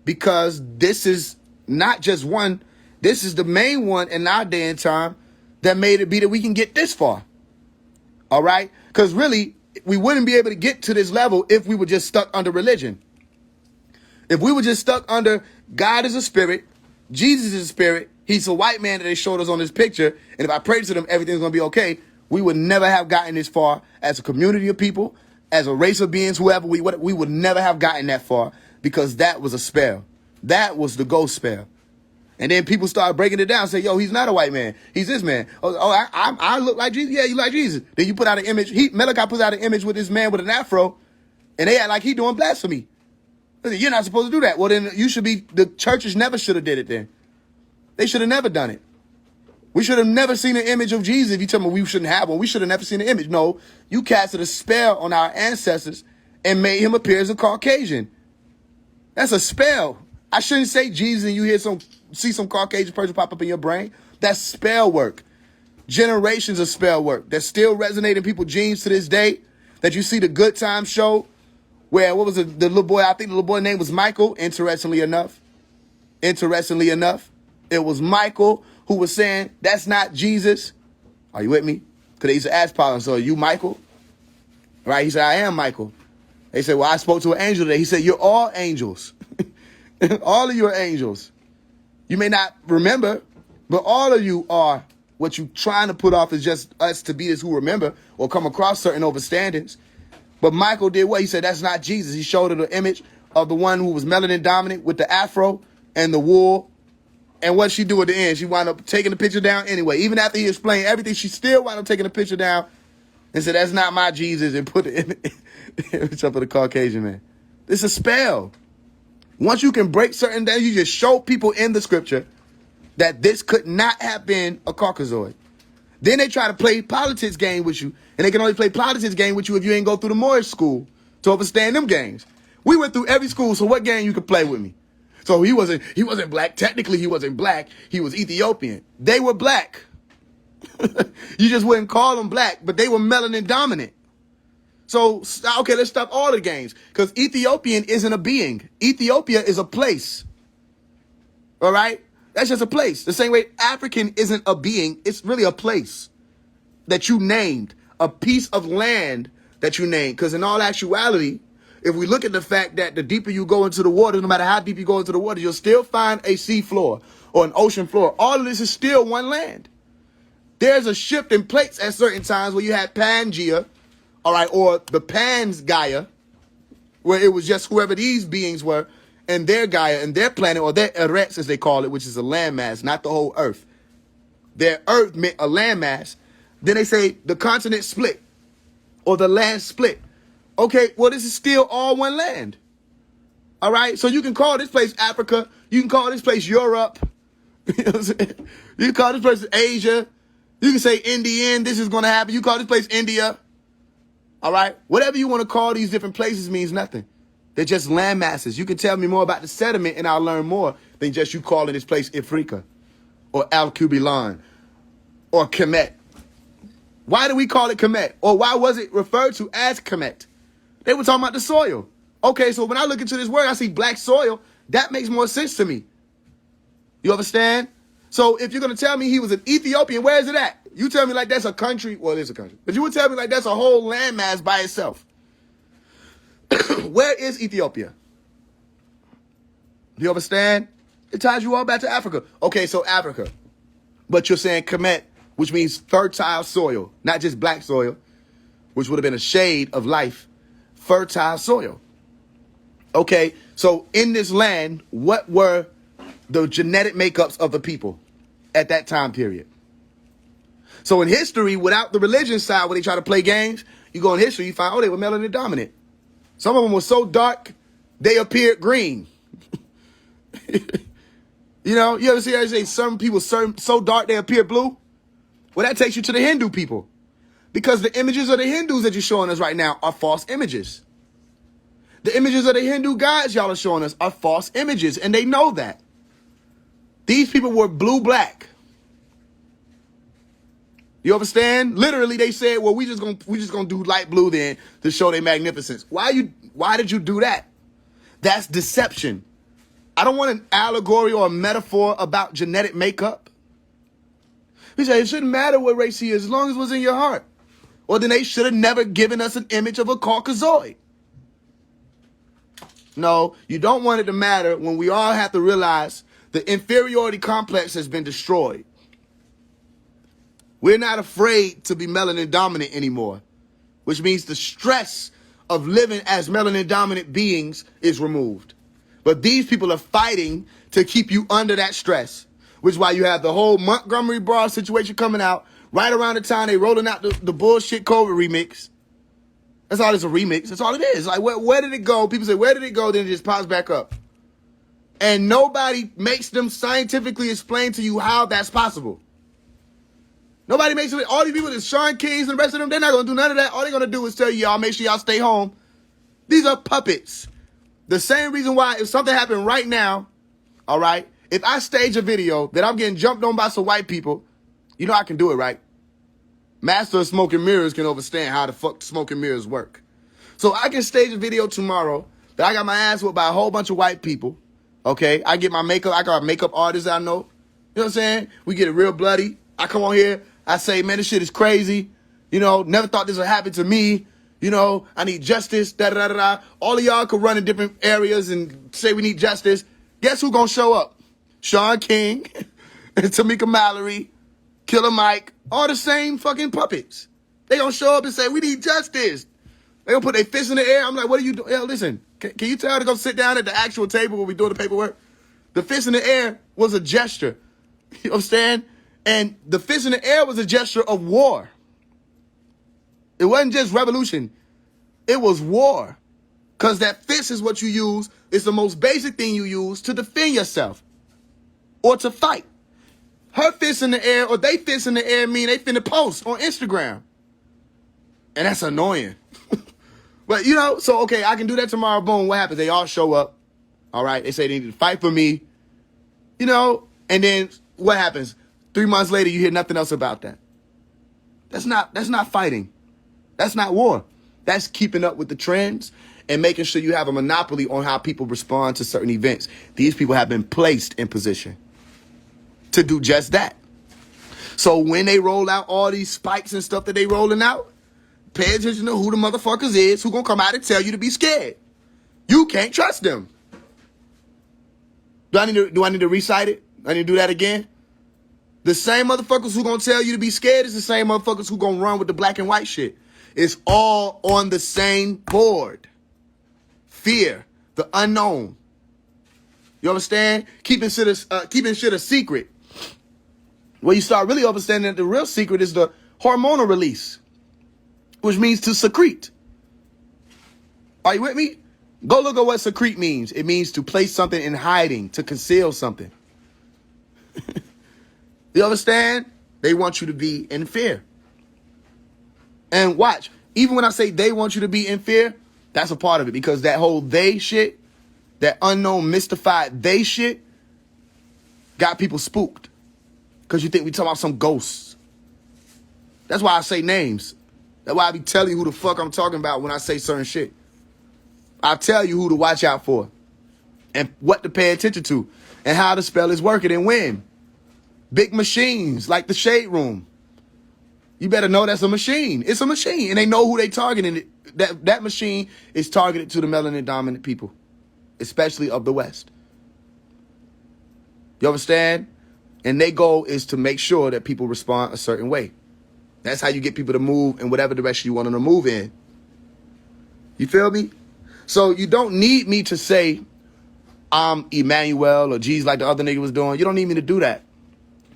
because this is not just one. This is the main one in our day and time that made it be that we can get this far. All right? Because really, we wouldn't be able to get to this level if we were just stuck under religion. If we were just stuck under God is a spirit, Jesus is a spirit, he's a white man that they showed us on this picture, and if I pray to them, everything's going to be okay, we would never have gotten this far as a community of people, as a race of beings, whoever we would never have gotten that far because that was a spell. That was the ghost spell. And then people started breaking it down, say, yo, he's not a white man. He's this man. I look like Jesus. Yeah, you like Jesus. Then you put out an image. Malachi puts out an image with this man with an afro, and they act like he doing blasphemy. You're not supposed to do that. Well, then you should be, the churches never should have did it then. They should have never done it. We should have never seen an image of Jesus. If you tell me we shouldn't have one, we should have never seen an image. No, you casted a spell on our ancestors and made him appear as a Caucasian. That's a spell. I shouldn't say Jesus and you see some Caucasian person pop up in your brain. That's spell work. Generations of spell work that still resonate in people's genes to this day. That you see the Good Times show where, what was it, the little boy, I think the little boy's name was Michael, interestingly enough, it was Michael who was saying, that's not Jesus. Are you with me? Because they used to ask Paul, so are you Michael? Right? He said, I am Michael. They said, well, I spoke to an angel today. He said, you're all angels. All of you are angels. You may not remember, but all of you are. What you're trying to put off is just us to be this who remember or come across certain overstandings. But Michael did what? He said, that's not Jesus. He showed her the image of the one who was melanin dominant with the afro and the wool. And what she do at the end? She wound up taking the picture down anyway. Even after he explained everything, she still wound up taking the picture down and said, that's not my Jesus, and put the image up of the Caucasian man. It's a spell. Once you can break certain things, you just show people in the scripture that this could not have been a Caucasoid. Then they try to play politics game with you, and they can only play politics game with you if you ain't go through the Moorish school to understand them games. We went through every school, so what game you could play with me? So he wasn't black. Technically, he wasn't black. He was Ethiopian. They were black. You just wouldn't call them black, but they were melanin dominant. So, okay, let's stop all the games. Because Ethiopian isn't a being. Ethiopia is a place. All right? That's just a place. The same way African isn't a being. It's really a place that you named. A piece of land that you named. Because in all actuality, if we look at the fact that the deeper you go into the water, no matter how deep you go into the water, you'll still find a sea floor or an ocean floor. All of this is still one land. There's a shift in plates at certain times where you had Pangea, all right, or the Pan's Gaia, where it was just whoever these beings were, and their Gaia, and their planet, or their Eretz, as they call it, which is a landmass, not the whole Earth. Their Earth meant a landmass. Then they say the continent split, or the land split. Okay, well, this is still all one land. All right, so you can call this place Africa. You can call this place Europe. You know what I'm saying? You can call this place Asia. You can say Indian, this is going to happen. You call this place India. All right? Whatever you want to call these different places means nothing. They're just land masses. You can tell me more about the sediment and I'll learn more than just you calling this place Ifrica or Al-Kubilan or Kemet. Why do we call it Kemet? Or why was it referred to as Kemet? They were talking about the soil. Okay, so when I look into this word, I see black soil. That makes more sense to me. You understand? So if you're going to tell me he was an Ethiopian, where is it at? You tell me like that's a country. Well, it is a country. But you would tell me like that's a whole landmass by itself. Where is Ethiopia? You understand? It ties you all back to Africa. Okay, so Africa. But you're saying Kemet, which means fertile soil, not just black soil, which would have been a shade of life, fertile soil. Okay, so in this land, what were the genetic makeups of the people at that time period? So in history, without the religion side, where they try to play games, you go in history, you find, oh, they were melanin dominant. Some of them were so dark, they appeared green. You know, you ever see how they say some people so dark they appear blue? Well, that takes you to the Hindu people. Because the images of the Hindus that you're showing us right now are false images. The images of the Hindu gods y'all are showing us are false images, and they know that. These people were blue-black. You understand? Literally, they said, well, we just gonna do light blue then to show their magnificence. Why did you do that? That's deception. I don't want an allegory or a metaphor about genetic makeup. We say it shouldn't matter what race he is as long as it was in your heart. Or then they should have never given us an image of a Caucasoid. No, you don't want it to matter when we all have to realize the inferiority complex has been destroyed. We're not afraid to be melanin dominant anymore, which means the stress of living as melanin dominant beings is removed. But these people are fighting to keep you under that stress, which is why you have the whole Montgomery Bar situation coming out right around the time they rolling out the bullshit COVID remix. That's all it's a remix. That's all it is. Like, where did it go? People say, where did it go? Then it just pops back up. And nobody makes them scientifically explain to you how that's possible. Nobody makes it. All these people, the Sean Kings and the rest of them, they're not going to do none of that. All they're going to do is tell y'all, make sure y'all stay home. These are puppets. The same reason why if something happened right now, all right, if I stage a video that I'm getting jumped on by some white people, you know I can do it, right? Master of Smoke and Mirrors can understand how the fuck smoke and mirrors work. So I can stage a video tomorrow that I got my ass whipped by a whole bunch of white people, okay? I get my makeup. I got a makeup artist I know. You know what I'm saying? We get it real bloody. I come on here. I say, man, this shit is crazy. You know, never thought this would happen to me. You know, I need justice, da-da-da-da-da. All of y'all could run in different areas and say we need justice. Guess who gonna show up? Sean King, Tamika Mallory, Killer Mike, all the same fucking puppets. They gonna show up and say, we need justice. They gonna put their fists in the air. I'm like, what are you doing? Yo, listen, can you tell her to go sit down at the actual table where we doing the paperwork? The fist in the air was a gesture. You understand? And the fist in the air was a gesture of war. It wasn't just revolution. It was war. Because that fist is what you use. It's the most basic thing you use to defend yourself or to fight. Her fist in the air or they fist in the air mean they finna post on Instagram. And that's annoying. But, you know, so, okay, I can do that tomorrow. Boom, what happens? They all show up. All right, they say they need to fight for me. You know, and then what happens? 3 months later, you hear nothing else about that. That's not fighting. That's not war. That's keeping up with the trends and making sure you have a monopoly on how people respond to certain events. These people have been placed in position to do just that. So when they roll out all these spikes and stuff that they rolling out, pay attention to who the motherfuckers is who gonna come out and tell you to be scared. You can't trust them. Do I need to recite it? I need to do that again? The same motherfuckers who gonna tell you to be scared is the same motherfuckers who gonna run with the black and white shit. It's all on the same board. Fear, the unknown. You understand? Keeping shit a secret. Well, you start really understanding that the real secret is the hormonal release, which means to secrete. Are you with me? Go look at what secrete means. It means to place something in hiding, to conceal something. You understand? They want you to be in fear. And watch, even when I say they want you to be in fear, that's a part of it. Because that whole they shit, that unknown mystified they shit, got people spooked. Because you think we talking about some ghosts. That's why I say names. That's why I be telling you who the fuck I'm talking about when I say certain shit. I tell you who to watch out for and what to pay attention to and how the spell is working and when. Big machines like the Shade Room. You better know that's a machine. It's a machine, and they know who they targeting. That machine is targeted to the melanin dominant people, especially of the West. You understand? And their goal is to make sure that people respond a certain way. That's how you get people to move in whatever direction you want them to move in. You feel me? So you don't need me to say I'm Emmanuel or Jesus like the other nigga was doing. You don't need me to do that.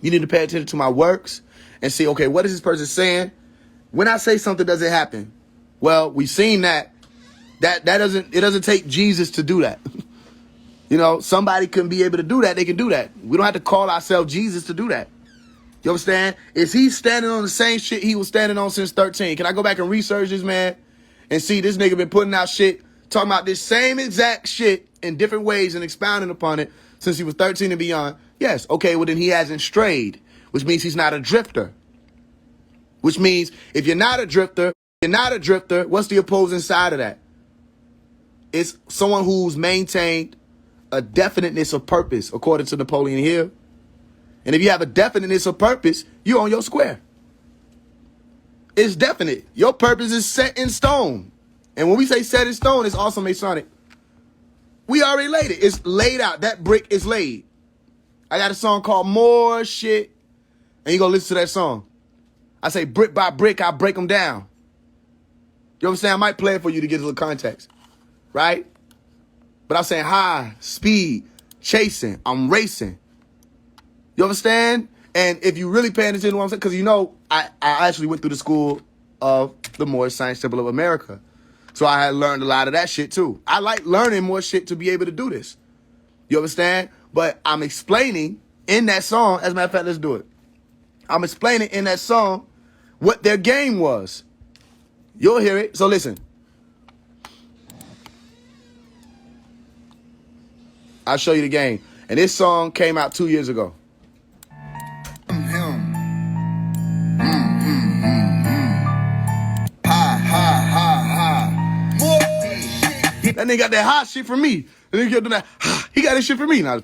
You need to pay attention to my works and see, okay, what is this person saying? When I say something doesn't happen, well, we've seen that it doesn't take Jesus to do that. You know, somebody can be able to do that. They can do that. We don't have to call ourselves Jesus to do that. You understand? Is he standing on the same shit he was standing on since 13? Can I go back and research this man and see this nigga been putting out shit, talking about this same exact shit in different ways and expounding upon it since he was 13 and beyond? Yes. Okay, well then he hasn't strayed, which means he's not a drifter. Which means if you're not a drifter, what's the opposing side of that? It's someone who's maintained a definiteness of purpose, according to Napoleon Hill. And if you have a definiteness of purpose, you're on your square. It's definite. Your purpose is set in stone. And when we say set in stone, it's also Masonic. We already laid it. It's laid out. That brick is laid. I got a song called More Shit. And you gonna listen to that song. I say brick by brick, I break them down. You know what I'm saying? I might play it for you to get a little context. Right? But I'm saying high, speed, chasing, I'm racing. You understand? And if you really paying attention to what I'm saying, because you know, I actually went through the school of the Moorish Science Temple of America. So I had learned a lot of that shit too. I like learning more shit to be able to do this. You understand? But I'm explaining in that song, as a matter of fact, let's do it. I'm explaining in that song what their game was. You'll hear it. So listen. I'll show you the game. And this song came out 2 years ago. That nigga got that hot shit from me. And he got that. He got that shit from me. Now,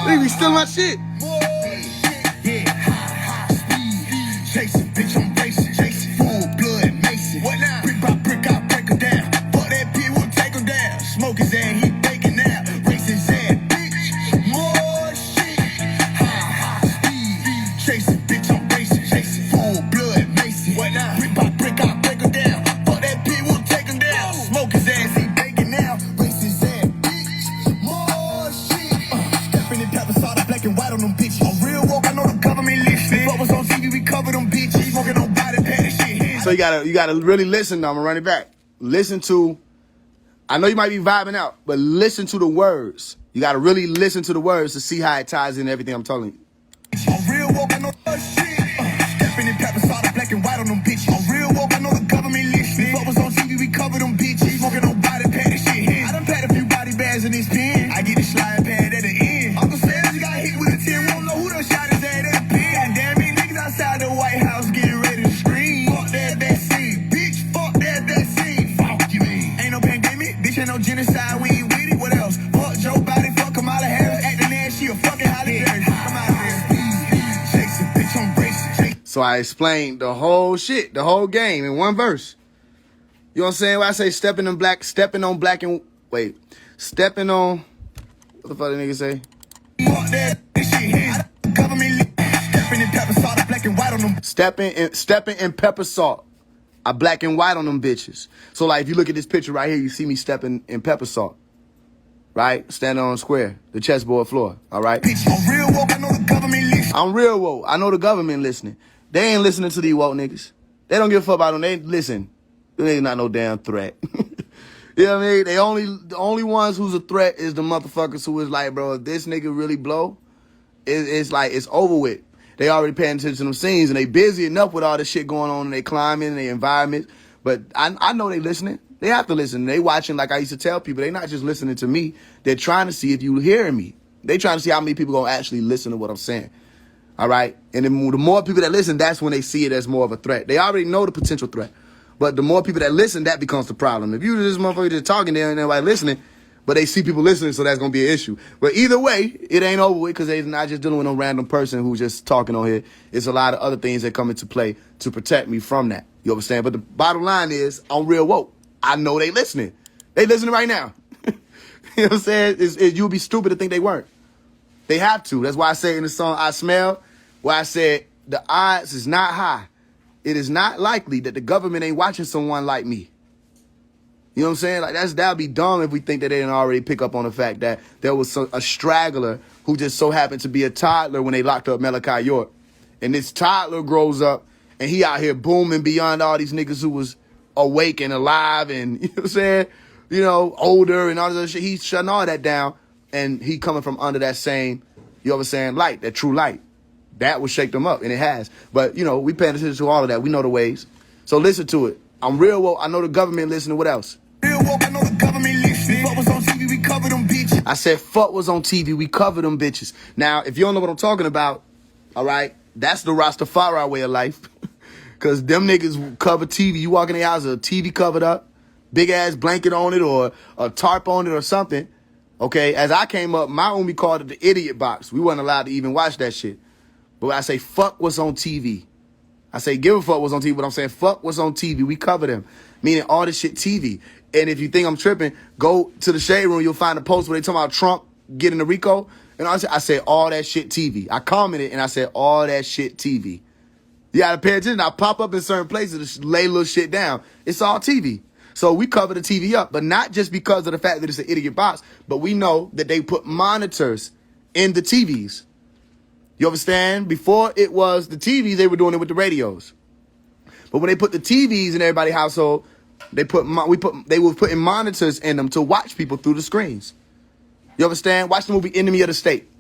nigga be stealing my shit. Chasing, bitch, I'm racing. Chasing, full blood, Mason. What now? Brick by brick, I break him down. Fuck that pit, we'll take him down. Smoke his ass, he baking now. Race his ass, bitch. More shit. High speed. Chasing, bitch, I'm racing. Chasing, full blood, Mason. What now? Brick by brick, I break him down. Fuck that pit, we'll take him down. Smoke his ass, he baking now. Race his ass, bitch. More shit. Stepping in pepper, saw the black and white on them bitches. On real walk, I know the government listening. What was on TV, we covered them bitches. Smoking on body pad shit. So you gotta really listen. I'm gonna run it back. Listen to. I know you might be vibing out, but listen to the words. You gotta really listen to the words to see how it ties in everything I'm telling you. On real walk, I know the shit. Stepping in pepper, saw the black and white on them bitches. On real walk, I know the government listening. What was on TV, we covered them bitches. Smoking on body pad shit. I done packed a few body bags in this pen. I get a slide pad at the end. Uncle Sam got hit with a 10. Won't know who done shot his ass at the pen. Damn it, niggas outside the White House getting ready to scream. Fuck that vaccine, bitch. Fuck that vaccine. Fuck you mean? Ain't no pandemic, bitch. Ain't no genocide. We ain't with it. What else? Fuck Joe Biden. Fuck Kamala Harris. Acting ass, she a fucking Holly Berry. Come out here. Chasing, bitch. I'm racing. So I explained the whole shit, the whole game in one verse. You know what I'm saying? When I say stepping on black and what the fuck did nigga say? Stepping in pepper salt. I black and white on them bitches. So like if you look at this picture right here, you see me stepping in pepper salt. Right? Standing on a square, the chessboard floor. All right? I'm real woke, I know the government listening. I'm real woke. I know the government listening. They ain't listening to these woke niggas. They don't give a fuck about them. They listen. They ain't not no damn threat. You know what I mean? The only ones who's a threat is the motherfuckers who is like, bro, if this nigga really blow, it's like, it's over with. They already paying attention to them scenes, and they busy enough with all this shit going on in their climate and their environment. But I know they listening. They have to listen. They watching, like I used to tell people, they not just listening to me. They're trying to see if you hearing me. They trying to see how many people gonna actually listen to what I'm saying. All right? And then the more people that listen, that's when they see it as more of a threat. They already know the potential threat. But the more people that listen, that becomes the problem. If you just motherfucker just talking there and nobody listening, but they see people listening, so that's going to be an issue. But either way, it ain't over with because they're not just dealing with no random person who's just talking on here. It's a lot of other things that come into play to protect me from that. You understand? But the bottom line is, I'm real woke. I know they listening. They listening right now. You know what I'm saying? You'd be stupid to think they weren't. They have to. That's why I say in the song, I Smell, where I said, the odds is not high. It is not likely that the government ain't watching someone like me. You know what I'm saying? Like that'd be dumb if we think that they didn't already pick up on the fact that there was a straggler who just so happened to be a toddler when they locked up Malachi York. And this toddler grows up and he out here booming beyond all these niggas who was awake and alive and, you know what I'm saying? You know, older and all this other shit. He's shutting all that down and he coming from under that same, you know what I'm saying, light, that true light. That will shake them up, and it has. But, you know, we paying attention to all of that. We know the ways. So listen to it. I'm real woke. I know the government listening. What else? Real woke, I know the government listening. Fuck was on TV, we cover them bitches. I said fuck was on TV. We cover them bitches. Now, if you don't know what I'm talking about, all right, that's the Rastafari way of life. Because them niggas cover TV. You walk in their house, a TV covered up, big-ass blanket on it or a tarp on it or something. Okay, as I came up, my Umi called it the idiot box. We wasn't allowed to even watch that shit. But when I say fuck what's on TV, I say give a fuck what's on TV, but I'm saying fuck what's on TV. We cover them, meaning all this shit TV. And if you think I'm tripping, go to the shade room. You'll find a post where they talking about Trump getting the RICO. And I say all that shit TV. I commented and I said all that shit TV. You gotta pay attention. I pop up in certain places to lay little shit down. It's all TV. So we cover the TV up, but not just because of the fact that it's an idiot box, but we know that they put monitors in the TVs. You understand? Before it was the TVs, they were doing it with the radios. But when they put the TVs in everybody's household, they were putting monitors in them to watch people through the screens. You understand? Watch the movie Enemy of the State.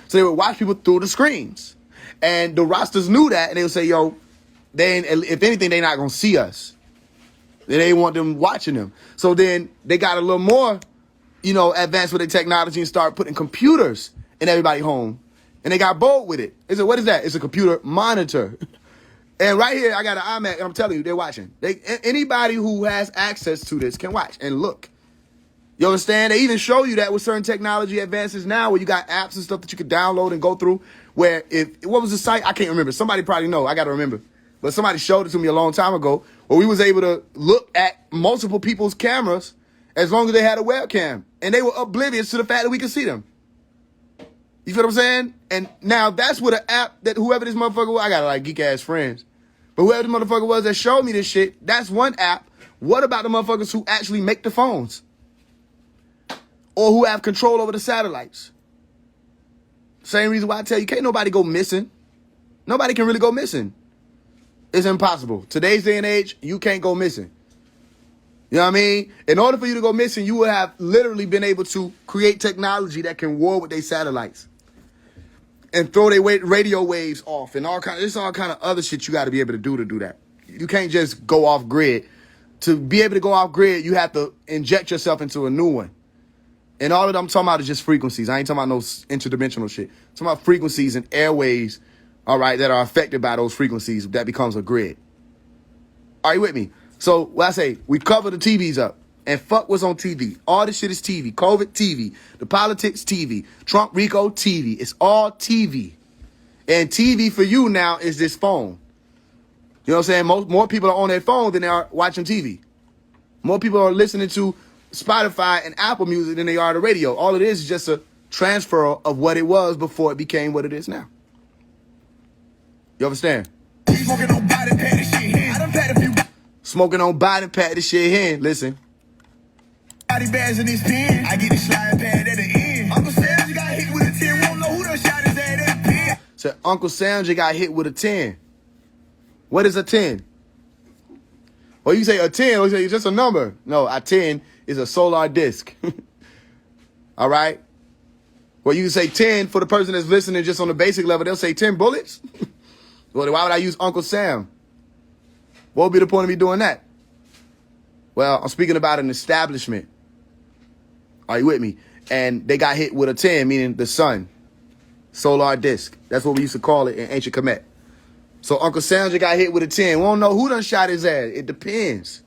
So they would watch people through the screens. And the rosters knew that, and they would say, yo, if anything, they're not going to see us. They didn't want them watching them. So then they got a little more, advanced with the technology and started putting computers in everybody's home. And they got bold with it. They said, what is that? It's a computer monitor. And right here, I got an iMac, and I'm telling you, they're watching. Anybody who has access to this can watch and look. You understand? They even show you that with certain technology advances now where you got apps and stuff that you could download and go through. Where what was the site? I can't remember. Somebody probably know. I got to remember. But somebody showed it to me a long time ago where we was able to look at multiple people's cameras as long as they had a webcam. And they were oblivious to the fact that we could see them. You feel what I'm saying? And now that's what an app that whoever this motherfucker was, I got like geek ass friends. But whoever this motherfucker was that showed me this shit, that's one app. What about the motherfuckers who actually make the phones? Or who have control over the satellites? Same reason why I tell you, can't nobody go missing. Nobody can really go missing. It's impossible. Today's day and age, you can't go missing. You know what I mean? In order for you to go missing, you would have literally been able to create technology that can war with their satellites and throw their radio waves off and all kind of other shit you got to be able to do that. You can't just go off grid. To be able to go off grid, you have to inject yourself into a new one. And all that I'm talking about is just frequencies. I ain't talking about no interdimensional shit. I'm talking about frequencies and airways, all right, that are affected by those frequencies. That becomes a grid. Are you with me? So what I say, we cover the TVs up. And fuck what's on TV. All this shit is TV. COVID TV. The politics TV. Trump Rico TV. It's all TV. And TV for you now is this phone. You know what I'm saying? More people are on their phone than they are watching TV. More people are listening to Spotify and Apple Music than they are the radio. All it is just a transfer of what it was before it became what it is now. You understand? Smoking on Biden, pat this shit in. I done pat a few. Smoking on Biden, pat this shit in. Listen. Body bags in his pen. I get the slide pad at the end. Uncle Sam just got hit with a 10. Won't know who done shot his head at the pen. So Uncle Sam just got hit with a 10. What is a 10? Well, you say a 10, or you say it's just a number. No, a 10 is a solar disk. All right? Well, you can say 10 for the person that's listening just on the basic level. They'll say 10 bullets. Well, why would I use Uncle Sam? What would be the point of me doing that? Well, I'm speaking about an establishment. Are you with me? And they got hit with a 10, meaning the sun. Solar disk. That's what we used to call it in ancient Kemet. So Uncle Sandra got hit with a 10. We don't know who done shot his ass. It depends.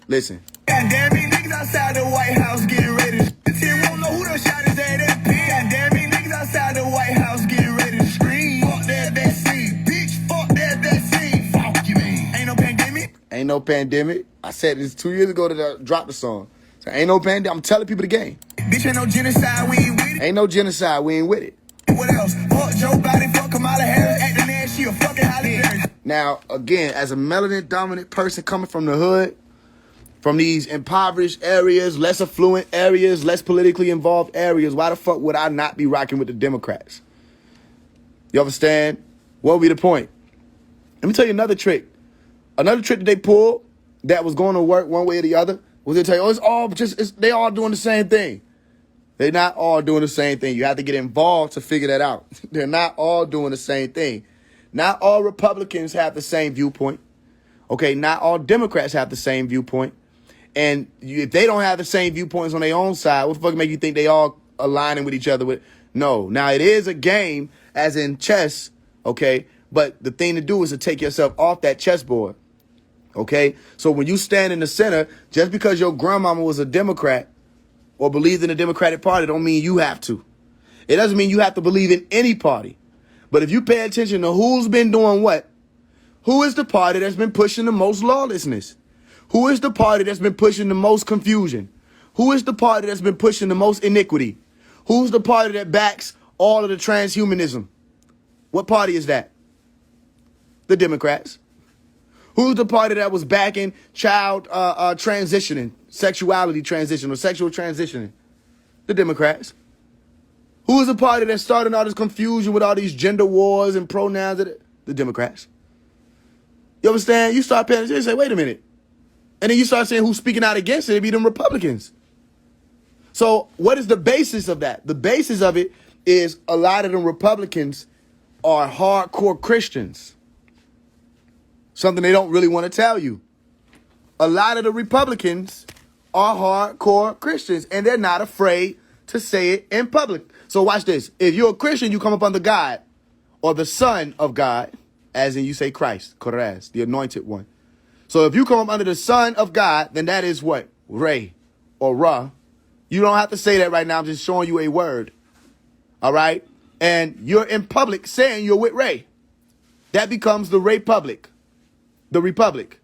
Listen. God damn it, niggas outside the White House getting ready to we don't know who done shot his ass. That pin. God damn it, niggas outside the White House getting ready to scream. Fuck that vaccine, bitch. Fuck that vaccine. Fuck you mean? Ain't no pandemic. Ain't no pandemic. I said this 2 years ago that I dropped the song. So ain't no pandemic. I'm telling people the game. Bitch, ain't no genocide, we ain't with it. Ain't no genocide, we ain't with it. What else? Fuck Joe Biden, fuck Kamala Harris, acting ass, she a fucking Holly Berry. Now, again, as a melanin dominant person coming from the hood, from these impoverished areas, less affluent areas, less politically involved areas, why the fuck would I not be rocking with the Democrats? You understand? What would be the point? Let me tell you another trick. Another trick that they pulled that was going to work one way or the other was they tell you, oh, they all doing the same thing. They're not all doing the same thing. You have to get involved to figure that out. They're not all doing the same thing. Not all Republicans have the same viewpoint. Okay, not all Democrats have the same viewpoint. And if they don't have the same viewpoints on their own side, what the fuck make you think they all aligning with each other? No. Now, it is a game, as in chess, okay? But the thing to do is to take yourself off that chessboard, okay? So when you stand in the center, just because your grandmama was a Democrat or believed in the Democratic Party don't mean you have to. It doesn't mean you have to believe in any party. But if you pay attention to who's been doing what, who is the party that's been pushing the most lawlessness? Who is the party that's been pushing the most confusion? Who is the party that's been pushing the most iniquity? Who's the party that backs all of the transhumanism? What party is that? The Democrats. Who's the party that was backing child transitioning, sexuality transition, or sexual transitioning? The Democrats. Who is the party that started all this confusion with all these gender wars and pronouns? The Democrats. You understand? You start paying attention and say, wait a minute. And then you start saying who's speaking out against it, it'd be them Republicans. So what is the basis of that? The basis of it is a lot of them Republicans are hardcore Christians. Something they don't really want to tell you. A lot of the Republicans are hardcore Christians, and they're not afraid to say it in public. So watch this. If you're a Christian, you come up under God or the Son of God, as in you say Christ, Koraz, the anointed one. So if you come up under the Son of God, then that is what? Ray or Ra. You don't have to say that right now. I'm just showing you a word. All right? And you're in public saying you're with Ray. That becomes the Republic. The Republic.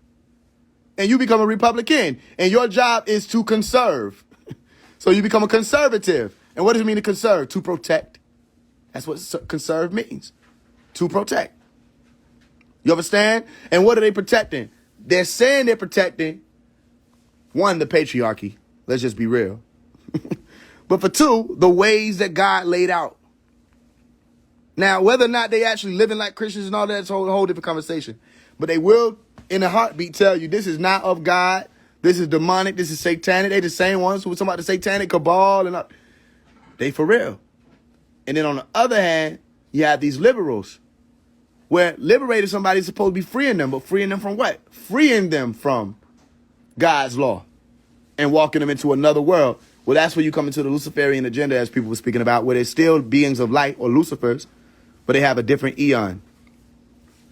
And you become a Republican. And your job is to conserve. So you become a conservative. And what does it mean to conserve? To protect. That's what conserve means. To protect. You understand? And what are they protecting? They're saying they're protecting, one, the patriarchy. Let's just be real. But for two, the ways that God laid out. Now, whether or not they actually living like Christians and all that's a whole different conversation. But they will, in a heartbeat, tell you this is not of God. This is demonic. This is satanic. They the same ones who were talking about the satanic cabal and all. They for real. And then on the other hand, you have these liberals. Where liberating somebody is supposed to be freeing them, but freeing them from what? Freeing them from God's law and walking them into another world. Well, that's where you come into the Luciferian agenda, as people were speaking about, where they're still beings of light or Lucifers, but they have a different eon.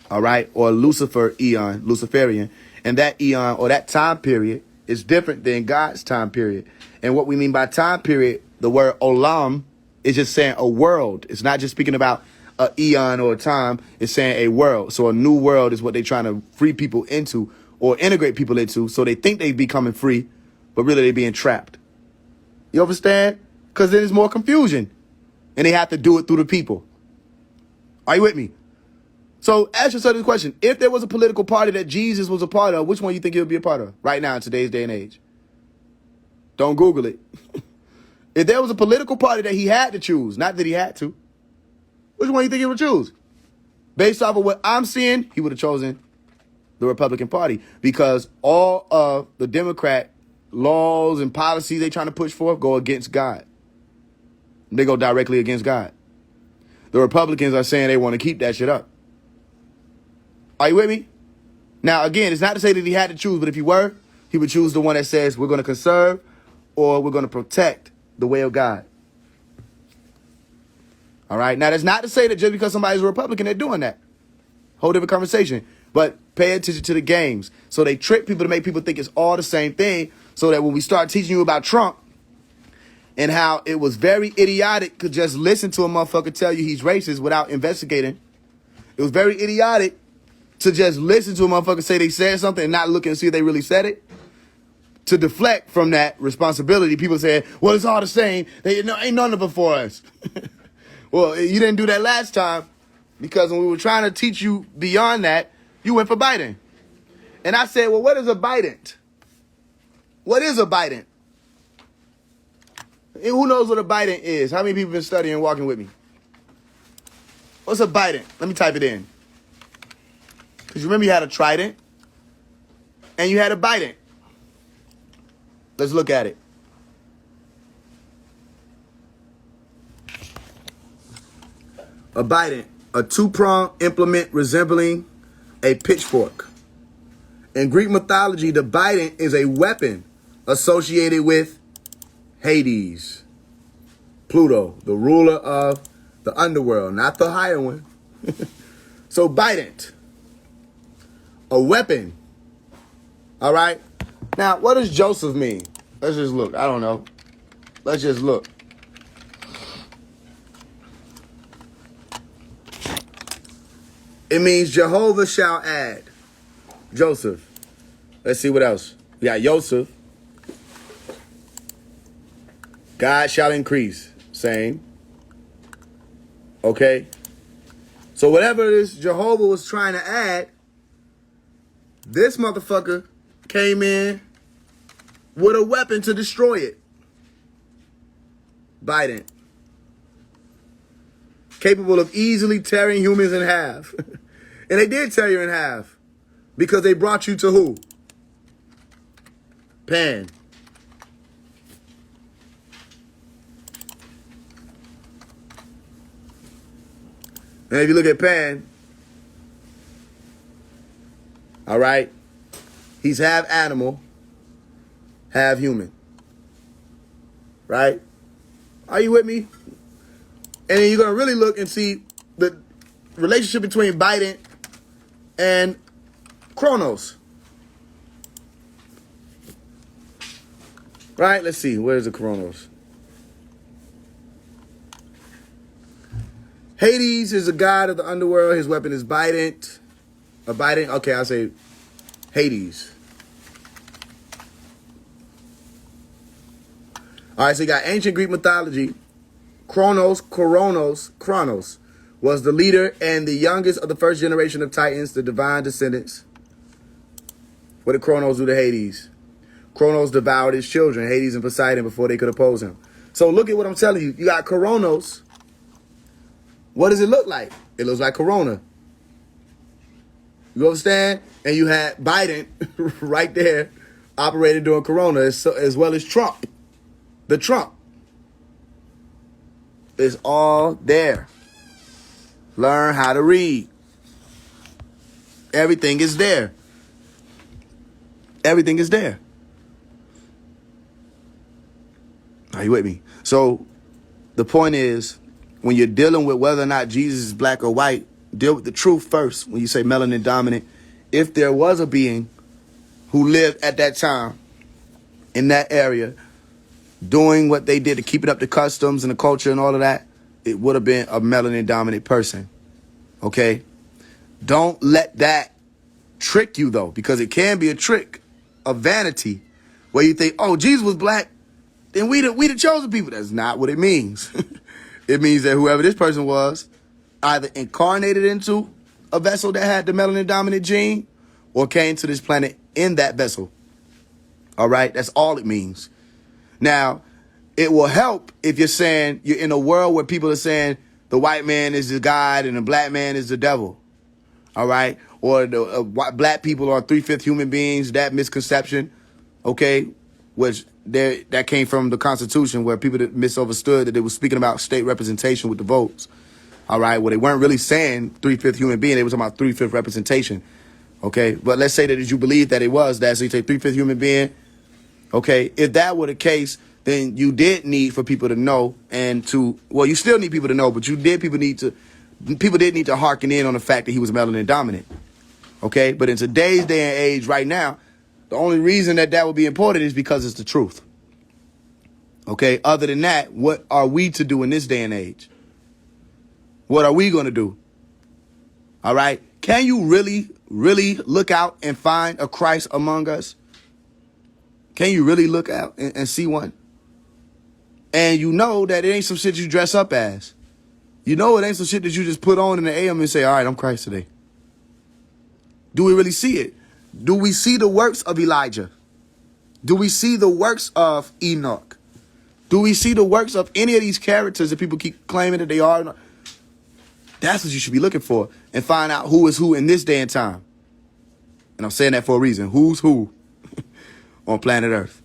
All right? Or Lucifer eon, Luciferian. And that eon or that time period is different than God's time period. And what we mean by time period, the word olam is just saying a world. It's not just speaking about an eon or a time. It's saying a world. So a new world is what they're trying to free people into or integrate people into. So they think they becoming free, but really they being trapped. You understand? Because then there's more confusion. And they have to do it through the people. Are you with me? So ask yourself this question. If there was a political party that Jesus was a part of, which one you think he would be a part of right now in today's day and age? Don't Google it. If there was a political party that he had to choose, not that he had to, which one do you think he would choose? Based off of what I'm seeing, he would have chosen the Republican Party because all of the Democrat laws and policies they trying to push forth go against God. They go directly against God. The Republicans are saying they want to keep that shit up. Are you with me? Now, again, it's not to say that he had to choose, but if he were, he would choose the one that says we're going to conserve or we're going to protect the way of God. All right. Now, that's not to say that just because somebody's a Republican, they're doing that. Whole different conversation. But pay attention to the games. So they trick people to make people think it's all the same thing, so that when we start teaching you about Trump and how it was very idiotic to just listen to a motherfucker tell you he's racist without investigating. It was very idiotic to just listen to a motherfucker say they said something and not look and see if they really said it. To deflect from that responsibility, people say, well, it's all the same. Ain't none of it for us. Well, you didn't do that last time, because when we were trying to teach you beyond that, you went for Biden. And I said, well, what is a Biden? What is a Biden? And who knows what a Biden is? How many people been studying and walking with me? What's a Biden? Let me type it in. Because remember, you had a trident and you had a Biden. Let's look at it. A Biden, a two-pronged implement resembling a pitchfork. In Greek mythology, the Biden is a weapon associated with Hades, Pluto, the ruler of the underworld, not the higher one. So Biden, a weapon. All right. Now, what does Joseph mean? Let's just look. I don't know. Let's just look. It means Jehovah shall add. Joseph. Let's see what else. We got Joseph. God shall increase. Same. Okay. So whatever this Jehovah was trying to add, this motherfucker came in with a weapon to destroy it. Biden. Capable of easily tearing humans in half. And they did tear you in half. Because they brought you to who? Pan. And if you look at Pan, all right, he's half animal, half human. Right? Are you with me? And then you're going to really look and see the relationship between Biden and Kronos. Right? Let's see. Where's the Kronos? Hades is a god of the underworld. His weapon is Biden. Biden. Okay, I'll say Hades. All right, so you got ancient Greek mythology. Kronos was the leader and the youngest of the first generation of Titans, the divine descendants. What did Kronos do to Hades? Kronos devoured his children, Hades and Poseidon, before they could oppose him. So look at what I'm telling you. You got Kronos. What does it look like? It looks like Corona. You understand? And you had Biden right there operating during Corona, as well as Trump. The Trump. It's all there. Learn how to read. Everything is there. Everything is there. Are you with me? So the point is, when you're dealing with whether or not Jesus is black or white, deal with the truth first. When you say melanin dominant, if there was a being who lived at that time in that area doing what they did to keep it up, the customs and the culture and all of that, it would have been a melanin dominant person. Okay? Don't let that trick you, though, because it can be a trick of vanity where you think, oh, Jesus was black, then we the chosen people. That's not what it means. It means that whoever this person was either incarnated into a vessel that had the melanin dominant gene or came to this planet in that vessel. All right? That's all it means. Now, it will help if you're saying you're in a world where people are saying the white man is the God and the black man is the devil. All right? Or the black people are 3/5 human beings, that misconception, okay, which that came from the Constitution, where people that misunderstood that they were speaking about state representation with the votes. All right? Well, they weren't really saying 3/5 human being. They were talking about 3/5 representation. Okay? But let's say that you believe that it was that. So you take 3/5 human being. Okay? If that were the case, then you did need for people to know and to, well, you still need people to know, but people need to People didn't need to hearken in on the fact that he was melanin dominant. Okay, but in today's day and age, right now, the only reason that would be important is because it's the truth. Okay, other than that, what are we to do in this day and age? What are we going to do? All right, can you really look out and find a Christ among us? Can you really look out and see one? And you know that it ain't some shit you dress up as. You know it ain't some shit that you just put on in the AM and say, all right, I'm Christ today. Do we really see it? Do we see the works of Elijah? Do we see the works of Enoch? Do we see the works of any of these characters that people keep claiming that they are? That's what you should be looking for and find out who is who in this day and time. And I'm saying that for a reason. Who's who on planet Earth?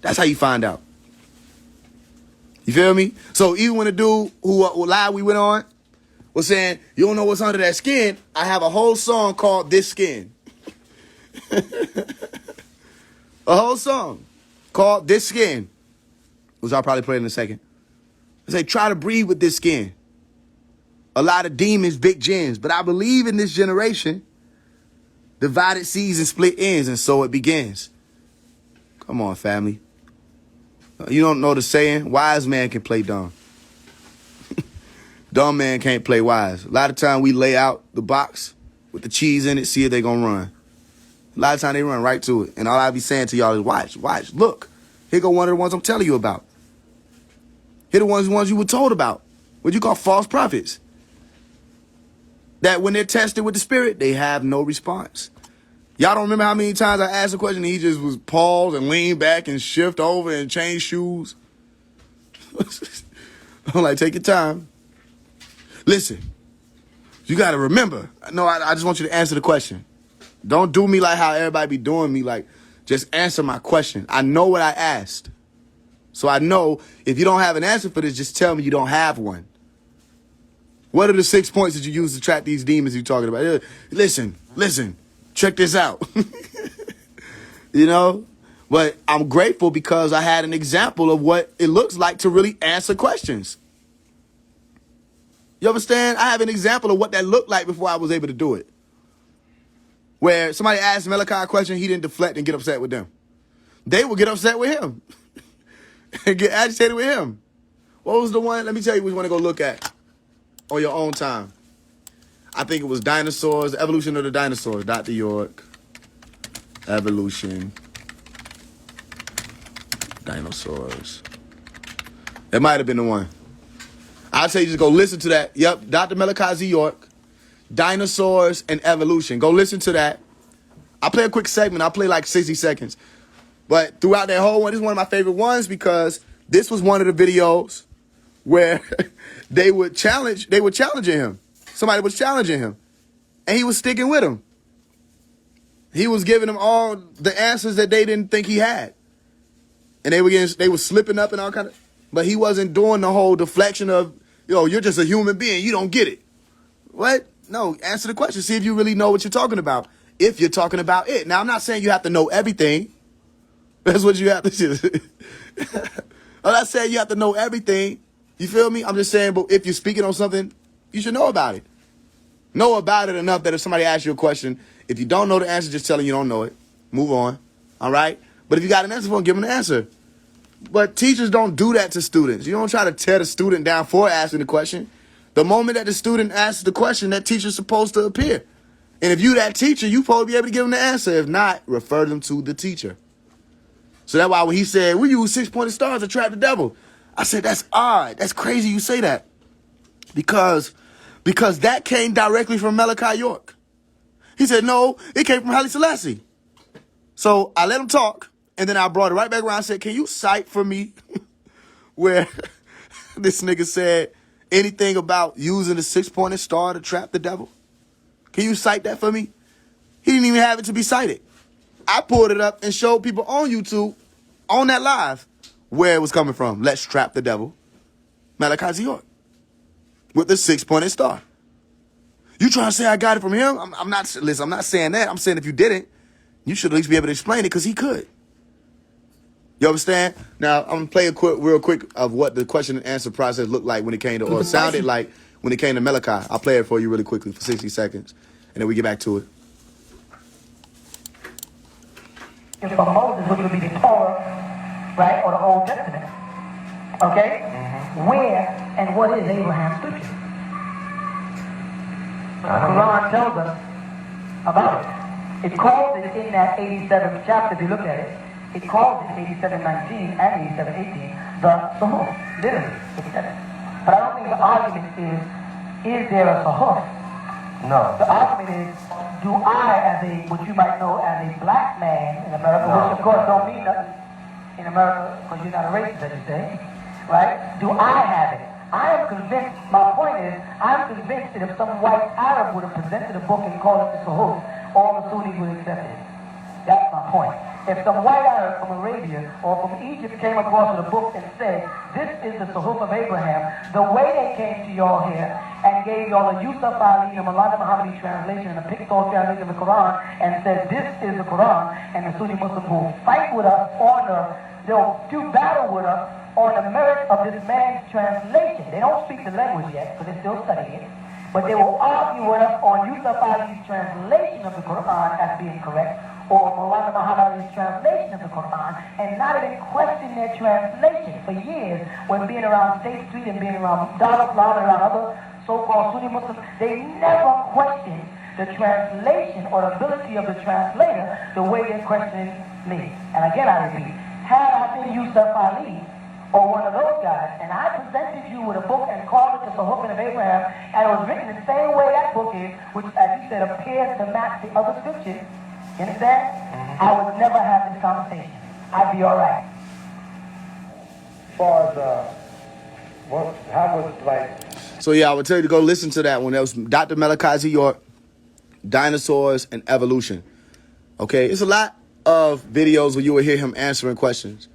That's how you find out. You feel me? So even when the dude who live we went on was saying, you don't know what's under that skin, I have a whole song called This Skin. A whole song called This Skin, which I'll probably play in a second. I say, try to breathe with this skin. A lot of demons, big gins. But I believe in this generation, divided seas and split ends, and so it begins. Come on, family. You don't know the saying, wise man can play dumb. Dumb man can't play wise. A lot of time we lay out the box with the cheese in it, see if they gonna run. A lot of time they run right to it. And all I be saying to y'all is watch, look. Here go one of the ones I'm telling you about. Here the ones you were told about. What you call false prophets. That when they're tested with the spirit, they have no response. Y'all don't remember how many times I asked a question and he just was pause and lean back and shift over and change shoes? I'm like, take your time. Listen, you got to remember. No, I just want you to answer the question. Don't do me like how everybody be doing me. Like, just answer my question. I know what I asked. So I know if you don't have an answer for this, just tell me you don't have one. What are the 6 points that you use to track these demons you're talking about? Listen, check this out. You know? But I'm grateful because I had an example of what it looks like to really answer questions. You understand? I have an example of what that looked like before I was able to do it. Where somebody asked Malachi a question, he didn't deflect and get upset with them. They would get upset with him. And get agitated with him. What was the one? Let me tell you which one to go look at on your own time. I think it was Dinosaurs, the Evolution of the Dinosaurs, Dr. York. Evolution. Dinosaurs. It might have been the one. I'll tell you, just go listen to that. Yep, Dr. Malachi Z. York. Dinosaurs and Evolution. Go listen to that. I'll play a quick segment. I'll play like 60 seconds. But throughout that whole one, this is one of my favorite ones because this was one of the videos where they were challenging him. Somebody was challenging him. And he was sticking with him. He was giving them all the answers that they didn't think he had. And they were slipping up and all kind of, but he wasn't doing the whole deflection of, you're just a human being. You don't get it. What? No, answer the question. See if you really know what you're talking about. If you're talking about it. Now, I'm not saying you have to know everything. That's what you have to do. I'm not saying you have to know everything. You feel me? I'm just saying, but if you're speaking on something, you should know about it. Know about it enough that if somebody asks you a question, if you don't know the answer, just tell them you don't know it. Move on. All right? But if you got an answer for them, give them the answer. But teachers don't do that to students. You don't try to tear the student down for asking the question. The moment that the student asks the question, that teacher's supposed to appear. And if you that teacher, you supposed to be able to give them the answer. If not, refer them to the teacher. So that's why when he said, we use 6-pointed stars to trap the devil, I said, that's odd. That's crazy you say that. Because that came directly from Malachi York. He said, no, it came from Haile Selassie. So I let him talk, and then I brought it right back around and said, can you cite for me where this nigga said anything about using the 6-pointed star to trap the devil? Can you cite that for me? He didn't even have it to be cited. I pulled it up and showed people on YouTube, on that live, where it was coming from. Let's trap the devil. Malachi Z. York. With the 6-pointed star. You trying to say I got it from him? I'm not saying that. I'm saying if you didn't, you should at least be able to explain it because he could. You understand? Now, I'm going to play real quick of what the question and answer process looked like when it came to, or sounded like when it came to Malachi. I'll play it for you really quickly for 60 seconds, and then we get back to it. From Moses, which would be the Torah, right, or the Old Testament. Okay? Where and what is Abraham's scripture? The Quran tells us about it. It calls it in that 87th chapter, if you look at it, it calls it 87:19 and 87:18 the Sahuf, literally, it says it. But I don't think the argument is there a Sahuf? No. The argument is, do I, as a, what you might know as a black man in America, which of course don't mean nothing in America because you're not a racist, as you say, right? Do I have it? I am convinced, my point is, I'm convinced that if some white Arab would have presented a book and called it the Sahuf, all the Sunnis would accept it. That's my point. If some white Arab from Arabia or from Egypt came across with a book and said, this is the Sahuf of Abraham, the way they came to y'all here and gave y'all a Yusuf Ali, a Malana Muhammadi translation, and a Pictor translation of the Quran, and said, this is the Quran, and the Sunni Muslims will fight with us on they'll do battle with us on the merit of this man's translation. They don't speak the language yet, because they're still studying it. But they will argue with us on Yusuf Ali's translation of the Quran as being correct, or Maulana Muhammad's translation of the Quran, and not even question their translation for years when being around State Street and being around Dar Islam and around other so-called Sunni Muslims. They never questioned the translation or the ability of the translator the way they're questioning me. And again, I repeat, had I been Yusuf Ali, or one of those guys, and I presented you with a book and called it the Sahuf of Abraham, and it was written the same way that book is, which, as you said, appears to match the other scriptures, you understand? I would never have this conversation. I'd be all right. As far as, how was, like... So, yeah, I would tell you to go listen to that one. That was Dr. Malachi York, Dinosaurs and Evolution. Okay? It's a lot of videos where you will hear him answering questions.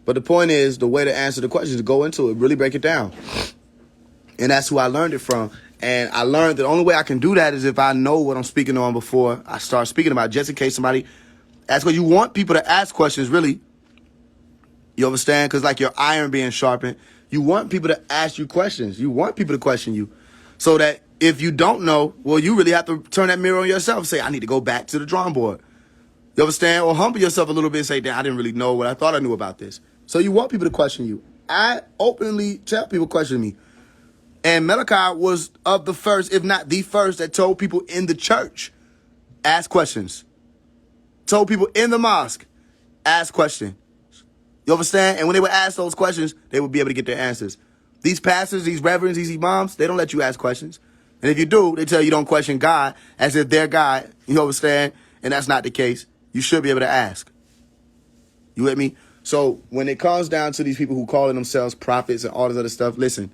But the point is, the way to answer the question is to go into it, really break it down. And that's who I learned it from. And I learned that the only way I can do that is if I know what I'm speaking on before I start speaking about it, just in case somebody asks. Because you want people to ask questions, really. You understand? Because like your iron being sharpened, you want people to ask you questions. You want people to question you. So that if you don't know, well, you really have to turn that mirror on yourself and say, I need to go back to the drawing board. You understand? Or humble yourself a little bit and say, damn, I didn't really know what I thought I knew about this. So you want people to question you. I openly tell people question me. And Malachi was of the first, if not the first, that told people in the church, ask questions. Told people in the mosque, ask questions. You understand? And when they would ask those questions, they would be able to get their answers. These pastors, these reverends, these imams, they don't let you ask questions. And if you do, they tell you don't question God as if they're God. You understand? And that's not the case. You should be able to ask. You with me? So when it comes down to these people who calling themselves prophets and all this other stuff, listen,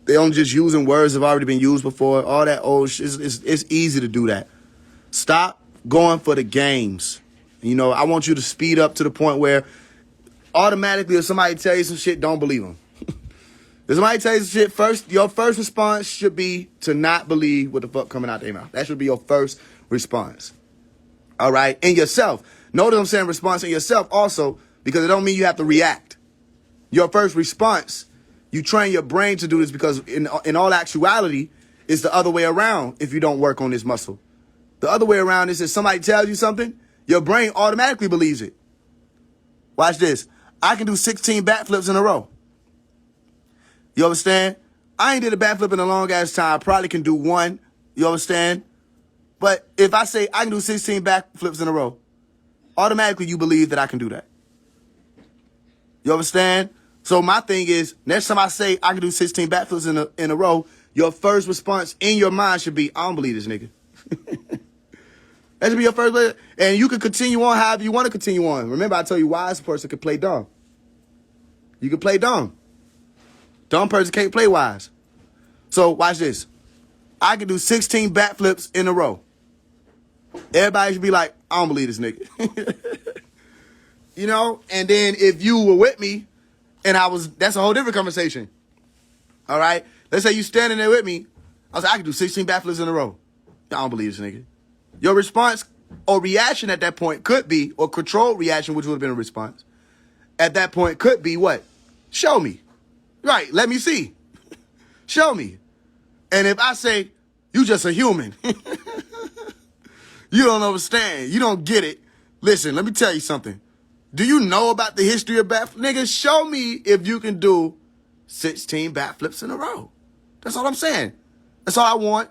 they only just using words that have already been used before. All that old shit, it's easy to do that. Stop going for the games. You know, I want you to speed up to the point where automatically if somebody tell you some shit, don't believe them. If somebody tell you some shit, first, your first response should be to not believe what the fuck coming out their mouth. That should be your first response. All right? In yourself. Notice I'm saying response in yourself also, because it don't mean you have to react. Your first response, you train your brain to do this because in all actuality, it's the other way around if you don't work on this muscle. The other way around is if somebody tells you something, your brain automatically believes it. Watch this. I can do 16 backflips in a row. You understand? I ain't did a backflip in a long ass time. I probably can do one. You understand? But if I say I can do 16 backflips in a row, automatically you believe that I can do that. You understand? So my thing is, next time I say I can do 16 backflips in a row, your first response in your mind should be, I don't believe this nigga. That should be your first. And you can continue on however you want to continue on. Remember, I tell you, wise person can play dumb. You can play dumb. Dumb person can't play wise. So watch this. I can do 16 backflips in a row. Everybody should be like, I don't believe this nigga. You know, and then if you were with me and that's a whole different conversation. All right. Let's say you standing there with me. I was like, I can do 16 backflips in a row. I don't believe this nigga. Your response or reaction at that point could be, or controlled reaction, which would have been a response, at that point could be what? Show me. Right. Let me see. Show me. And if I say, you just a human, you don't understand, you don't get it. Listen, let me tell you something. Do you know about the history of backflips? Nigga, show me if you can do 16 backflips in a row. That's all I'm saying. That's all I want.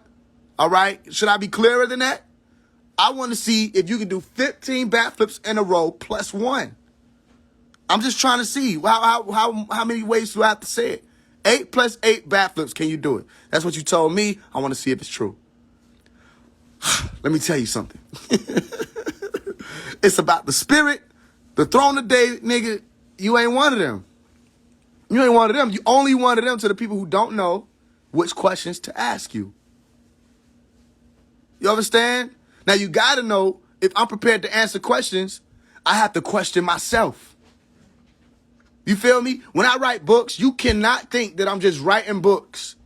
All right? Should I be clearer than that? I want to see if you can do 15 backflips in a row plus one. I'm just trying to see how many ways do I have to say it? 8 plus 8 backflips, can you do it? That's what you told me. I want to see if it's true. Let me tell you something. It's about the spirit. The throne of David, nigga, you ain't one of them. You ain't one of them. You only one of them to the people who don't know which questions to ask you. You understand? Now, you got to know, if I'm prepared to answer questions, I have to question myself. You feel me? When I write books, you cannot think that I'm just writing books,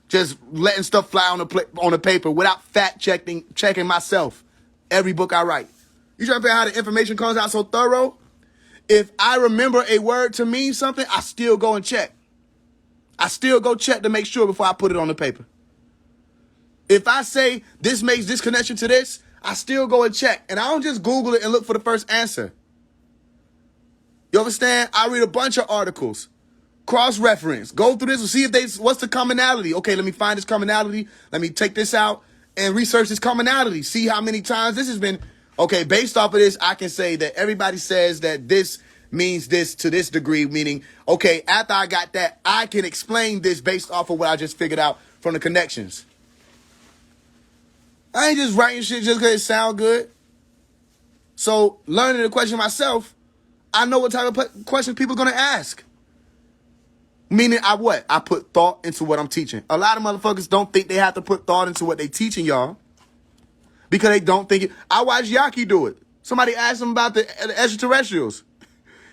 just letting stuff fly on the paper without checking myself every book I write. You trying to figure out how the information comes out so thorough? If I remember a word to mean something, I still go and check. I still go check to make sure before I put it on the paper. If I say this makes this connection to this, I still go and check. And I don't just Google it and look for the first answer. You understand? I read a bunch of articles, cross-reference, go through this and see if what's the commonality. Okay, let me find this commonality. Let me take this out and research this commonality. See how many times this has been. Okay, based off of this, I can say that everybody says that this means this to this degree, meaning, okay, after I got that, I can explain this based off of what I just figured out from the connections. I ain't just writing shit just because it sound good. So learning the question myself, I know what type of questions people are going to ask. Meaning I put thought into what I'm teaching. A lot of motherfuckers don't think they have to put thought into what they teaching y'all because they don't think it. I watched Yaki do it. Somebody asked him about the extraterrestrials.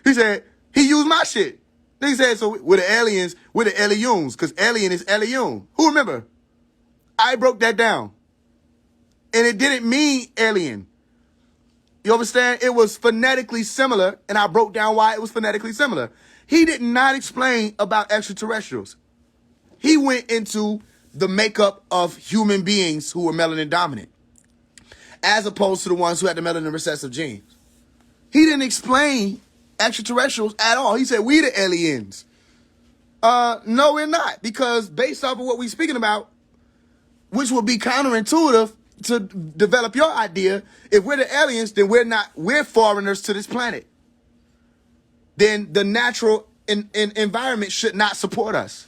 He said, he used my shit. Then he said, so with the aliens, with the aliens, because alien is alien. Who remember? I broke that down. And it didn't mean alien. You understand? It was phonetically similar, and I broke down why it was phonetically similar. He did not explain about extraterrestrials. He went into the makeup of human beings who were melanin dominant, as opposed to the ones who had the melanin recessive genes. He didn't explain extraterrestrials at all. He said, we the aliens. No, we're not, because based off of what we're speaking about, which would be counterintuitive to develop your idea, if we're the aliens, then we're foreigners to this planet. Then the natural environment should not support us.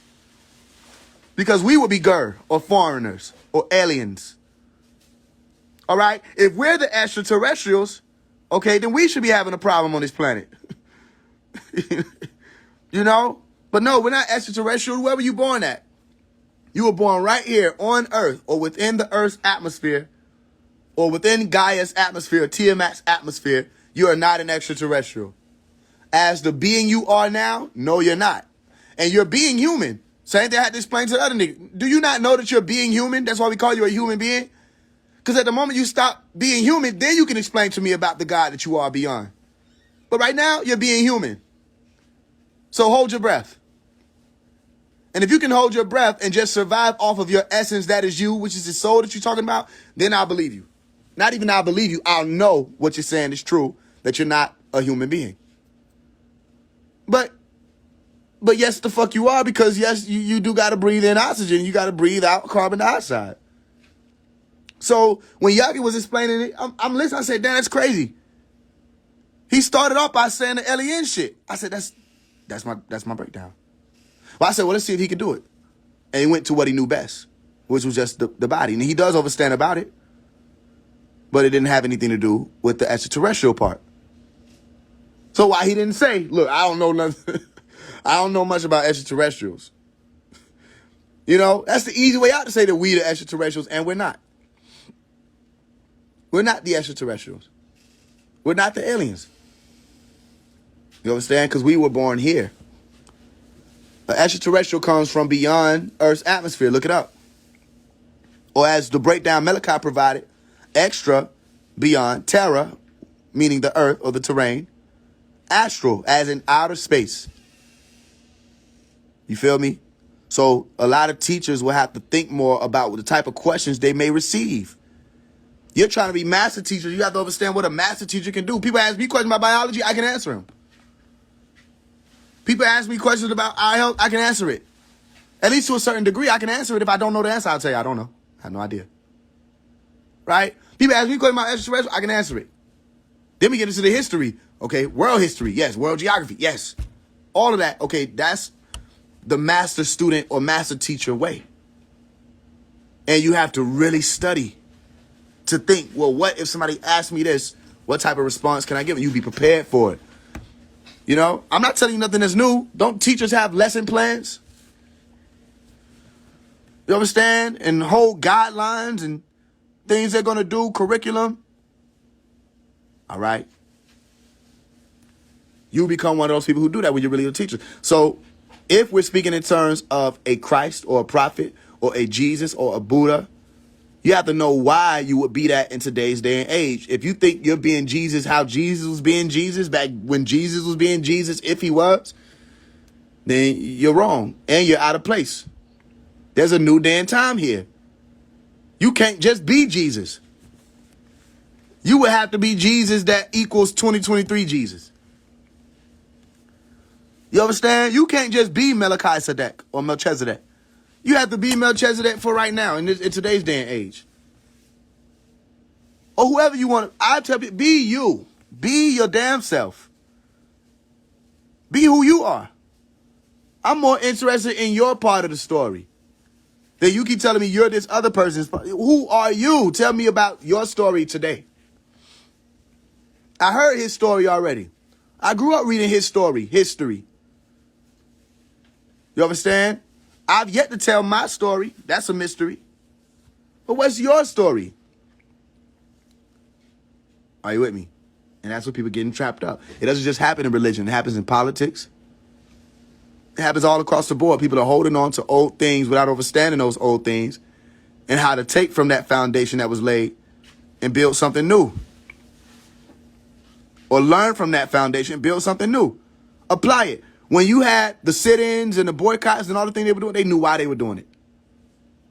Because we would be or foreigners or aliens. All right? If we're the extraterrestrials, okay, then we should be having a problem on this planet. You know? But no, we're not extraterrestrial. Where were you born at? You were born right here on Earth, or within the Earth's atmosphere, or within Gaia's atmosphere, Tiamat's atmosphere. You are not an extraterrestrial. As the being you are now, no, you're not. And you're being human. Same thing I had to explain to the other nigga. Do you not know that you're being human? That's why we call you a human being. Because at the moment you stop being human, then you can explain to me about the God that you are beyond. But right now, you're being human. So hold your breath. And if you can hold your breath and just survive off of your essence, that is you, which is the soul that you're talking about, then I'll believe you. Not even I'll believe you. I'll know what you're saying is true, that you're not a human being. But yes, the fuck you are, because yes, you do got to breathe in oxygen. You got to breathe out carbon dioxide. So when Yagi was explaining it, I'm listening. I said, damn, that's crazy. He started off by saying the alien shit. I said, that's my breakdown. Well, I said, well, let's see if he could do it. And he went to what he knew best, which was just the body. And he does understand about it, but it didn't have anything to do with the extraterrestrial part. So why he didn't say, look, I don't know nothing. I don't know much about extraterrestrials. You know, that's the easy way out to say that we the extraterrestrials, and we're not. We're not the extraterrestrials. We're not the aliens. You understand? Because we were born here. An extraterrestrial comes from beyond Earth's atmosphere. Look it up. Or as the breakdown Malachi provided, extra, beyond, terra, meaning the earth or the terrain, astral, as in outer space. You feel me? So a lot of teachers will have to think more about the type of questions they may receive. You're trying to be master teacher. You have to understand what a master teacher can do. People ask me questions about biology, I can answer them. People ask me questions about eye health, I can answer it. At least to a certain degree, I can answer it. If I don't know the answer, I'll tell you I don't know. I have no idea. Right? People ask me questions about extraterrestrial, I can answer it. Then we get into the history. Okay, world history, yes. World geography, yes. All of that, okay, that's the master student or master teacher way. And you have to really study to think, well, what if somebody asks me this? What type of response can I give? And you be prepared for it. You know, I'm not telling you nothing that's new. Don't teachers have lesson plans? You understand? And whole guidelines and things they're going to do, curriculum. All right. You become one of those people who do that when you're really a teacher. So if we're speaking in terms of a Christ or a prophet or a Jesus or a Buddha, you have to know why you would be that in today's day and age. If you think you're being Jesus, how Jesus was being Jesus back when Jesus was being Jesus, if he was, then you're wrong and you're out of place. There's a new day and time here. You can't just be Jesus. You would have to be Jesus that equals 2023 Jesus. You understand? You can't just be Melchizedek or Melchizedek. You have to be Melchizedek for right now in today's day and age. Or whoever you want. I tell you, be you. Be your damn self. Be who you are. I'm more interested in your part of the story than you keep telling me you're this other person's part. Who are you? Tell me about your story today. I heard his story already. I grew up reading his story, history. You understand? I've yet to tell my story. That's a mystery. But what's your story? Are you with me? And that's what people getting trapped up. It doesn't just happen in religion. It happens in politics. It happens all across the board. People are holding on to old things without understanding those old things and how to take from that foundation that was laid and build something new. Or learn from that foundation and build something new. Apply it. When you had the sit-ins and the boycotts and all the things they were doing, they knew why they were doing it.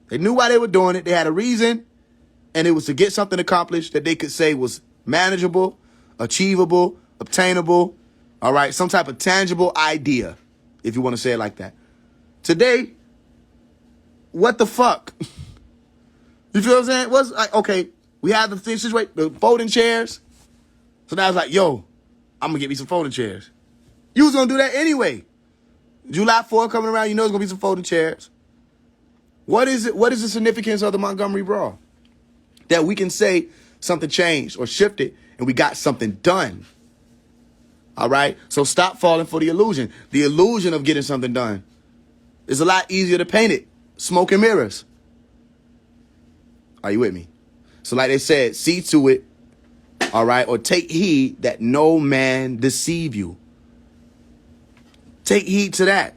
They knew why they were doing it. They had a reason, and it was to get something accomplished that they could say was manageable, achievable, obtainable, all right, some type of tangible idea, if you want to say it like that. Today, what the fuck? You feel what I'm saying? What's like, okay, we have the situation, the folding chairs. So now it's like, yo, I'm going to get me some folding chairs. You was going to do that anyway. July 4th coming around, you know it's going to be some folding chairs. What is it? What is the significance of the Montgomery Brawl? That we can say something changed or shifted and we got something done. All right? So stop falling for the illusion. The illusion of getting something done. It's a lot easier to paint it. Smoke and mirrors. Are you with me? So like they said, see to it, all right, or take heed that no man deceive you. Take heed to that.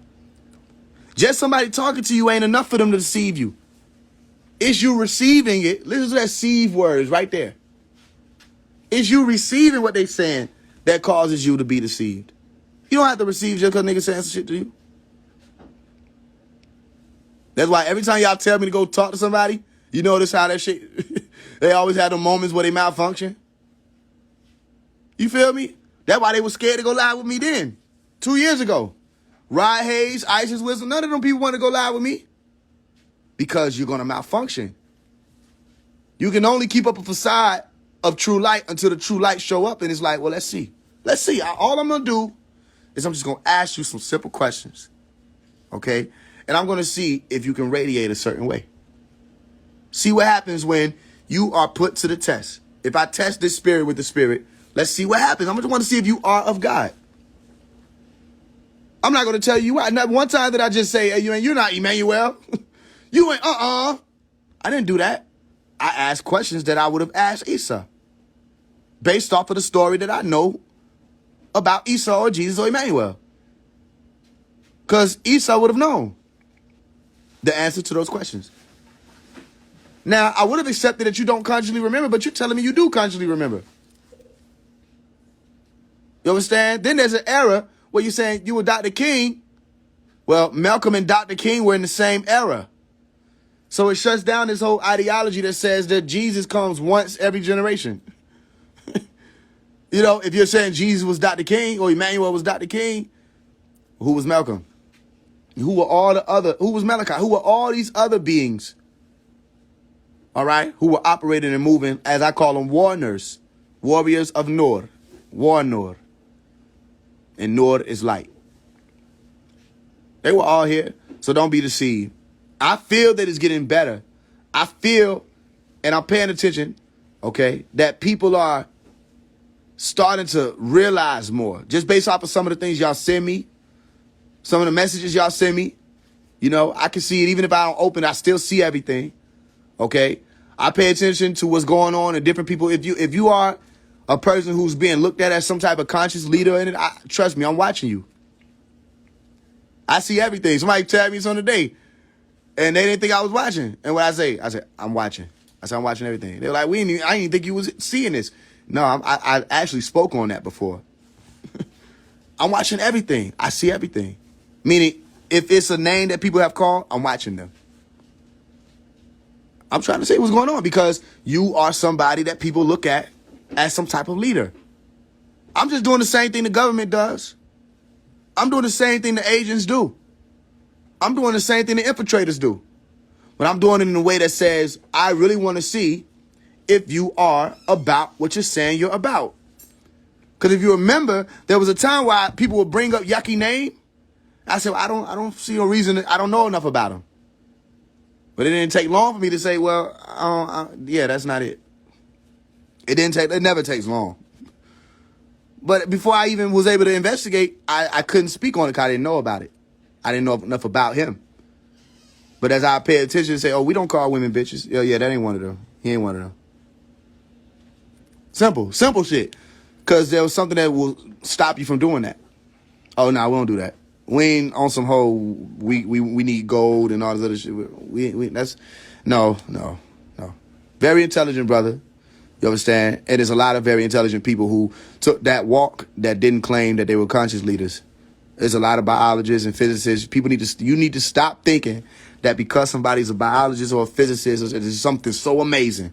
Just somebody talking to you ain't enough for them to deceive you. It's you receiving it. Listen to that receive word is right there. It's you receiving what they saying that causes you to be deceived. You don't have to receive just because niggas saying some shit to you. That's why every time y'all tell me to go talk to somebody, you notice how that shit, they always have the moments where they malfunction. You feel me? That's why they were scared to go live with me then. 2 years ago. Rod Hayes, Isis Wisdom, none of them people want to go live with me. Because you're going to malfunction. You can only keep up a facade of true light until the true light show up. And it's like, well, let's see. Let's see. All I'm going to do is I'm just going to ask you some simple questions. Okay? And I'm going to see if you can radiate a certain way. See what happens when you are put to the test. If I test this spirit with the spirit, let's see what happens. I just want to see if you are of God. I'm not going to tell you why. Not one time did I just say, hey, you're not Emmanuel. You ain't, I didn't do that. I asked questions that I would have asked Esau. Based off of the story that I know about Esau or Jesus or Emmanuel. Because Esau would have known the answer to those questions. Now, I would have accepted that you don't consciously remember, but you're telling me you do consciously remember. You understand? Then there's an error where you're saying you were Dr. King. Well, Malcolm and Dr. King were in the same era. So it shuts down this whole ideology that says that Jesus comes once every generation. You know, if you're saying Jesus was Dr. King or Emmanuel was Dr. King, who was Malcolm? Who was Malachi? Who were all these other beings? All right, who were operating and moving, as I call them, warriors of Nur, war Nur. And Nur is light. They were all here, so don't be deceived. I feel that it's getting better. I feel, and I'm paying attention, okay, that people are starting to realize more. Just based off of some of the things y'all send me, some of the messages y'all send me, you know, I can see it. Even if I don't open, I still see everything, okay? I pay attention to what's going on and different people. If you are a person who's being looked at as some type of conscious leader in it, trust me, I'm watching you. I see everything. Somebody tagged me something today, and they didn't think I was watching. And what I said, I'm watching. I said, I'm watching everything. They were like, I didn't even think you was seeing this. No, I actually spoke on that before. I'm watching everything. I see everything. Meaning, if it's a name that people have called, I'm watching them. I'm trying to say what's going on because you are somebody that people look at as some type of leader. I'm just doing the same thing the government does. I'm doing the same thing the agents do. I'm doing the same thing the infiltrators do. But I'm doing it in a way that says, I really want to see if you are about what you're saying you're about. Because if you remember, there was a time where people would bring up yucky name. I said, well, I don't see no reason. I don't know enough about him. But it didn't take long for me to say, well, yeah, that's not it. It never takes long. But before I even was able to investigate, I couldn't speak on it because I didn't know about it. I didn't know enough about him. But as I pay attention and say, oh, we don't call women bitches. Yeah, that ain't one of them. He ain't one of them. Simple shit. Because there was something that will stop you from doing that. Oh, no, we don't do that. We ain't on some whole, we need gold and all this other shit. No. Very intelligent brother. You understand? And there's a lot of very intelligent people who took that walk that didn't claim that they were conscious leaders. There's a lot of biologists and physicists. You need to stop thinking that because somebody's a biologist or a physicist, it's something so amazing.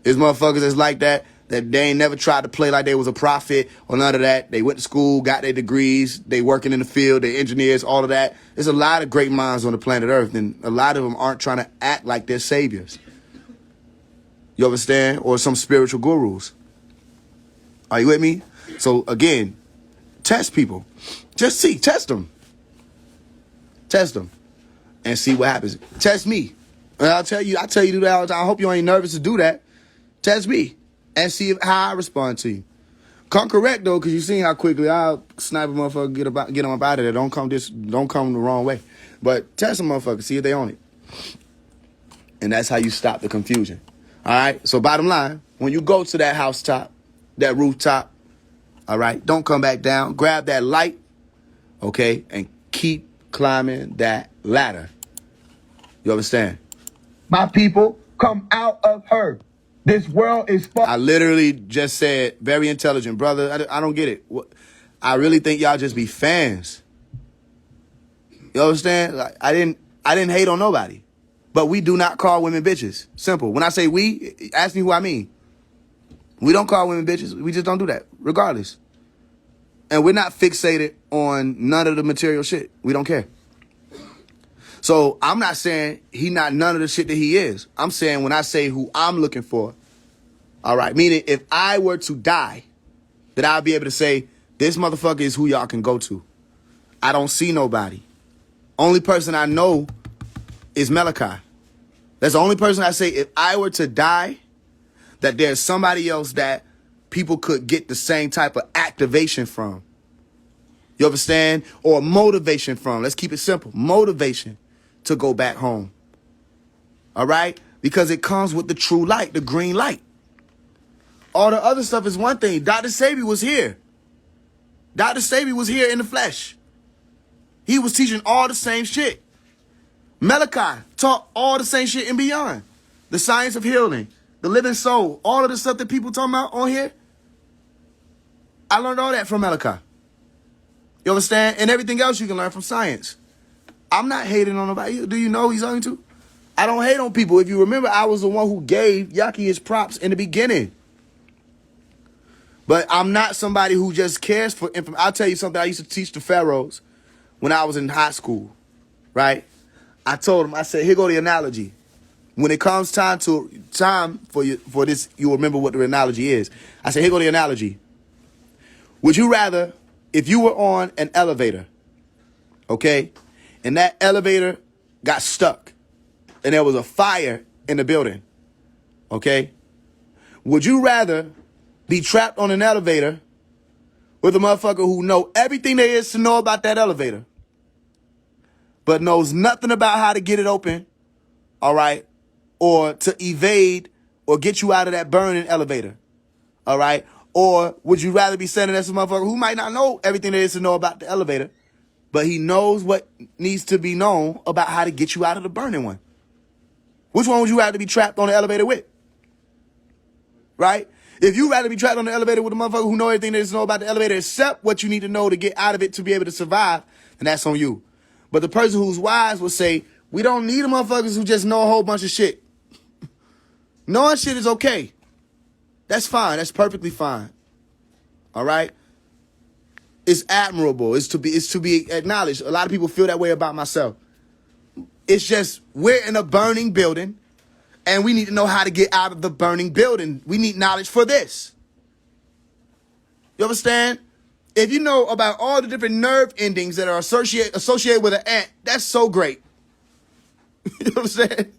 There's motherfuckers that's like that they ain't never tried to play like they was a prophet or none of that. They went to school, got their degrees, they working in the field, they engineers, all of that. There's a lot of great minds on the planet Earth, and a lot of them aren't trying to act like they're saviors. You understand? Or some spiritual gurus. Are you with me? So again, test people. Just test them. Test them. And see what happens. Test me. And I tell you to do that all the time. I hope you ain't nervous to do that. Test me. And see how I respond to you. Come correct though, because you seen how quickly I'll snipe a motherfucker, get them up out of there. Don't come the wrong way. But test a motherfucker, see if they own it. And that's how you stop the confusion. All right? So bottom line, when you go to that housetop, that rooftop, all right, don't come back down. Grab that light, okay, and keep climbing that ladder. You understand? My people, come out of her. This world is fucked. I literally just said, very intelligent, brother. I don't get it. I really think y'all just be fans. You understand? Like, I didn't hate on nobody. But we do not call women bitches. Simple. When I say we, ask me who I mean. We don't call women bitches. We just don't do that, regardless. And we're not fixated on none of the material shit. We don't care. So I'm not saying he not none of the shit that he is. I'm saying when I say who I'm looking for, all right, meaning if I were to die, that I'll be able to say, this motherfucker is who y'all can go to. I don't see nobody. Only person I know is Malachi. That's the only person I say, if I were to die, that there's somebody else that people could get the same type of activation from. You understand? Or motivation from. Let's keep it simple. Motivation to go back home. All right? Because it comes with the true light, the green light. All the other stuff is one thing. Dr. Sabi was here. Dr. Sabi was here in the flesh. He was teaching all the same shit. Malachi taught all the same shit and beyond. The science of healing, the living soul, all of the stuff that people talking about on here. I learned all that from Malachi. You understand? And everything else you can learn from science. I'm not hating on nobody. Do you know who he's talking to? I don't hate on people. If you remember, I was the one who gave Yaki his props in the beginning. But I'm not somebody who just cares for information. I'll tell you something. I used to teach the pharaohs when I was in high school, right? I told them, I said, here go the analogy. When it comes time for this, you'll remember what the analogy is. I said, here go the analogy. Would you rather, if you were on an elevator, okay, and that elevator got stuck, and there was a fire in the building, okay, would you rather be trapped on an elevator with a motherfucker who know everything there is to know about that elevator, but knows nothing about how to get it open, all right, or to evade or get you out of that burning elevator, all right? Or would you rather be sending as a motherfucker who might not know everything there is to know about the elevator, but he knows what needs to be known about how to get you out of the burning one? Which one would you rather be trapped on the elevator with? Right? If you rather be trapped on the elevator with a motherfucker who know everything there is to know about the elevator except what you need to know to get out of it to be able to survive, then that's on you. But the person who's wise will say, we don't need a motherfuckers who just know a whole bunch of shit. Knowing shit is okay. That's fine. That's perfectly fine. All right? It's admirable. It's to be acknowledged. A lot of people feel that way about myself. It's just we're in a burning building and we need to know how to get out of the burning building. We need knowledge for this. You understand? If you know about all the different nerve endings that are associated with an ant, that's so great. You know what I'm saying?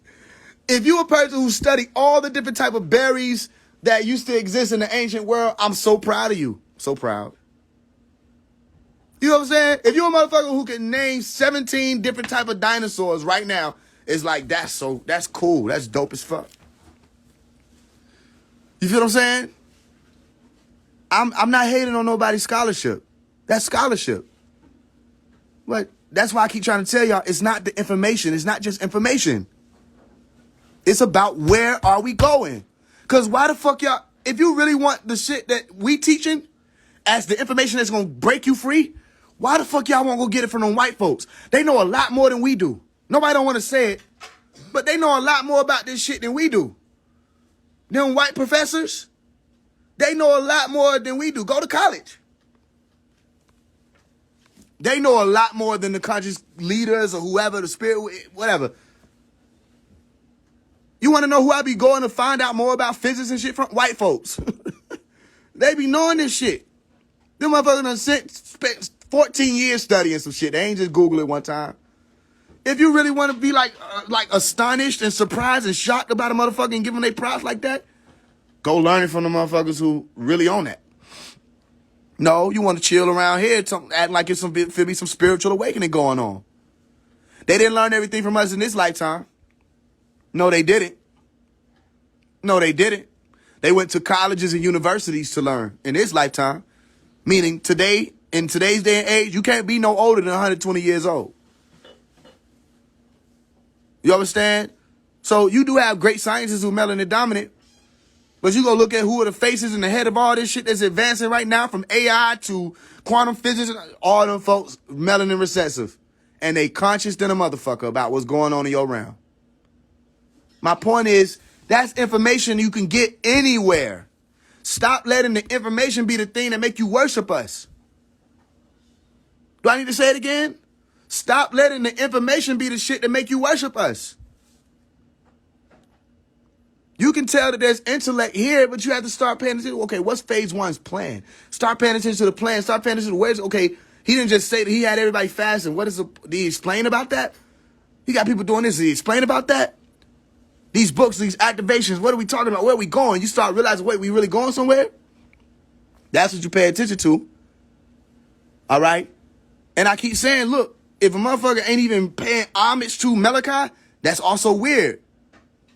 If you're a person who studied all the different type of berries that used to exist in the ancient world, I'm so proud of you. So proud. You know what I'm saying? If you're a motherfucker who can name 17 different type of dinosaurs right now, it's like, that's cool. That's dope as fuck. You feel what I'm saying? I'm not hating on nobody's scholarship. That's scholarship. But that's why I keep trying to tell y'all, it's not the information. It's not just information. It's about where are we going? Because why the fuck y'all, if you really want the shit that we teaching as the information that's going to break you free, why the fuck y'all won't go get it from them white folks? They know a lot more than we do. Nobody don't want to say it, but they know a lot more about this shit than we do. Them white professors, they know a lot more than we do. Go to college. They know a lot more than the conscious leaders or whoever, the spirit, whatever. You want to know who I be going to find out more about physics and shit from? White folks. They be knowing this shit. Them motherfuckers done spent 14 years studying some shit. They ain't just Google it one time. If you really want to be like astonished and surprised and shocked about a motherfucker and give them their props like that, go learn it from the motherfuckers who really own that. No, you want to chill around here, act like it's feel be some spiritual awakening going on. They didn't learn everything from us in this lifetime. No, they didn't. No, they didn't. They went to colleges and universities to learn in this lifetime. Meaning today, in today's day and age, you can't be no older than 120 years old. You understand? So you do have great scientists who are melanin dominant, but you go look at who are the faces in the head of all this shit that's advancing right now, from AI to quantum physics, all them folks melanin recessive. And they conscious than a motherfucker about what's going on in your realm. My point is, that's information you can get anywhere. Stop letting the information be the thing that make you worship us. Do I need to say it again? Stop letting the information be the shit that make you worship us. You can tell that there's intellect here, but you have to start paying attention. Okay, what's phase one's plan? Start paying attention to the plan. Start paying attention to where's, okay, he didn't just say that he had everybody fasting. Did he explain about that? He got people doing this. Did he explain about that? These books, these activations, what are we talking about? Where are we going? You start realizing, wait, we really going somewhere? That's what you pay attention to. All right? And I keep saying, look, if a motherfucker ain't even paying homage to Malachi, that's also weird.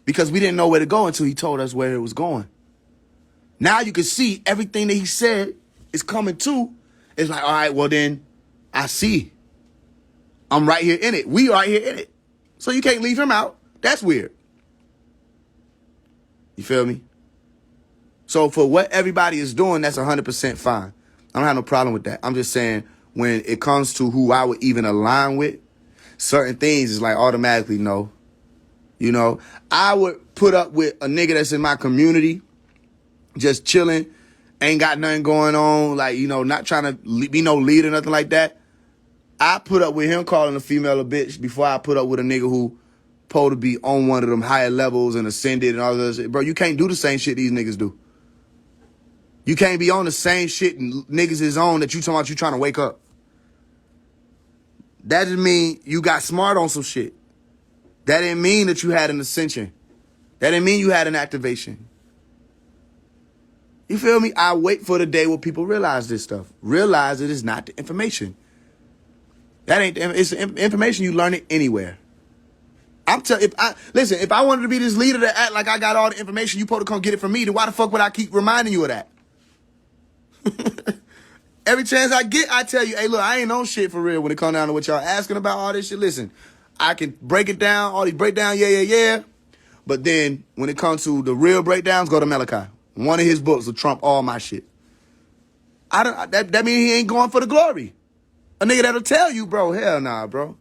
Because we didn't know where to go until he told us where it was going. Now you can see everything that he said is coming to. It's like, all right, well then, I see. I'm right here in it. We are here in it. So you can't leave him out. That's weird. You feel me? So for what everybody is doing, that's 100% fine. I don't have no problem with that. I'm just saying, when it comes to who I would even align with, certain things is like automatically no. You know, I would put up with a nigga that's in my community, just chilling, ain't got nothing going on, like, you know, not trying to be no leader or nothing like that. I put up with him calling a female a bitch before I put up with a nigga who supposed to be on one of them higher levels and ascended and all this shit. Bro, you can't do the same shit these niggas do. You can't be on the same shit niggas is on that you talking about you trying to wake up. That just mean you got smart on some shit. That didn't mean that you had an ascension. That didn't mean you had an activation. You feel me? I wait for the day where people realize this stuff. Realize it is not the information. That ain't it's the information you learn it anywhere. If I wanted to be this leader that act like I got all the information, you supposed to come get it from me, then why the fuck would I keep reminding you of that? Every chance I get, I tell you, hey, look, I ain't on shit for real when it comes down to what y'all asking about all this shit. Listen, I can break it down, all these breakdowns, yeah. But then when it comes to the real breakdowns, go to Malachi. One of his books will trump all my shit. That means he ain't going for the glory. A nigga that'll tell you, bro, hell nah, bro.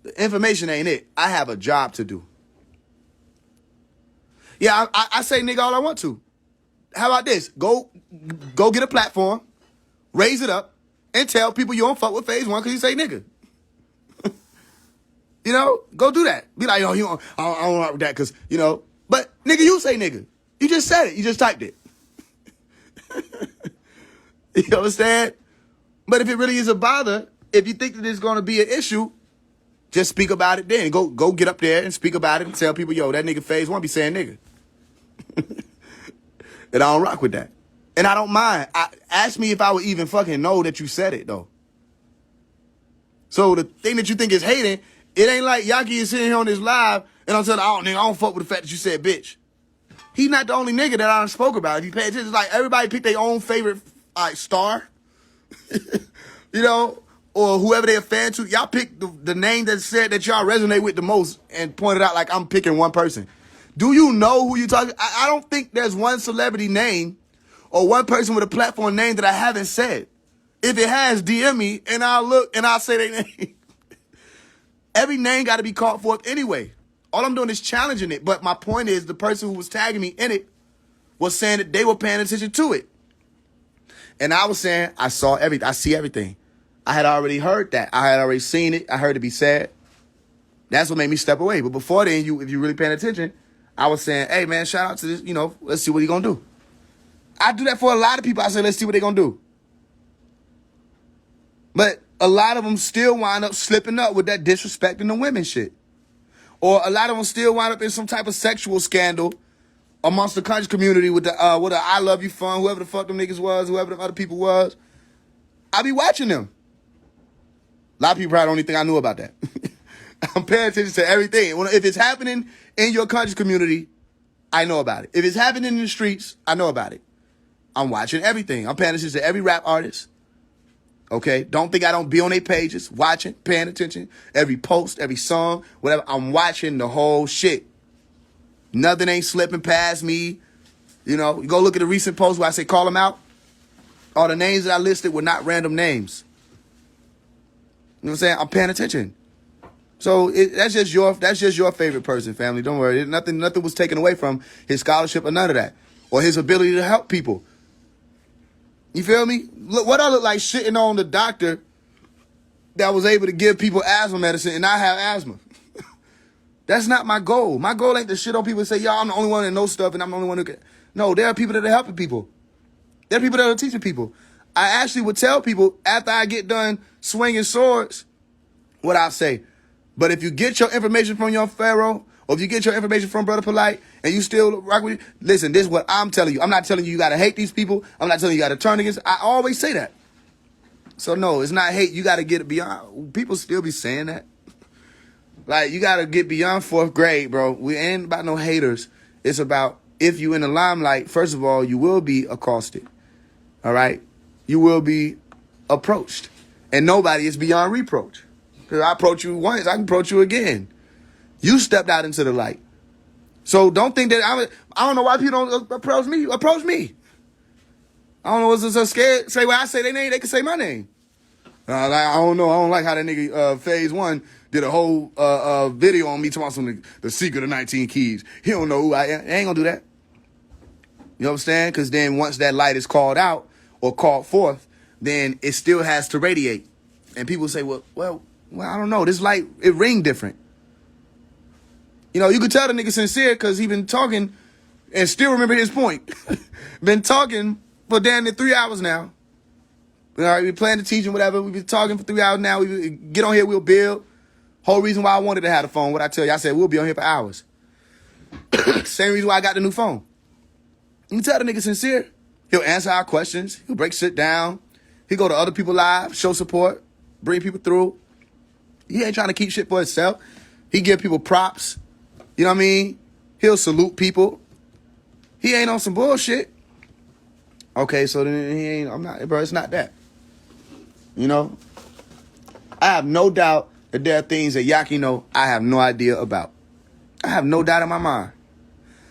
The information ain't it. I have a job to do. Yeah, I say nigga all I want to. How about this? Go get a platform, raise it up, and tell people you don't fuck with Phase 1 because you say nigga. You know, go do that. Be like, yo, I don't rock with that because, you know. But nigga, you say nigga. You just said it. You just typed it. You understand? But if it really is a bother, if you think that it's going to be an issue, just speak about it then. Go get up there and speak about it and tell people, yo, that nigga Phase 1 be saying nigga. And I don't rock with that. And I don't mind. Ask me if I would even fucking know that you said it, though. So the thing that you think is hating, it ain't like Yaki is sitting here on this live and I'm saying, oh, nigga, I don't fuck with the fact that you said bitch. He's not the only nigga that I done spoke about. If you pay attention, it's like everybody pick their own favorite star. You know, or whoever they're a fan to. Y'all pick the name that said that y'all resonate with the most and point it out like I'm picking one person. Do you know who you talking? I don't think there's one celebrity name or one person with a platform name that I haven't said. If it has, DM me and I'll look and I'll say their name. Every name got to be called forth anyway. All I'm doing is challenging it. But my point is the person who was tagging me in it was saying that they were paying attention to it. And I was saying, I saw everything. I see everything. I had already heard that. I had already seen it. I heard it be said. That's what made me step away. But before then, if you really paying attention, I was saying, hey, man, shout out to this. You know, let's see what he going to do. I do that for a lot of people. I say, let's see what they going to do. But a lot of them still wind up slipping up with that disrespecting the women shit. Or a lot of them still wind up in some type of sexual scandal amongst the conscious community with the I love you fun, whoever the fuck them niggas was, whoever the other people was. I be watching them. A lot of people probably don't even think I knew about that. I'm paying attention to everything. If it's happening in your conscious community, I know about it. If it's happening in the streets, I know about it. I'm watching everything. I'm paying attention to every rap artist. Okay? Don't think I don't be on their pages, watching, paying attention. Every post, every song, whatever. I'm watching the whole shit. Nothing ain't slipping past me. You know, you go look at the recent post where I say call them out. All the names that I listed were not random names. You know what I'm saying? I'm paying attention. So that's just your favorite person, family. Don't worry. Nothing was taken away from his scholarship or none of that. Or his ability to help people. You feel me? Look, what I look like shitting on the doctor that was able to give people asthma medicine and I have asthma. That's not my goal. My goal ain't to shit on people and say, yo, I'm the only one that knows stuff and I'm the only one who can. No, there are people that are helping people. There are people that are teaching people. I actually would tell people after I get done swinging swords what I say. But if you get your information from your Pharaoh, or if you get your information from Brother Polite, and you still rock with it, listen, this is what I'm telling you. I'm not telling you got to hate these people. I'm not telling you got to turn against. I always say that. So no, it's not hate. You got to get it beyond. People still be saying that. Like, you got to get beyond 4th grade, bro. We ain't about no haters. It's about if you in the limelight, first of all, you will be accosted. All right? You will be approached. And nobody is beyond reproach. Because I approach you once, I can approach you again. You stepped out into the light. So don't think that I don't know why people don't approach me. Approach me. I don't know what's so scared. Say when I say their name, they can say my name. I don't know. I don't like how that nigga Phase 1 did a whole video on me talking about something, the secret of 19 keys. He don't know who I am. I ain't gonna do that. You know what I'm saying? Because then once that light is called out or called forth, then it still has to radiate. And people say, well, I don't know. This light, it ring different. You know, you could tell the nigga sincere because he been talking and still remember his point. Been talking for damn near 3 hours now. All right, we plan to teach and whatever. We've been talking for 3 hours now. We get on here, we'll build. Whole reason why I wanted to have the phone, what I tell you, I said we'll be on here for hours. Same reason why I got the new phone. You can tell the nigga sincere. He'll answer our questions. He'll break shit down. He'll go to other people live, show support, bring people through. He ain't trying to keep shit for himself. He give people props. You know what I mean? He'll salute people. He ain't on some bullshit. Okay, so then he ain't, I'm not, bro, it's not that. You know? I have no doubt that there are things that Yaki know I have no idea about. I have no doubt in my mind.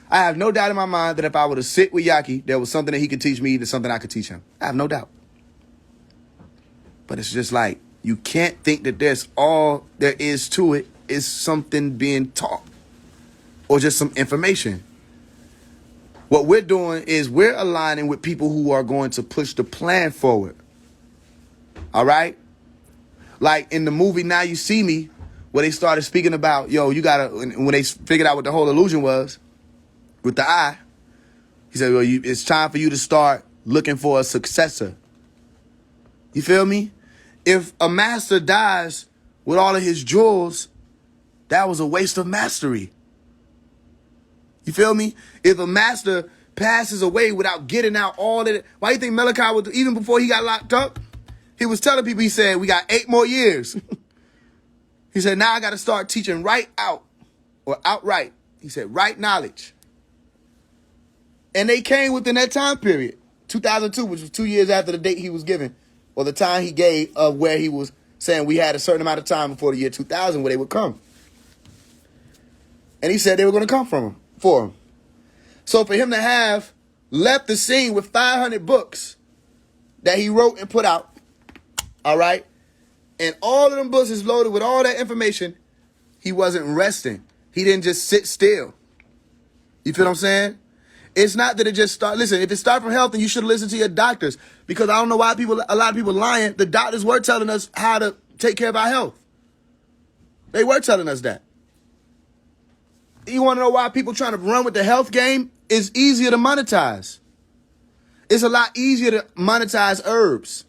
I have no doubt in my mind that if I were to sit with Yaki, there was something that he could teach me, there's something I could teach him. I have no doubt. But it's just like, you can't think that there's all there is to it is something being taught or just some information. What we're doing is we're aligning with people who are going to push the plan forward. All right? Like in the movie Now You See Me, where they started speaking about, you gotta, when they figured out what the whole illusion was with the eye, he said, well, it's time for you to start looking for a successor. You feel me? If a master dies with all of his jewels, that was a waste of mastery. You feel me? If a master passes away without getting out all of it, why do you think Malachi was, even before he got locked up, he was telling people, he said, we got 8 more years. He said, now I got to start teaching right out or outright. He said, right knowledge. And they came within that time period, 2002, which was 2 years after the date he was given, or the time he gave of where he was saying we had a certain amount of time before the year 2000 where they would come. And he said they were going to come for him. So for him to have left the scene with 500 books that he wrote and put out, all right, and all of them books is loaded with all that information, he wasn't resting. He didn't just sit still. You feel what I'm saying? It's not that it just start. Listen, if it started from health, then you should listen to your doctors, because I don't know why a lot of people lying. The doctors were telling us how to take care of our health. They were telling us that. You want to know why people trying to run with the health game? It's easier to monetize. It's a lot easier to monetize herbs.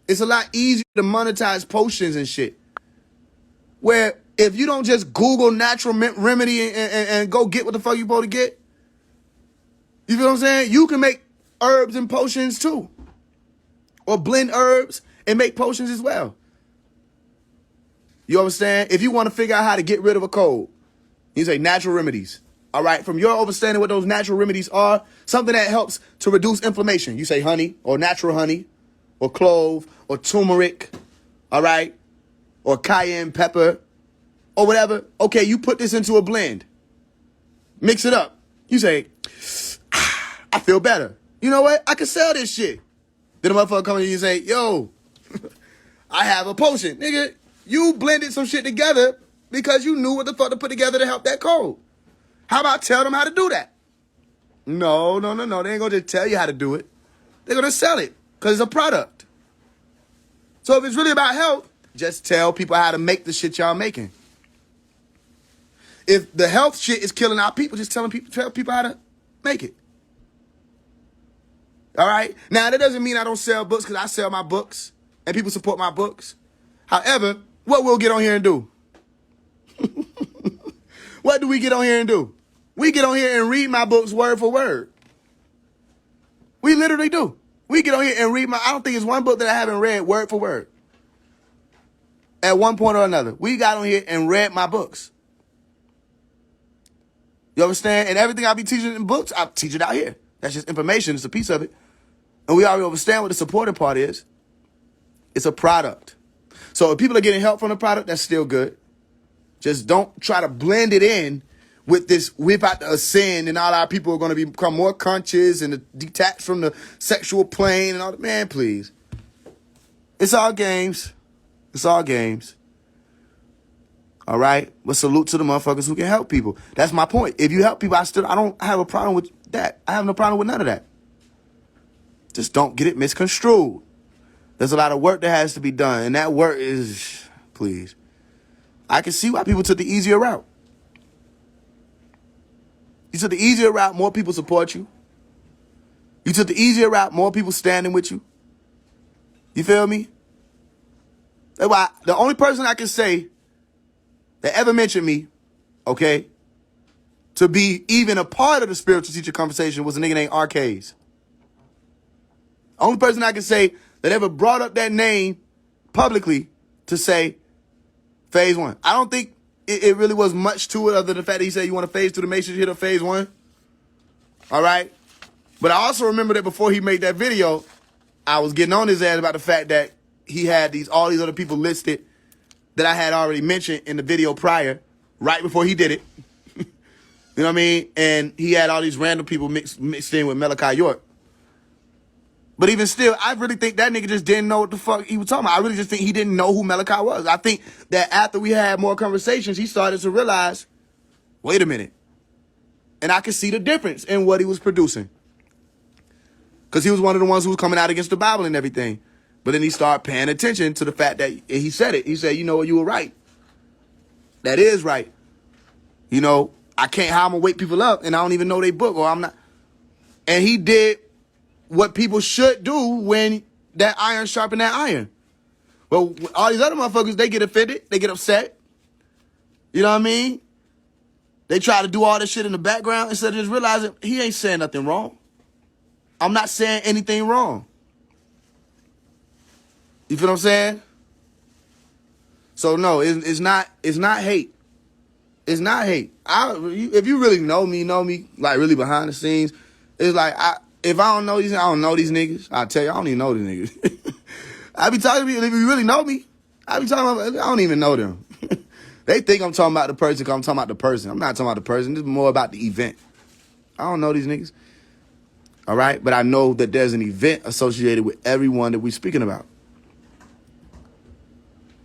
It's a lot easier to monetize potions and shit. Where if you don't just Google natural remedy and go get what the fuck you supposed to get, you feel what I'm saying? You can make herbs and potions too. Or blend herbs and make potions as well. You understand? If you want to figure out how to get rid of a cold, you say natural remedies. All right. From your understanding what those natural remedies are, something that helps to reduce inflammation. You say honey or natural honey or clove or turmeric. All right. Or cayenne pepper or whatever. Okay. You put this into a blend. Mix it up. You say, I feel better. You know what? I can sell this shit. Then the motherfucker come to you and say, yo, I have a potion. Nigga, you blended some shit together because you knew what the fuck to put together to help that cold. How about tell them how to do that? No. They ain't gonna just tell you how to do it. They're gonna sell it because it's a product. So if it's really about health, just tell people how to make the shit y'all making. If the health shit is killing our people, just tell people how to make it. All right? Now, that doesn't mean I don't sell books, because I sell my books and people support my books. However, what we'll get on here and do? What do we get on here and do? We get on here and read my books word for word. We literally do. We get on here and read I don't think it's one book that I haven't read word for word. At one point or another. We got on here and read my books. You understand? And everything I be teaching in books, I teach it out here. That's just information. It's a piece of it. And we already understand what the supporting part is. It's a product. So if people are getting help from the product, that's still good. Just don't try to blend it in with this, we're about to ascend and all our people are going to become more conscious and detached from the sexual plane and all that. Man, please. It's all games. It's all games. All right. But salute to the motherfuckers who can help people. That's my point. If you help people, I don't have a problem with that. I have no problem with none of that. Just don't get it misconstrued. There's a lot of work that has to be done. And that work is, please. I can see why people took the easier route. You took the easier route, more people support you. You took the easier route, more people standing with you. You feel me? That's why the only person I can say that ever mentioned me, okay, to be even a part of the spiritual teacher conversation was a nigga named Arcades. Only person I can say that ever brought up that name publicly to say Phase 1. I don't think it really was much to it other than the fact that he said you want to phase through the matrix, hit up Phase 1. All right. But I also remember that before he made that video, I was getting on his ass about the fact that he had all these other people listed that I had already mentioned in the video prior, right before he did it. You know what I mean? And he had all these random people mixed in with Malachi York. But even still, I really think that nigga just didn't know what the fuck he was talking about. I really just think he didn't know who Malachi was. I think that after we had more conversations, he started to realize, wait a minute. And I could see the difference in what he was producing. Because he was one of the ones who was coming out against the Bible and everything. But then he started paying attention to the fact that he said it. He said, you know what, you were right. That is right. You know, I can't, how I'm going to wake people up and I don't even know their book or I'm not. And he did what people should do when that iron sharpen that iron. Well, all these other motherfuckers, they get offended. They get upset. You know what I mean? They try to do all this shit in the background instead of just realizing he ain't saying nothing wrong. I'm not saying anything wrong. You feel what I'm saying? So no, it's not hate. It's not hate. If you really know me, like really behind the scenes, it's like if I don't know these, I don't know these niggas. I tell you, I don't even know these niggas. I be talking to people, if you really know me, I be talking about, I don't even know them. They think I'm talking about the person because I'm talking about the person. I'm not talking about the person. This is more about the event. I don't know these niggas. All right? But I know that there's an event associated with everyone that we're speaking about.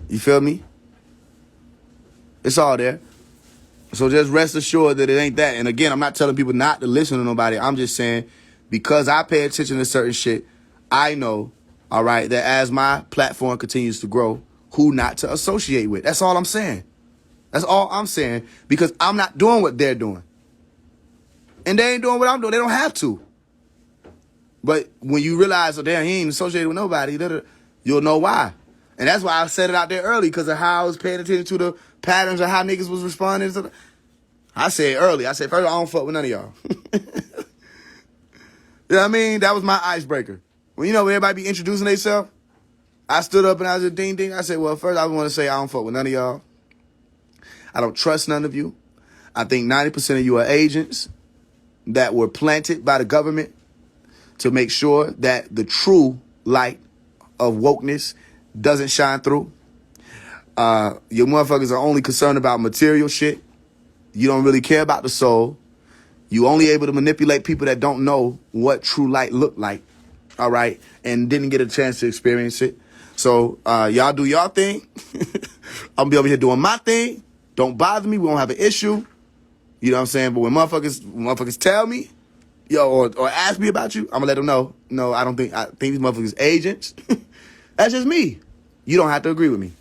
You feel me? It's all there. So just rest assured that it ain't that. And again, I'm not telling people not to listen to nobody. I'm just saying because I pay attention to certain shit, I know, all right, that as my platform continues to grow, who not to associate with. That's all I'm saying. That's all I'm saying because I'm not doing what they're doing. And they ain't doing what I'm doing. They don't have to. But when you realize, oh, damn, he ain't associated with nobody, you'll know why. And that's why I said it out there early because of how I was paying attention to the patterns of how niggas was responding. I said early. I said, first of all, I don't fuck with none of y'all. You know what I mean? That was my icebreaker. When everybody be introducing themselves, I stood up and I was just ding ding. I said, well, first I want to say I don't fuck with none of y'all. I don't trust none of you. I think 90% of you are agents that were planted by the government to make sure that the true light of wokeness doesn't shine through. Your motherfuckers are only concerned about material shit. You don't really care about the soul. You only able to manipulate people that don't know what true light looked like. All right. And didn't get a chance to experience it. So y'all do y'all thing. I'm gonna be over here doing my thing. Don't bother me. We don't have an issue. You know what I'm saying? But when motherfuckers tell me, or ask me about you, I'm gonna let them know. No, I think these motherfuckers agents. That's just me. You don't have to agree with me.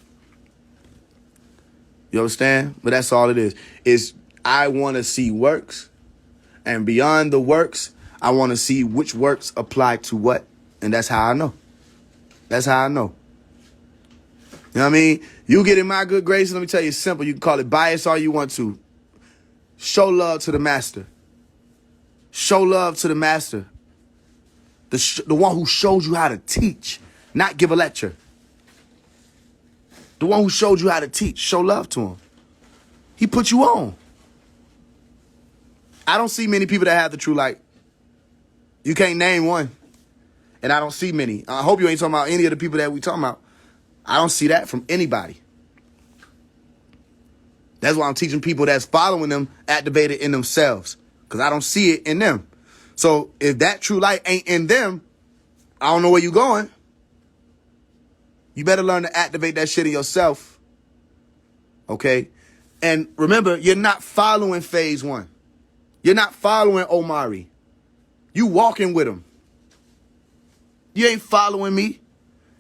You understand? But that's all it is. Is I want to see works. And beyond the works, I want to see which works apply to what. And that's how I know. That's how I know. You know what I mean? You get in my good graces, let me tell you, it's simple. You can call it bias all you want to. Show love to the master. Show love to the master. The one who showed you how to teach, not give a lecture. The one who showed you how to teach, show love to him. He put you on. I don't see many people that have the true light. You can't name one. And I don't see many. I hope you ain't talking about any of the people that we talking about. I don't see that from anybody. That's why I'm teaching people that's following them activated in themselves. Because I don't see it in them. So if that true light ain't in them, I don't know where you're going. You better learn to activate that shit in yourself. Okay? And remember, you're not following Phase 1. You're not following Omari. You walking with him. You ain't following me.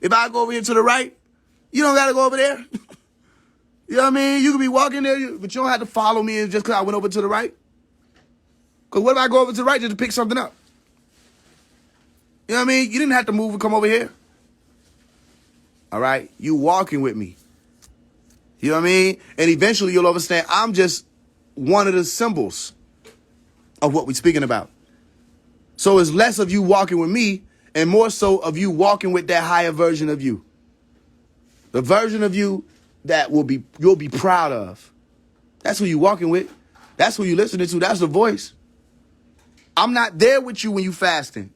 If I go over here to the right, you don't got to go over there. You know what I mean? You could be walking there, but you don't have to follow me just because I went over to the right. Because what if I go over to the right just to pick something up? You know what I mean? You didn't have to move and come over here. All right? You walking with me. You know what I mean? And eventually you'll understand I'm just one of the symbols of what we're speaking about. So it's less of you walking with me and more so of you walking with that higher version of you. The version of you that you'll be proud of. That's who you walking with. That's who you listening to. That's the voice. I'm not there with you when you fasting.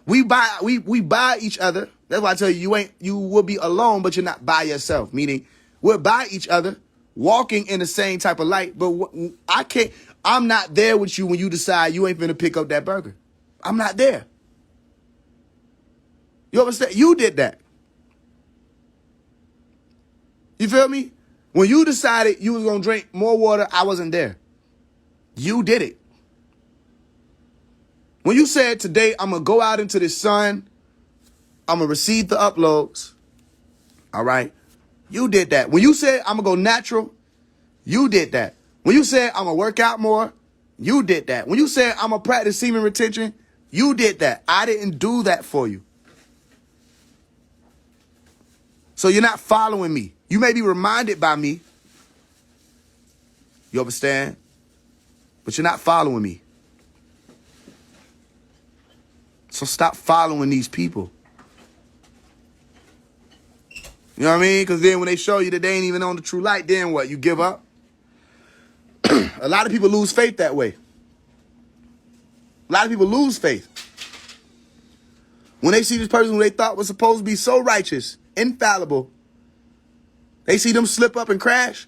We buy each other. That's why I tell you, you will be alone, but you're not by yourself. Meaning we're by each other, walking in the same type of light. But I'm not there with you when you decide you ain't finna pick up that burger. I'm not there. You understand? You did that. You feel me? When you decided you was going to drink more water, I wasn't there. You did it. When you said today, I'm going to go out into the sun, I'm going to receive the uploads. All right. You did that. When you said I'm going to go natural, you did that. When you said I'm going to work out more, you did that. When you said I'm going to practice semen retention, you did that. I didn't do that for you. So you're not following me. You may be reminded by me. You understand? But you're not following me. So stop following these people. You know what I mean? Because then when they show you that they ain't even on the true light, then what? You give up? A lot of people lose faith that way. A lot of people lose faith. When they see this person who they thought was supposed to be so righteous, infallible, they see them slip up and crash.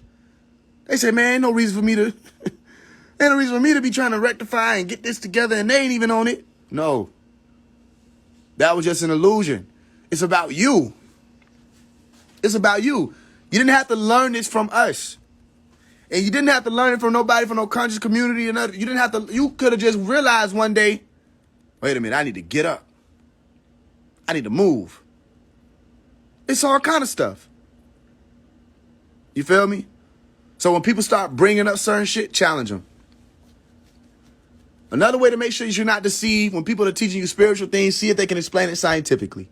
They say, man, ain't no reason for me to be trying to rectify and get this together, and they ain't even on it. No. That was just an illusion. It's about you. It's about you. You didn't have to learn this from us. And you didn't have to learn it from nobody, from no conscious community or nothing. You could have just realized one day, wait a minute, I need to get up. I need to move. It's all kind of stuff. You feel me? So when people start bringing up certain shit, challenge them. Another way to make sure you're not deceived when people are teaching you spiritual things, see if they can explain it scientifically.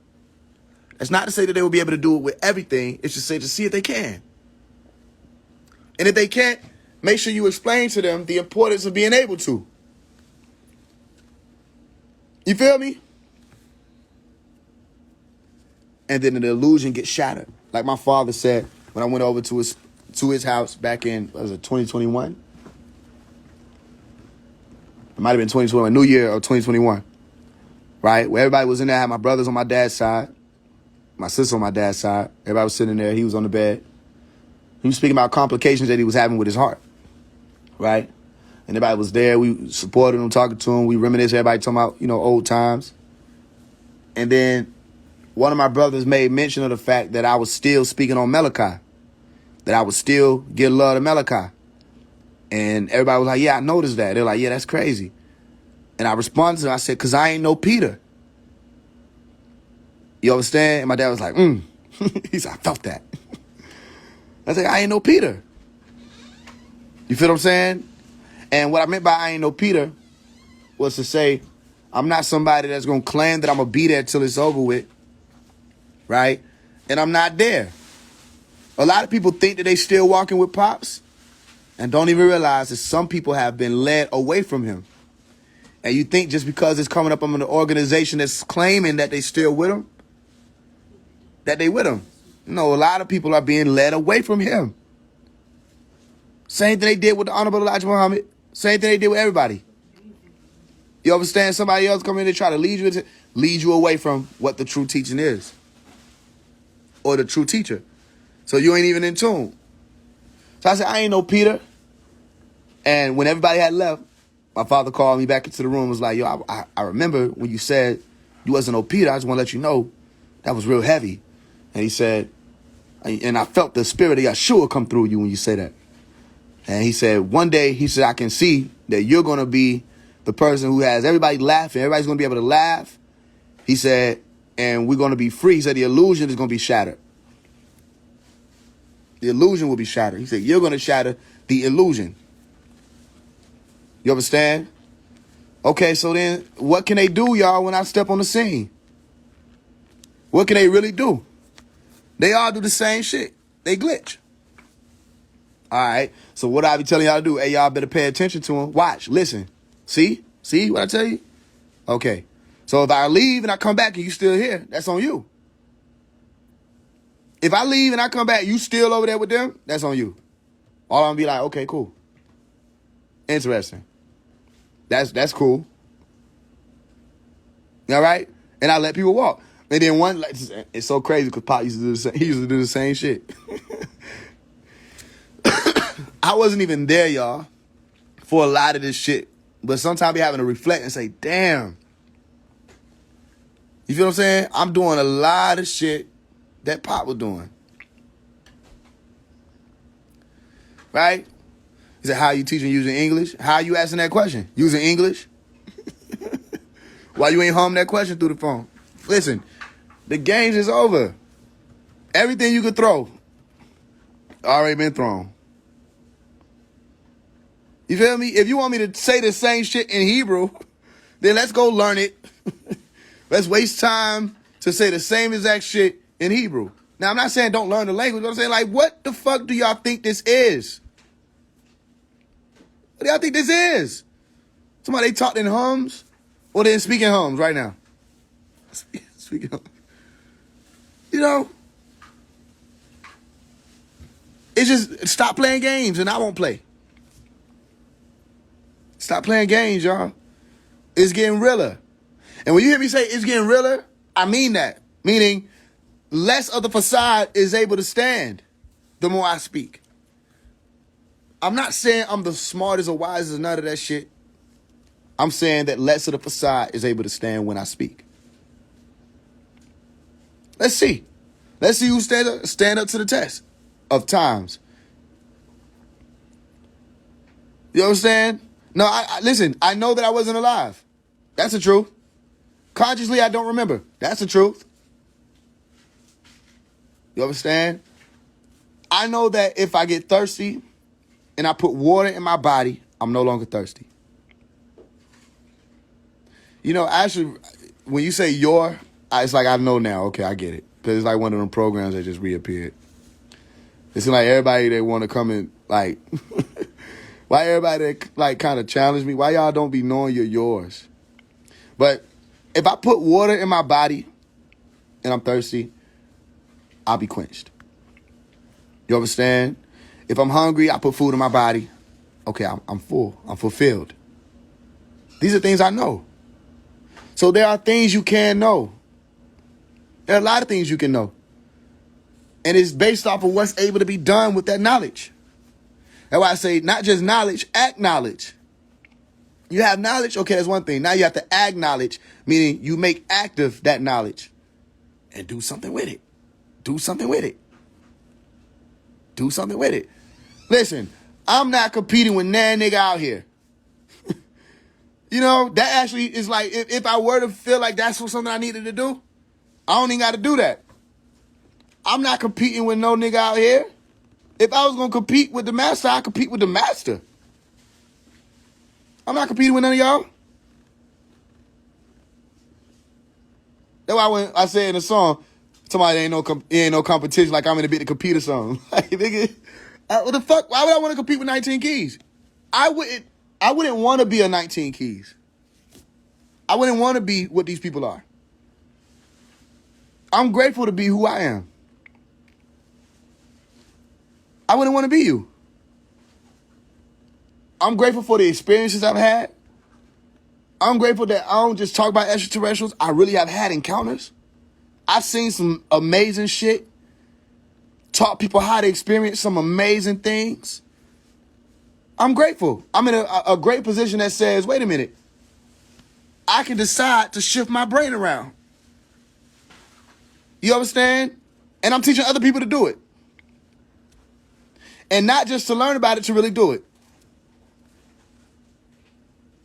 That's not to say that they will be able to do it with everything. It's just to see if they can. And if they can't, make sure you explain to them the importance of being able to. You feel me? And then the illusion gets shattered. Like my father said when I went over to his house back in, 2021? It might have been 2021, New Year of 2021. Right? Where everybody was in there. I had my brothers on my dad's side. My sister on my dad's side. Everybody was sitting there. He was on the bed. He was speaking about complications that he was having with his heart. Right? And everybody was there. We supported him, talking to him. We reminisced. Everybody talking about, old times. And then one of my brothers made mention of the fact that I was still speaking on Malachi. That I would still give love to Malachi. And everybody was like, yeah, I noticed that. They're like, yeah, that's crazy. And I responded to them. I said, because I ain't no Peter. You understand? And my dad was like, He said, I felt that. I said, I ain't no Peter. You feel what I'm saying? And what I meant by I ain't no Peter was to say, I'm not somebody that's going to claim that I'm going to be there till it's over with. Right? And I'm not there. A lot of people think that they still walking with Pops and don't even realize that some people have been led away from him. And you think just because it's coming up on an organization that's claiming that they still with him, that they with him. No, a lot of people are being led away from him. Same thing they did with the Honorable Elijah Muhammad. Same thing they did with everybody. You understand? Somebody else come in and try to lead you away from what the true teaching is. Or the true teacher. So you ain't even in tune. So I said, I ain't no Peter. And when everybody had left, my father called me back into the room and was like, yo, I remember when you said you wasn't no Peter. I just want to let you know that was real heavy. And he said, and I felt the spirit of Yeshua come through you when you say that. And he said, one day, he said, I can see that you're going to be the person who has everybody laughing. Everybody's going to be able to laugh. He said, and we're going to be free. He said, the illusion is going to be shattered. The illusion will be shattered. He said, you're going to shatter the illusion. You understand? Okay, so then what can they do, y'all, when I step on the scene? What can they really do? They all do the same shit. They glitch. All right. So what I be telling y'all to do? Hey, y'all better pay attention to them. Watch. Listen. See what I tell you? Okay. So if I leave and I come back and you still here, that's on you. If I leave and I come back, you still over there with them, that's on you. All I'm gonna be like, okay, cool. Interesting. That's cool. All right? And I let people walk. And then one, like, it's so crazy because Pop used to do the same, he used to do the same shit. I wasn't even there, y'all, for a lot of this shit. But sometimes be having to reflect and say, damn. You feel what I'm saying? I'm doing a lot of shit that Pop was doing. Right? He said, how you teaching using English? How you asking that question? Using English? Why you ain't hum that question through the phone? Listen, the games is over. Everything you could throw already been thrown. You feel me? If you want me to say the same shit in Hebrew, then let's go learn it. Let's waste time to say the same exact shit in Hebrew. Now, I'm not saying don't learn the language, but I'm saying, like, what the fuck do y'all think this is? What do y'all think this is? Somebody talked in hums? Or they're speaking hums right now? Speaking hums. You know? It's just, stop playing games and I won't play. Stop playing games, y'all. It's getting realer. And when you hear me say it's getting realer, I mean that. Meaning, less of the facade is able to stand the more I speak. I'm not saying I'm the smartest or wisest or none of that shit. I'm saying that less of the facade is able to stand when I speak. Let's see. Let's see who stand up to the test of times. You understand? No, listen, I know that I wasn't alive. That's the truth. Consciously, I don't remember. That's the truth. You understand? I know that if I get thirsty and I put water in my body, I'm no longer thirsty. You know, actually, when you say it's like I know now. Okay, I get it. Because it's like one of them programs that just reappeared. It's like everybody that want to come and, like, why everybody that, like, kind of challenge me, why y'all don't be knowing you're yours? But if I put water in my body and I'm thirsty, I'll be quenched. You understand? If I'm hungry, I put food in my body. Okay, I'm full. I'm fulfilled. These are things I know. So there are things you can know. There are a lot of things you can know. And it's based off of what's able to be done with that knowledge. That's why I say not just knowledge, act knowledge. You have knowledge, okay, that's one thing. Now you have to act knowledge, meaning you make active that knowledge and do something with it. Do something with it. Do something with it. Listen, I'm not competing with that nigga out here. You know, that actually is like, if I were to feel like that's something I needed to do, I don't even got to do that. I'm not competing with no nigga out here. If I was going to compete with the master, I'd compete with the master. I'm not competing with none of y'all. That's why when I said in the song, somebody ain't no competition, like I'm in a bit to compete or something. Like, nigga, what the fuck? Why would I want to compete with 19 keys? I wouldn't want to be a 19 keys. I wouldn't want to be what these people are. I'm grateful to be who I am. I wouldn't want to be you. I'm grateful for the experiences I've had. I'm grateful that I don't just talk about extraterrestrials. I really have had encounters. I've seen some amazing shit. Taught people how to experience some amazing things. I'm grateful. I'm in a great position that says, wait a minute. I can decide to shift my brain around. You understand? And I'm teaching other people to do it. And not just to learn about it, to really do it.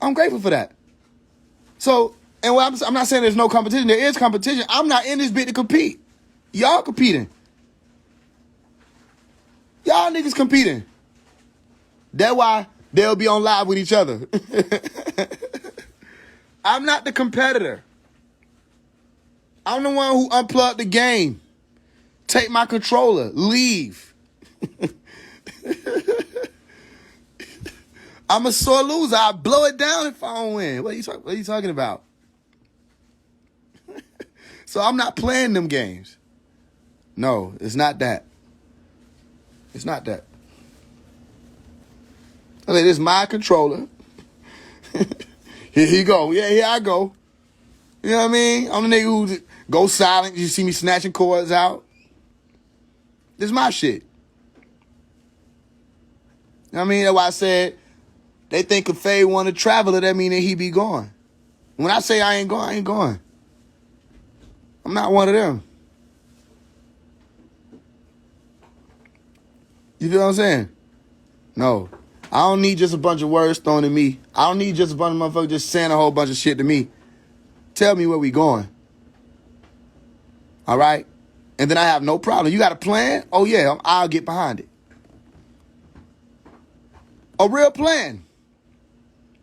I'm grateful for that. So, and I'm not saying there's no competition. There is competition. I'm not in this bit to compete. Y'all competing. Y'all niggas competing. That's why they'll be on live with each other. I'm not the competitor. I'm the one who unplugged the game. Take my controller. Leave. I'm a sore loser. I blow it down if I don't win. What are you talking about? So I'm not playing them games. No, it's not that. It's not that. I say, this is my controller. Here he go. Yeah, here I go. You know what I mean? I'm the nigga who goes silent. You see me snatching cords out. This is my shit. You know what I mean? That's why I said they think if Faye want to travel, that mean that he be gone. When I say I ain't going, I ain't going. I'm not one of them. You feel what I'm saying? No. I don't need just a bunch of words thrown at me. I don't need just a bunch of motherfuckers just saying a whole bunch of shit to me. Tell me where we going. All right? And then I have no problem. You got a plan? Oh, yeah, I'll get behind it. A real plan.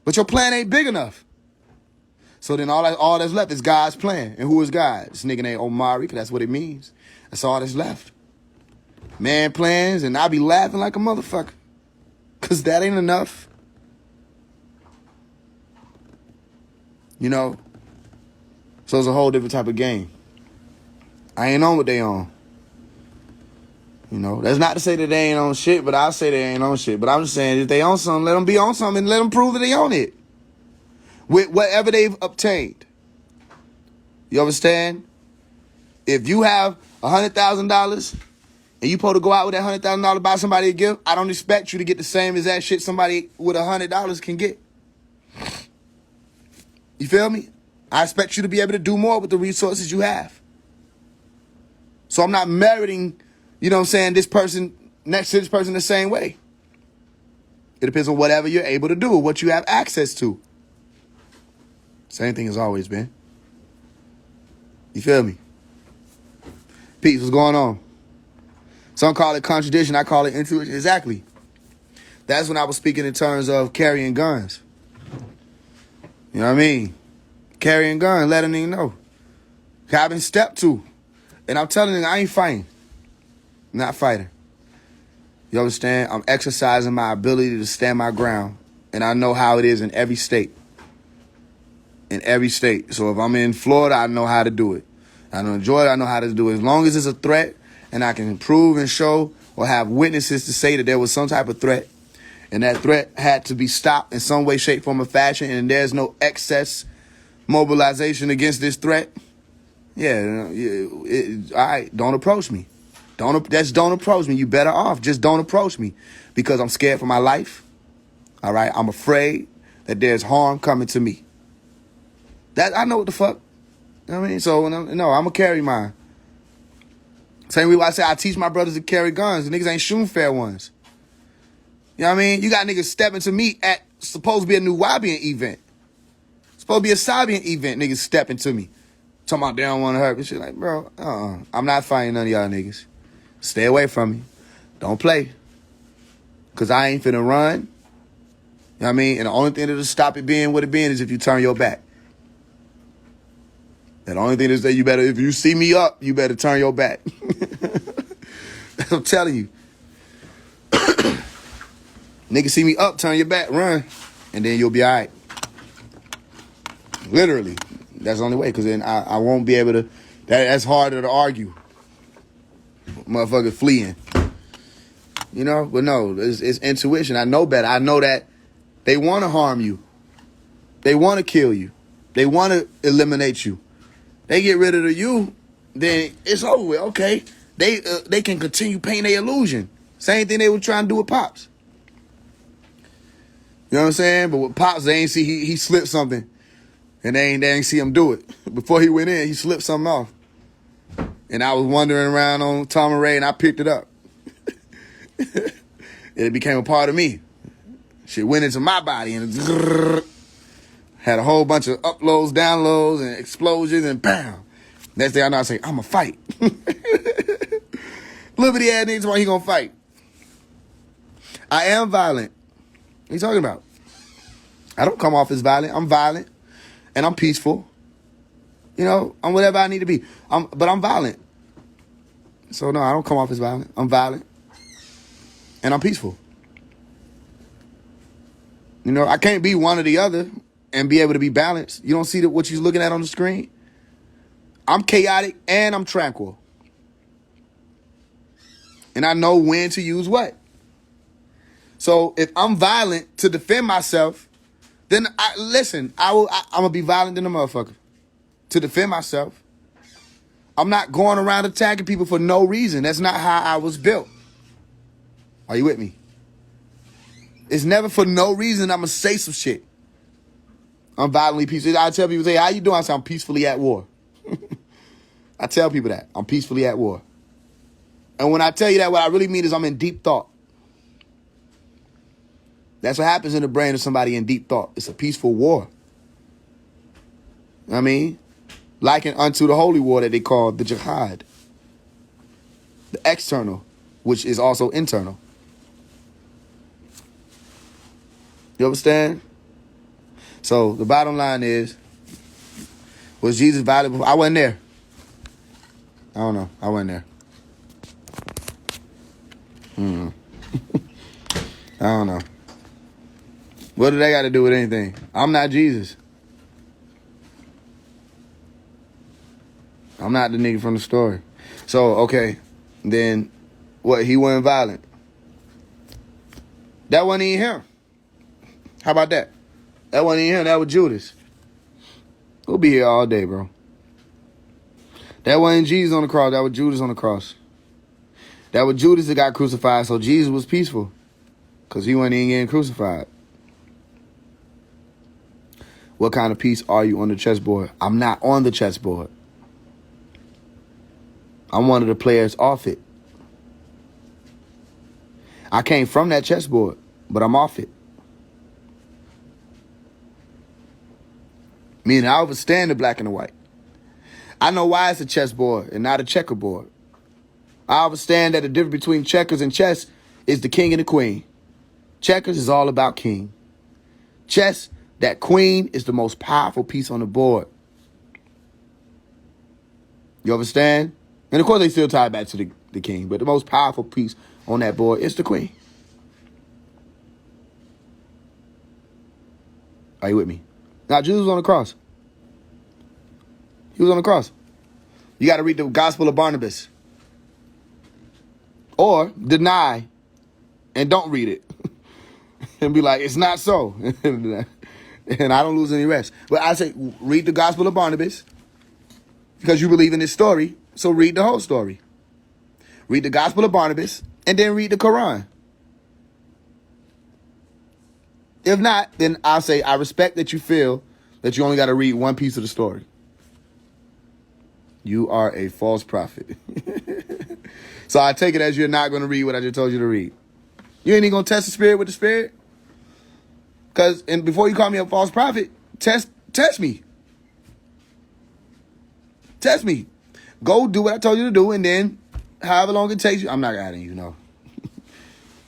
But your plan ain't big enough. So then all that's left is God's plan. And who is God? This nigga named Omari, because that's what it means. That's all that's left. Man plans, and I be laughing like a motherfucker. Because that ain't enough. You know? So it's a whole different type of game. I ain't on what they on. You know? That's not to say that they ain't on shit, but I'll say they ain't on shit. But I'm just saying, if they on something, let them be on something and let them prove that they on it. With whatever they've obtained. You understand? If you have $100,000 and you supposed to go out with that $100,000 to buy somebody a gift, I don't expect you to get the same as that shit somebody with $100 can get. You feel me? I expect you to be able to do more with the resources you have. So I'm not meriting, you know what I'm saying, this person next to this person the same way. It depends on whatever you're able to do, what you have access to. Same thing as always been. You feel me? Pete, what's going on? Some call it contradiction. I call it intuition. Exactly. That's when I was speaking in terms of carrying guns. You know what I mean? Carrying guns, letting them know. I've been stepped to. And I'm telling them, I ain't fighting. I'm not fighting. You understand? I'm exercising my ability to stand my ground. And I know how it is in every state. In every state. So if I'm in Florida, I know how to do it. I know in Georgia, I know how to do it. As long as it's a threat and I can prove and show or have witnesses to say that there was some type of threat and that threat had to be stopped in some way, shape, form, or fashion, and there's no excess mobilization against this threat, all right, don't approach me. Don't approach me. You better off. Just don't approach me because I'm scared for my life. All right, I'm afraid that there's harm coming to me. That I know what the fuck. You know what I mean? So, no, I'm going to carry mine. Same way I say I teach my brothers to carry guns. The niggas ain't shooting fair ones. You know what I mean? You got niggas stepping to me at supposed to be a New Wabian event. Supposed to be a Sabian event. Niggas stepping to me. Talking about they don't want to hurt me. Shit like, bro, I'm not fighting none of y'all niggas. Stay away from me. Don't play. Because I ain't finna run. You know what I mean? And the only thing that'll stop it being what it being is if you turn your back. And the only thing is that if you see me up, you better turn your back. I'm telling you. Nigga see me up, turn your back, run, and then you'll be all right. Literally. That's the only way, because then I won't be able to. That's harder to argue. Motherfucker fleeing. You know? But no, it's intuition. I know better. I know that they want to harm you. They want to kill you. They want to eliminate you. They get rid of you, then it's over with. Okay. They can continue painting their illusion. Same thing they were trying to do with Pops. You know what I'm saying? But with Pops, they ain't see he slipped something. And they ain't see him do it. Before he went in, he slipped something off. And I was wandering around on Tom and Ray, and I picked it up. it became a part of me. Shit went into my body and had a whole bunch of uploads, downloads, and explosions, and bam. Next thing I know, I say, I'ma fight. Little bitty ass niggas, why he gonna fight? I am violent. What are you talking about? I don't come off as violent. I'm violent, and I'm peaceful. You know, I'm whatever I need to be. But I'm violent. So no, I don't come off as violent. I'm violent, and I'm peaceful. You know, I can't be one or the other and be able to be balanced. You don't see what you're looking at on the screen? I'm chaotic and I'm tranquil. And I know when to use what. So if I'm violent to defend myself, then I'm gonna be violent than a motherfucker. To defend myself. I'm not going around attacking people for no reason. That's not how I was built. Are you with me? It's never for no reason I'm going to say some shit. I'm violently peaceful. I tell people, say, how you doing? I say, I'm peacefully at war. I tell people that. I'm peacefully at war. And when I tell you that, what I really mean is I'm in deep thought. That's what happens in the brain of somebody in deep thought. It's a peaceful war. I mean, likened unto the holy war that they call the jihad. The external, which is also internal. You understand? So the bottom line is, was Jesus violent? I wasn't there. I don't know. I wasn't there. I don't know. What do they got to do with anything? I'm not Jesus. I'm not the nigga from the story. So, okay. Then, what? He wasn't violent. That wasn't even him. How about that? That wasn't even him. That was Judas. We'll be here all day, bro. That wasn't Jesus on the cross. That was Judas on the cross. That was Judas that got crucified. So Jesus was peaceful. Because he wasn't even getting crucified. What kind of peace are you on the chessboard? I'm not on the chessboard. I'm one of the players off it. I came from that chessboard, but I'm off it. Meaning I understand the black and the white. I know why it's a chessboard and not a checkerboard. I understand that the difference between checkers and chess is the king and the queen. Checkers is all about king. Chess, that queen is the most powerful piece on the board. You understand? And of course they still tie it back to the king, but the most powerful piece on that board is the queen. Are you with me? Now, Jesus was on the cross. He was on the cross. You got to read the Gospel of Barnabas. Or deny and don't read it. And be like, it's not so. And I don't lose any rest. But I say, read the Gospel of Barnabas. Because you believe in this story. So read the whole story. Read the Gospel of Barnabas. And then read the Quran. If not, then I'll say, I respect that you feel that you only got to read one piece of the story. You are a false prophet. So I take it as you're not going to read what I just told you to read. You ain't even going to test the spirit with the spirit? Because before you call me a false prophet, test me. Test me. Go do what I told you to do, and then however long it takes you, I'm not adding you, no.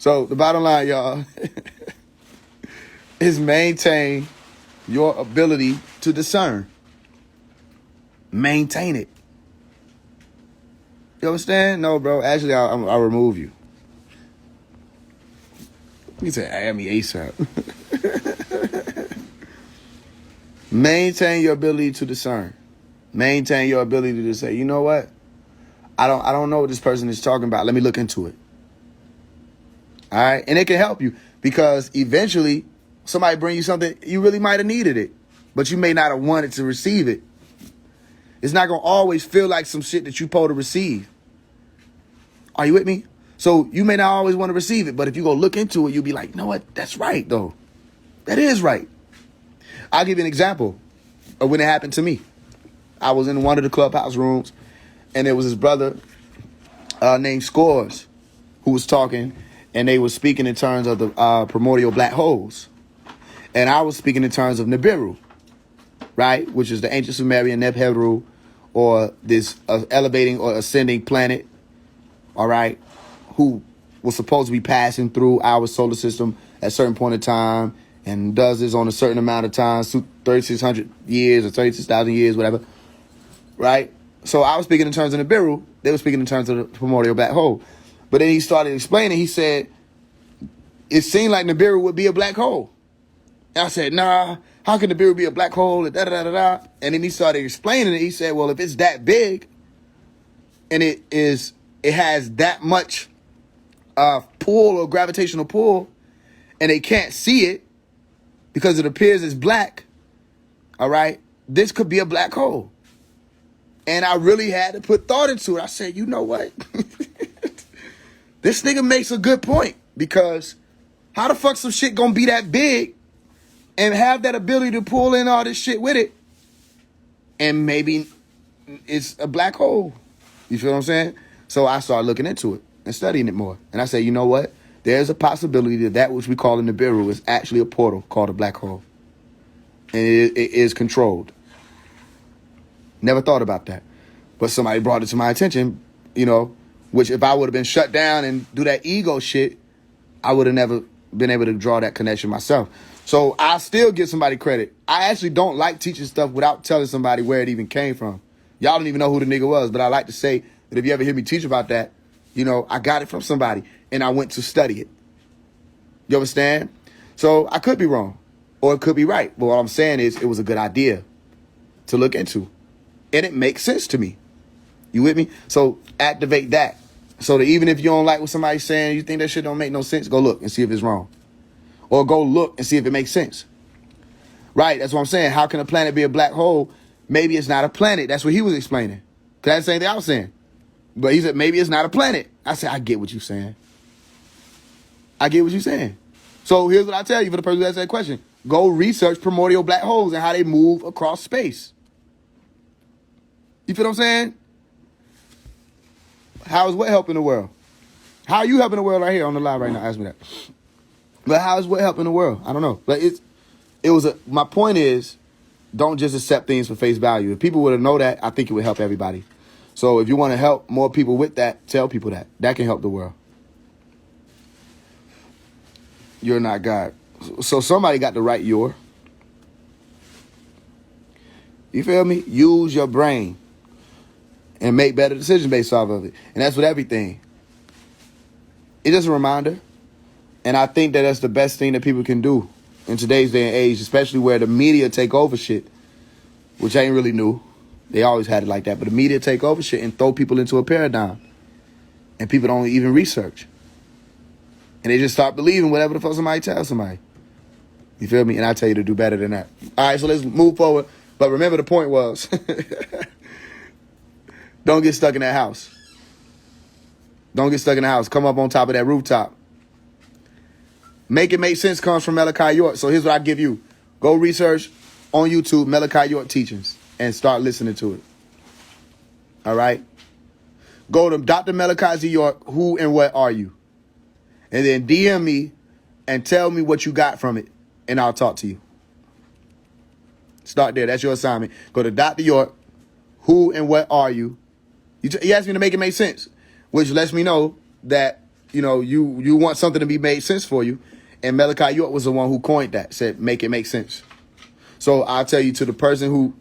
So the bottom line, y'all, is maintain your ability to discern. Maintain it. You understand? No, bro. Actually, I'll remove you. You say, add me ASAP. Maintain your ability to discern. Maintain your ability to say, you know what? I don't know what this person is talking about. Let me look into it. All right? And it can help you because eventually somebody bring you something, you really might have needed it, but you may not have wanted to receive it. It's not going to always feel like some shit that you're supposed to receive. Are you with me? So you may not always want to receive it, but if you go look into it, you'll be like, you know what? That's right, though. That is right. I'll give you an example of when it happened to me. I was in one of the clubhouse rooms, and there was this brother named Scores who was talking, and they were speaking in terms of the primordial black holes. And I was speaking in terms of Nibiru, right? Which is the ancient Sumerian Nebheru, or this elevating or ascending planet, all right, who was supposed to be passing through our solar system at a certain point in time and does this on a certain amount of time, 3,600 years or 36,000 years, whatever, right? So I was speaking in terms of Nibiru. They were speaking in terms of the primordial black hole. But then he started explaining. He said, it seemed like Nibiru would be a black hole. And I said, nah, how can Nibiru be a black hole? And And then he started explaining it. He said, well, if it's that big and it has that much pull or gravitational pull, and they can't see it because it appears as black, all right, this could be a black hole. And I really had to put thought into it. I said, you know what? This nigga makes a good point, because how the fuck some shit gonna be that big and have that ability to pull in all this shit with it, and maybe it's a black hole? You feel what I'm saying? So I started looking into it and studying it more. And I said, you know what? There's a possibility that which we call in the Nibiru is actually a portal called a black hole. And it is controlled. Never thought about that. But somebody brought it to my attention, you know, which if I would have been shut down and do that ego shit, I would have never been able to draw that connection myself. So I still give somebody credit. I actually don't like teaching stuff without telling somebody where it even came from. Y'all don't even know who the nigga was, but I like to say that if you ever hear me teach about that, you know, I got it from somebody and I went to study it. You understand? So I could be wrong or it could be right. But what I'm saying is it was a good idea to look into. And it makes sense to me. You with me? So activate that. So that even if you don't like what somebody's saying, you think that shit don't make no sense, go look and see if it's wrong. Or go look and see if it makes sense. Right? That's what I'm saying. How can a planet be a black hole? Maybe it's not a planet. That's what he was explaining. Because that's the same thing I was saying. But he said, maybe it's not a planet. I said, I get what you're saying. I get what you're saying. So here's what I tell you for the person who asked that question. Go research primordial black holes and how they move across space. You feel what I'm saying? How is what helping the world? How are you helping the world right here on the live right now? Ask me that. But how is what helping the world? I don't know. But my point is, don't just accept things for face value. If people were to know that, I think it would help everybody. So if you want to help more people with that, tell people that. That can help the world. You're not God. So somebody got to write your. You feel me? Use your brain and make better decisions based off of it. And that's with everything. It's just a reminder. And I think that that's the best thing that people can do in today's day and age, especially where the media take over shit, which ain't really new. They always had it like that. But the media take over shit and throw people into a paradigm. And people don't even research. And they just start believing whatever the fuck somebody tells somebody. You feel me? And I tell you to do better than that. All right, so let's move forward. But remember, the point was, don't get stuck in that house. Don't get stuck in the house. Come up on top of that rooftop. Make It Make Sense comes from Malachi York. So here's what I give you. Go research on YouTube Malachi York teachings and start listening to it. All right? Go to Dr. Malachi Z. York, who and what are you? And then DM me and tell me what you got from it, and I'll talk to you. Start there. That's your assignment. Go to Dr. York, who and what are you? He asked me to make it make sense, which lets me know that, you know, you want something to be made sense for you. And Malachi York was the one who coined that, said, make it make sense. So I'll tell you to the person who,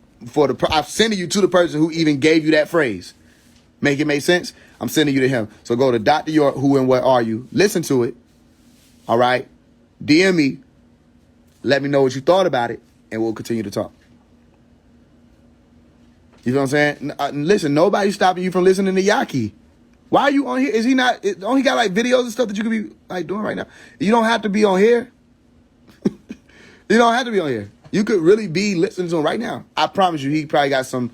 I'm sending you to the person who even gave you that phrase. Make it make sense? I'm sending you to him. So go to Dr. York, who and what are you? Listen to it. All right? DM me. Let me know what you thought about it, and we'll continue to talk. You know what I'm saying? Listen, nobody's stopping you from listening to Yaki. Why are you on here? Is he not? Don't he got like videos and stuff that you could be like doing right now? You don't have to be on here. You don't have to be on here. You could really be listening to him right now. I promise you, he probably got some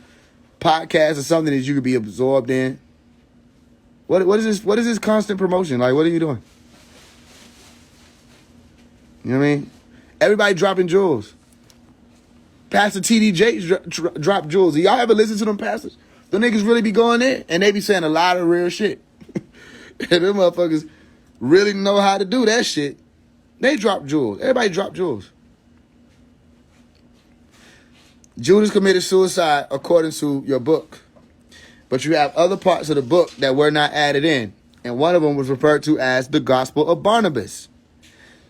podcast or something that you could be absorbed in. What is this? What is this constant promotion? Like, what are you doing? You know what I mean? Everybody dropping jewels. Pastor T.D. Jakes drop jewels. Y'all ever listen to them pastors? The niggas really be going in, and they be saying a lot of real shit. And them motherfuckers really know how to do that shit, they drop jewels. Everybody drop jewels. Judas committed suicide according to your book. But you have other parts of the book that were not added in. And one of them was referred to as the Gospel of Barnabas.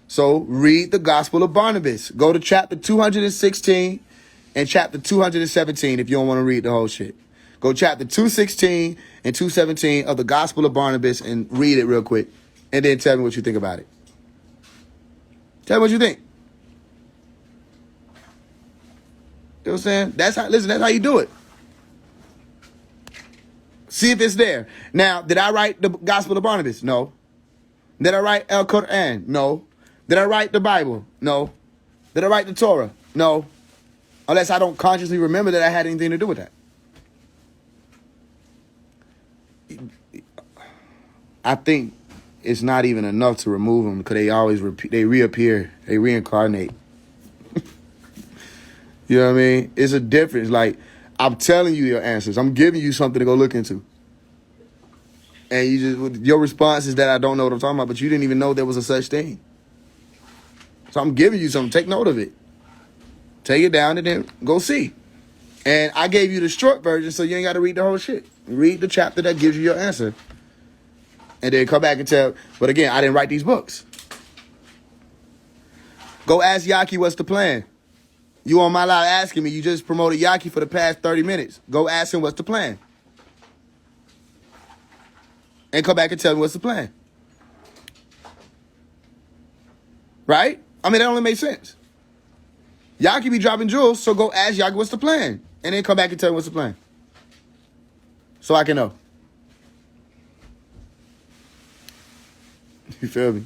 So read the Gospel of Barnabas. Go to chapter 216 and chapter 217 if you don't want to read the whole shit. Go chapter 216 and 217 of the Gospel of Barnabas and read it real quick. And then tell me what you think about it. Tell me what you think. You know what I'm saying? That's how you do it. See if it's there. Now, did I write the Gospel of Barnabas? No. Did I write El Quran? No. Did I write the Bible? No. Did I write the Torah? No. Unless I don't consciously remember that I had anything to do with that. I think it's not even enough to remove them because they always they reappear, they reincarnate. You know what I mean? It's a difference. Like, I'm telling you your answers. I'm giving you something to go look into. And your response is that I don't know what I'm talking about, but you didn't even know there was a such thing. So I'm giving you something. Take note of it. Take it down and then go see. And I gave you the short version so you ain't got to read the whole shit. Read the chapter that gives you your answer. And then come back and tell, but again, I didn't write these books. Go ask Yaki what's the plan. You on my live asking me, you just promoted Yaki for the past 30 minutes. Go ask him what's the plan. And come back and tell me what's the plan. Right? I mean, that only makes sense. Yaki be dropping jewels, so go ask Yaki what's the plan. And then come back and tell me what's the plan. So I can know. You feel me?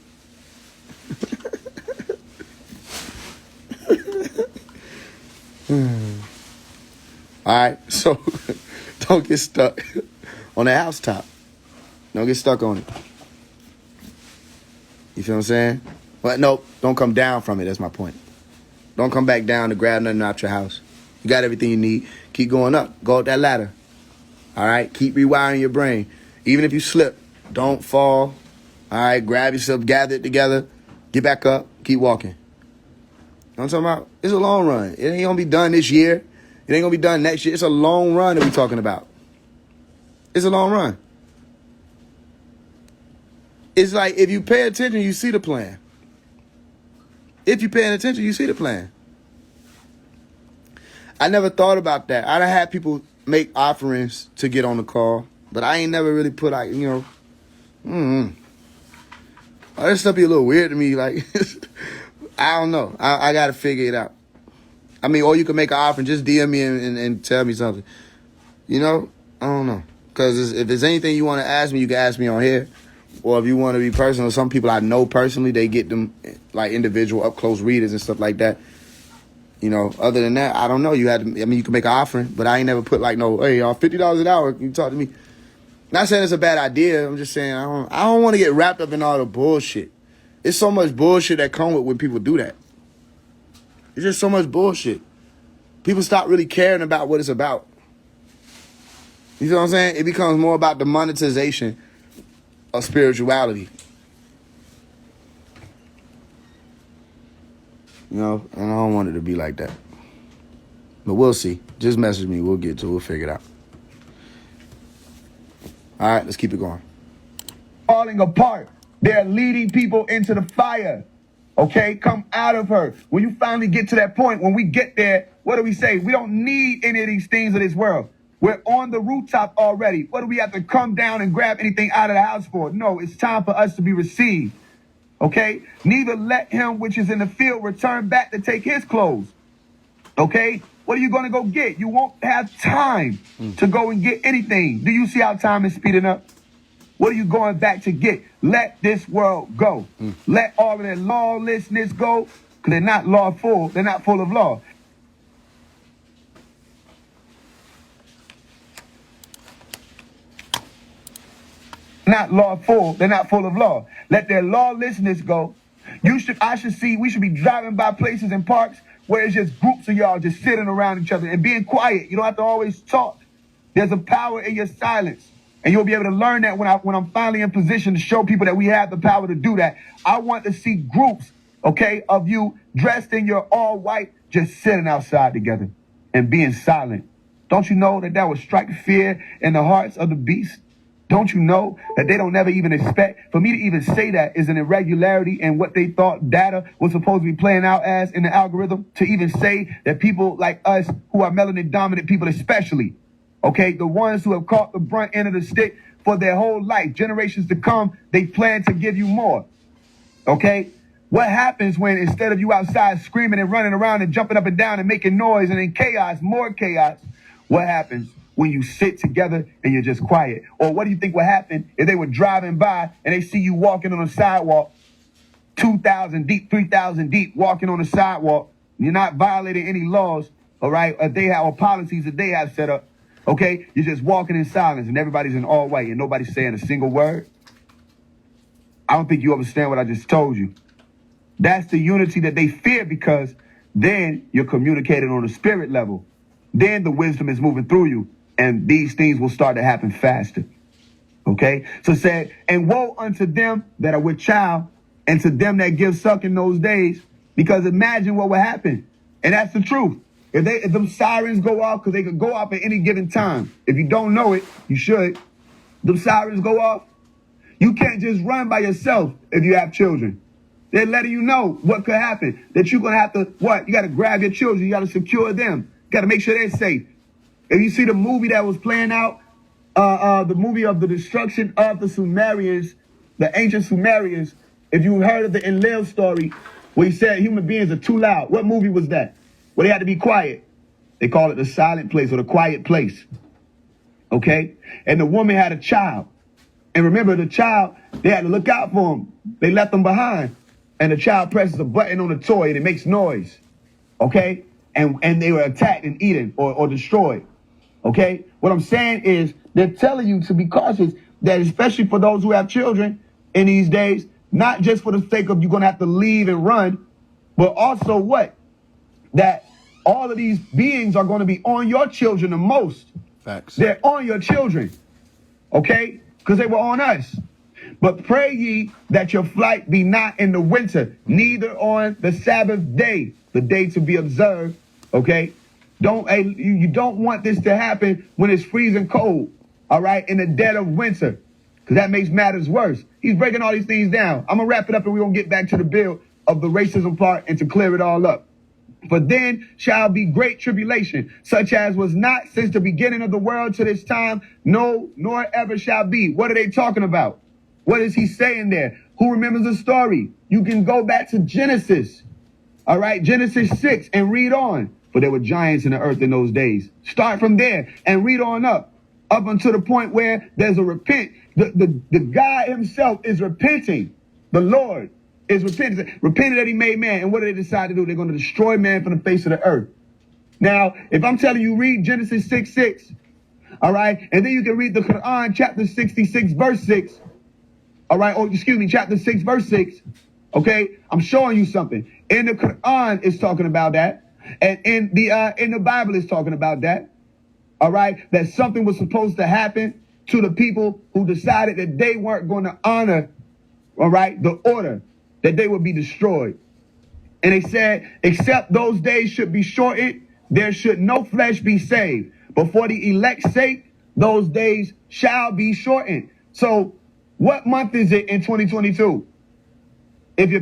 All right, so don't get stuck on the housetop. Don't get stuck on it. You feel what I'm saying? But nope, don't come down from it. That's my point. Don't come back down to grab nothing out your house. You got everything you need. Keep going up. Go up that ladder. All right? Keep rewiring your brain. Even if you slip, don't fall. All right? Grab yourself, gather it together, get back up, keep walking. You know what I'm talking about? It's a long run. It ain't going to be done this year. It ain't going to be done next year. It's a long run that we're talking about. It's a long run. It's like if you pay attention, you see the plan. If you're paying attention, you see the plan. I never thought about that. I done had people make offerings to get on the call, but I ain't never really put like, all this stuff be a little weird to me. Like, I don't know. I got to figure it out. I mean, or you can make an offering, just DM me and tell me something. I don't know. Because if there's anything you want to ask me, you can ask me on here. Or if you want to be personal, some people I know personally, they get them like individual up close readers and stuff like that. Other than that, I don't know. You can make an offering, but I ain't never put like hey, y'all, $50 an hour. You talk to me. Not saying it's a bad idea. I'm just saying I don't want to get wrapped up in all the bullshit. It's so much bullshit that come with when people do that. It's just so much bullshit. People stop really caring about what it's about. You feel what I'm saying? It becomes more about the monetization of spirituality. And I don't want it to be like that. But we'll see. Just message me. We'll get to it. We'll figure it out. All right, let's keep it going. Falling apart. They're leading people into the fire. Okay? Come out of her. When you finally get to that point, when we get there, what do we say? We don't need any of these things of this world. We're on the rooftop already. What do we have to come down and grab anything out of the house for? No, it's time for us to be received. Okay? Neither let him which is in the field return back to take his clothes. Okay? What are you going to go get? You won't have time to go and get anything. Do you see how time is speeding up? What are you going back to get? Let this world go. Let all of that lawlessness go, because they're not lawful. They're not full of law. Not lawful. They're not full of law. Let their lawlessness go. We should be driving by places and parks where it's just groups of y'all just sitting around each other and being quiet. You don't have to always talk. There's a power in your silence. And you'll be able to learn that when I'm finally in position to show people that we have the power to do that. I want to see groups, okay, of you dressed in your all white, just sitting outside together and being silent. Don't you know that would strike fear in the hearts of the beast? Don't you know that they don't never even expect? For me to even say that is an irregularity in what they thought data was supposed to be playing out as in the algorithm. To even say that people like us who are melanin dominant people especially, okay, the ones who have caught the brunt end of the stick for their whole life, generations to come, they plan to give you more, okay? What happens when instead of you outside screaming and running around and jumping up and down and making noise and in chaos, more chaos, what happens when you sit together and you're just quiet? Or what do you think would happen if they were driving by and they see you walking on a sidewalk, 2,000 deep, 3,000 deep, walking on the sidewalk? You're not violating any laws, all right, or policies that they have set up, okay? You're just walking in silence and everybody's in all white and nobody's saying a single word. I don't think you understand what I just told you. That's the unity that they fear, because then you're communicating on a spirit level. Then the wisdom is moving through you, and these things will start to happen faster. Okay? So it said, and woe unto them that are with child, and to them that give suck in those days, because imagine what would happen. And that's the truth. If them sirens go off, because they could go off at any given time. If you don't know it, you should. Them sirens go off. You can't just run by yourself if you have children. They're letting you know what could happen. That you're going to have to, what? You got to grab your children. You got to secure them. You got to make sure they're safe. If you see the movie that was playing out, the movie of the destruction of the Sumerians, the ancient Sumerians, if you heard of the Enlil story, where he said human beings are too loud. What movie was that? Where they had to be quiet. They call it the silent place or the quiet place. Okay? And the woman had a child. And remember, the child, they had to look out for him. They left him behind. And the child presses a button on the toy and it makes noise. Okay? And they were attacked and eaten or destroyed. Okay? What I'm saying is they're telling you to be cautious, that especially for those who have children in these days, not just for the sake of you're going to have to leave and run, but also what? That all of these beings are going to be on your children the most. Facts. They're on your children. Okay? Because they were on us. But pray ye that your flight be not in the winter, neither on the Sabbath day, the day to be observed. Okay? You don't want this to happen when it's freezing cold, all right, in the dead of winter, because that makes matters worse. He's breaking all these things down. I'm going to wrap it up and we're going to get back to the bill of the racism part and to clear it all up. For then shall be great tribulation, such as was not since the beginning of the world to this time, no, nor ever shall be. What are they talking about? What is he saying there? Who remembers the story? You can go back to Genesis, all right, Genesis 6, and read on. For there were giants in the earth in those days. Start from there and read on up until the point where there's a repent. The God himself is repenting. The Lord is repenting that he made man. And what do they decide to do? They're going to destroy man from the face of the earth. Now, if I'm telling you, read Genesis 6:6, all right, and then you can read the Quran, chapter 66, verse 6, all right, or excuse me, chapter 6, verse 6, okay, I'm showing you something. In the Quran, it's talking about that. And in the Bible, it's talking about that. All right. That something was supposed to happen to the people who decided that they weren't going to honor, all right, the order, that they would be destroyed. And they said, except those days should be shortened, there should no flesh be saved. But for the elect's sake, those days shall be shortened. So what month is it in 2022? If you're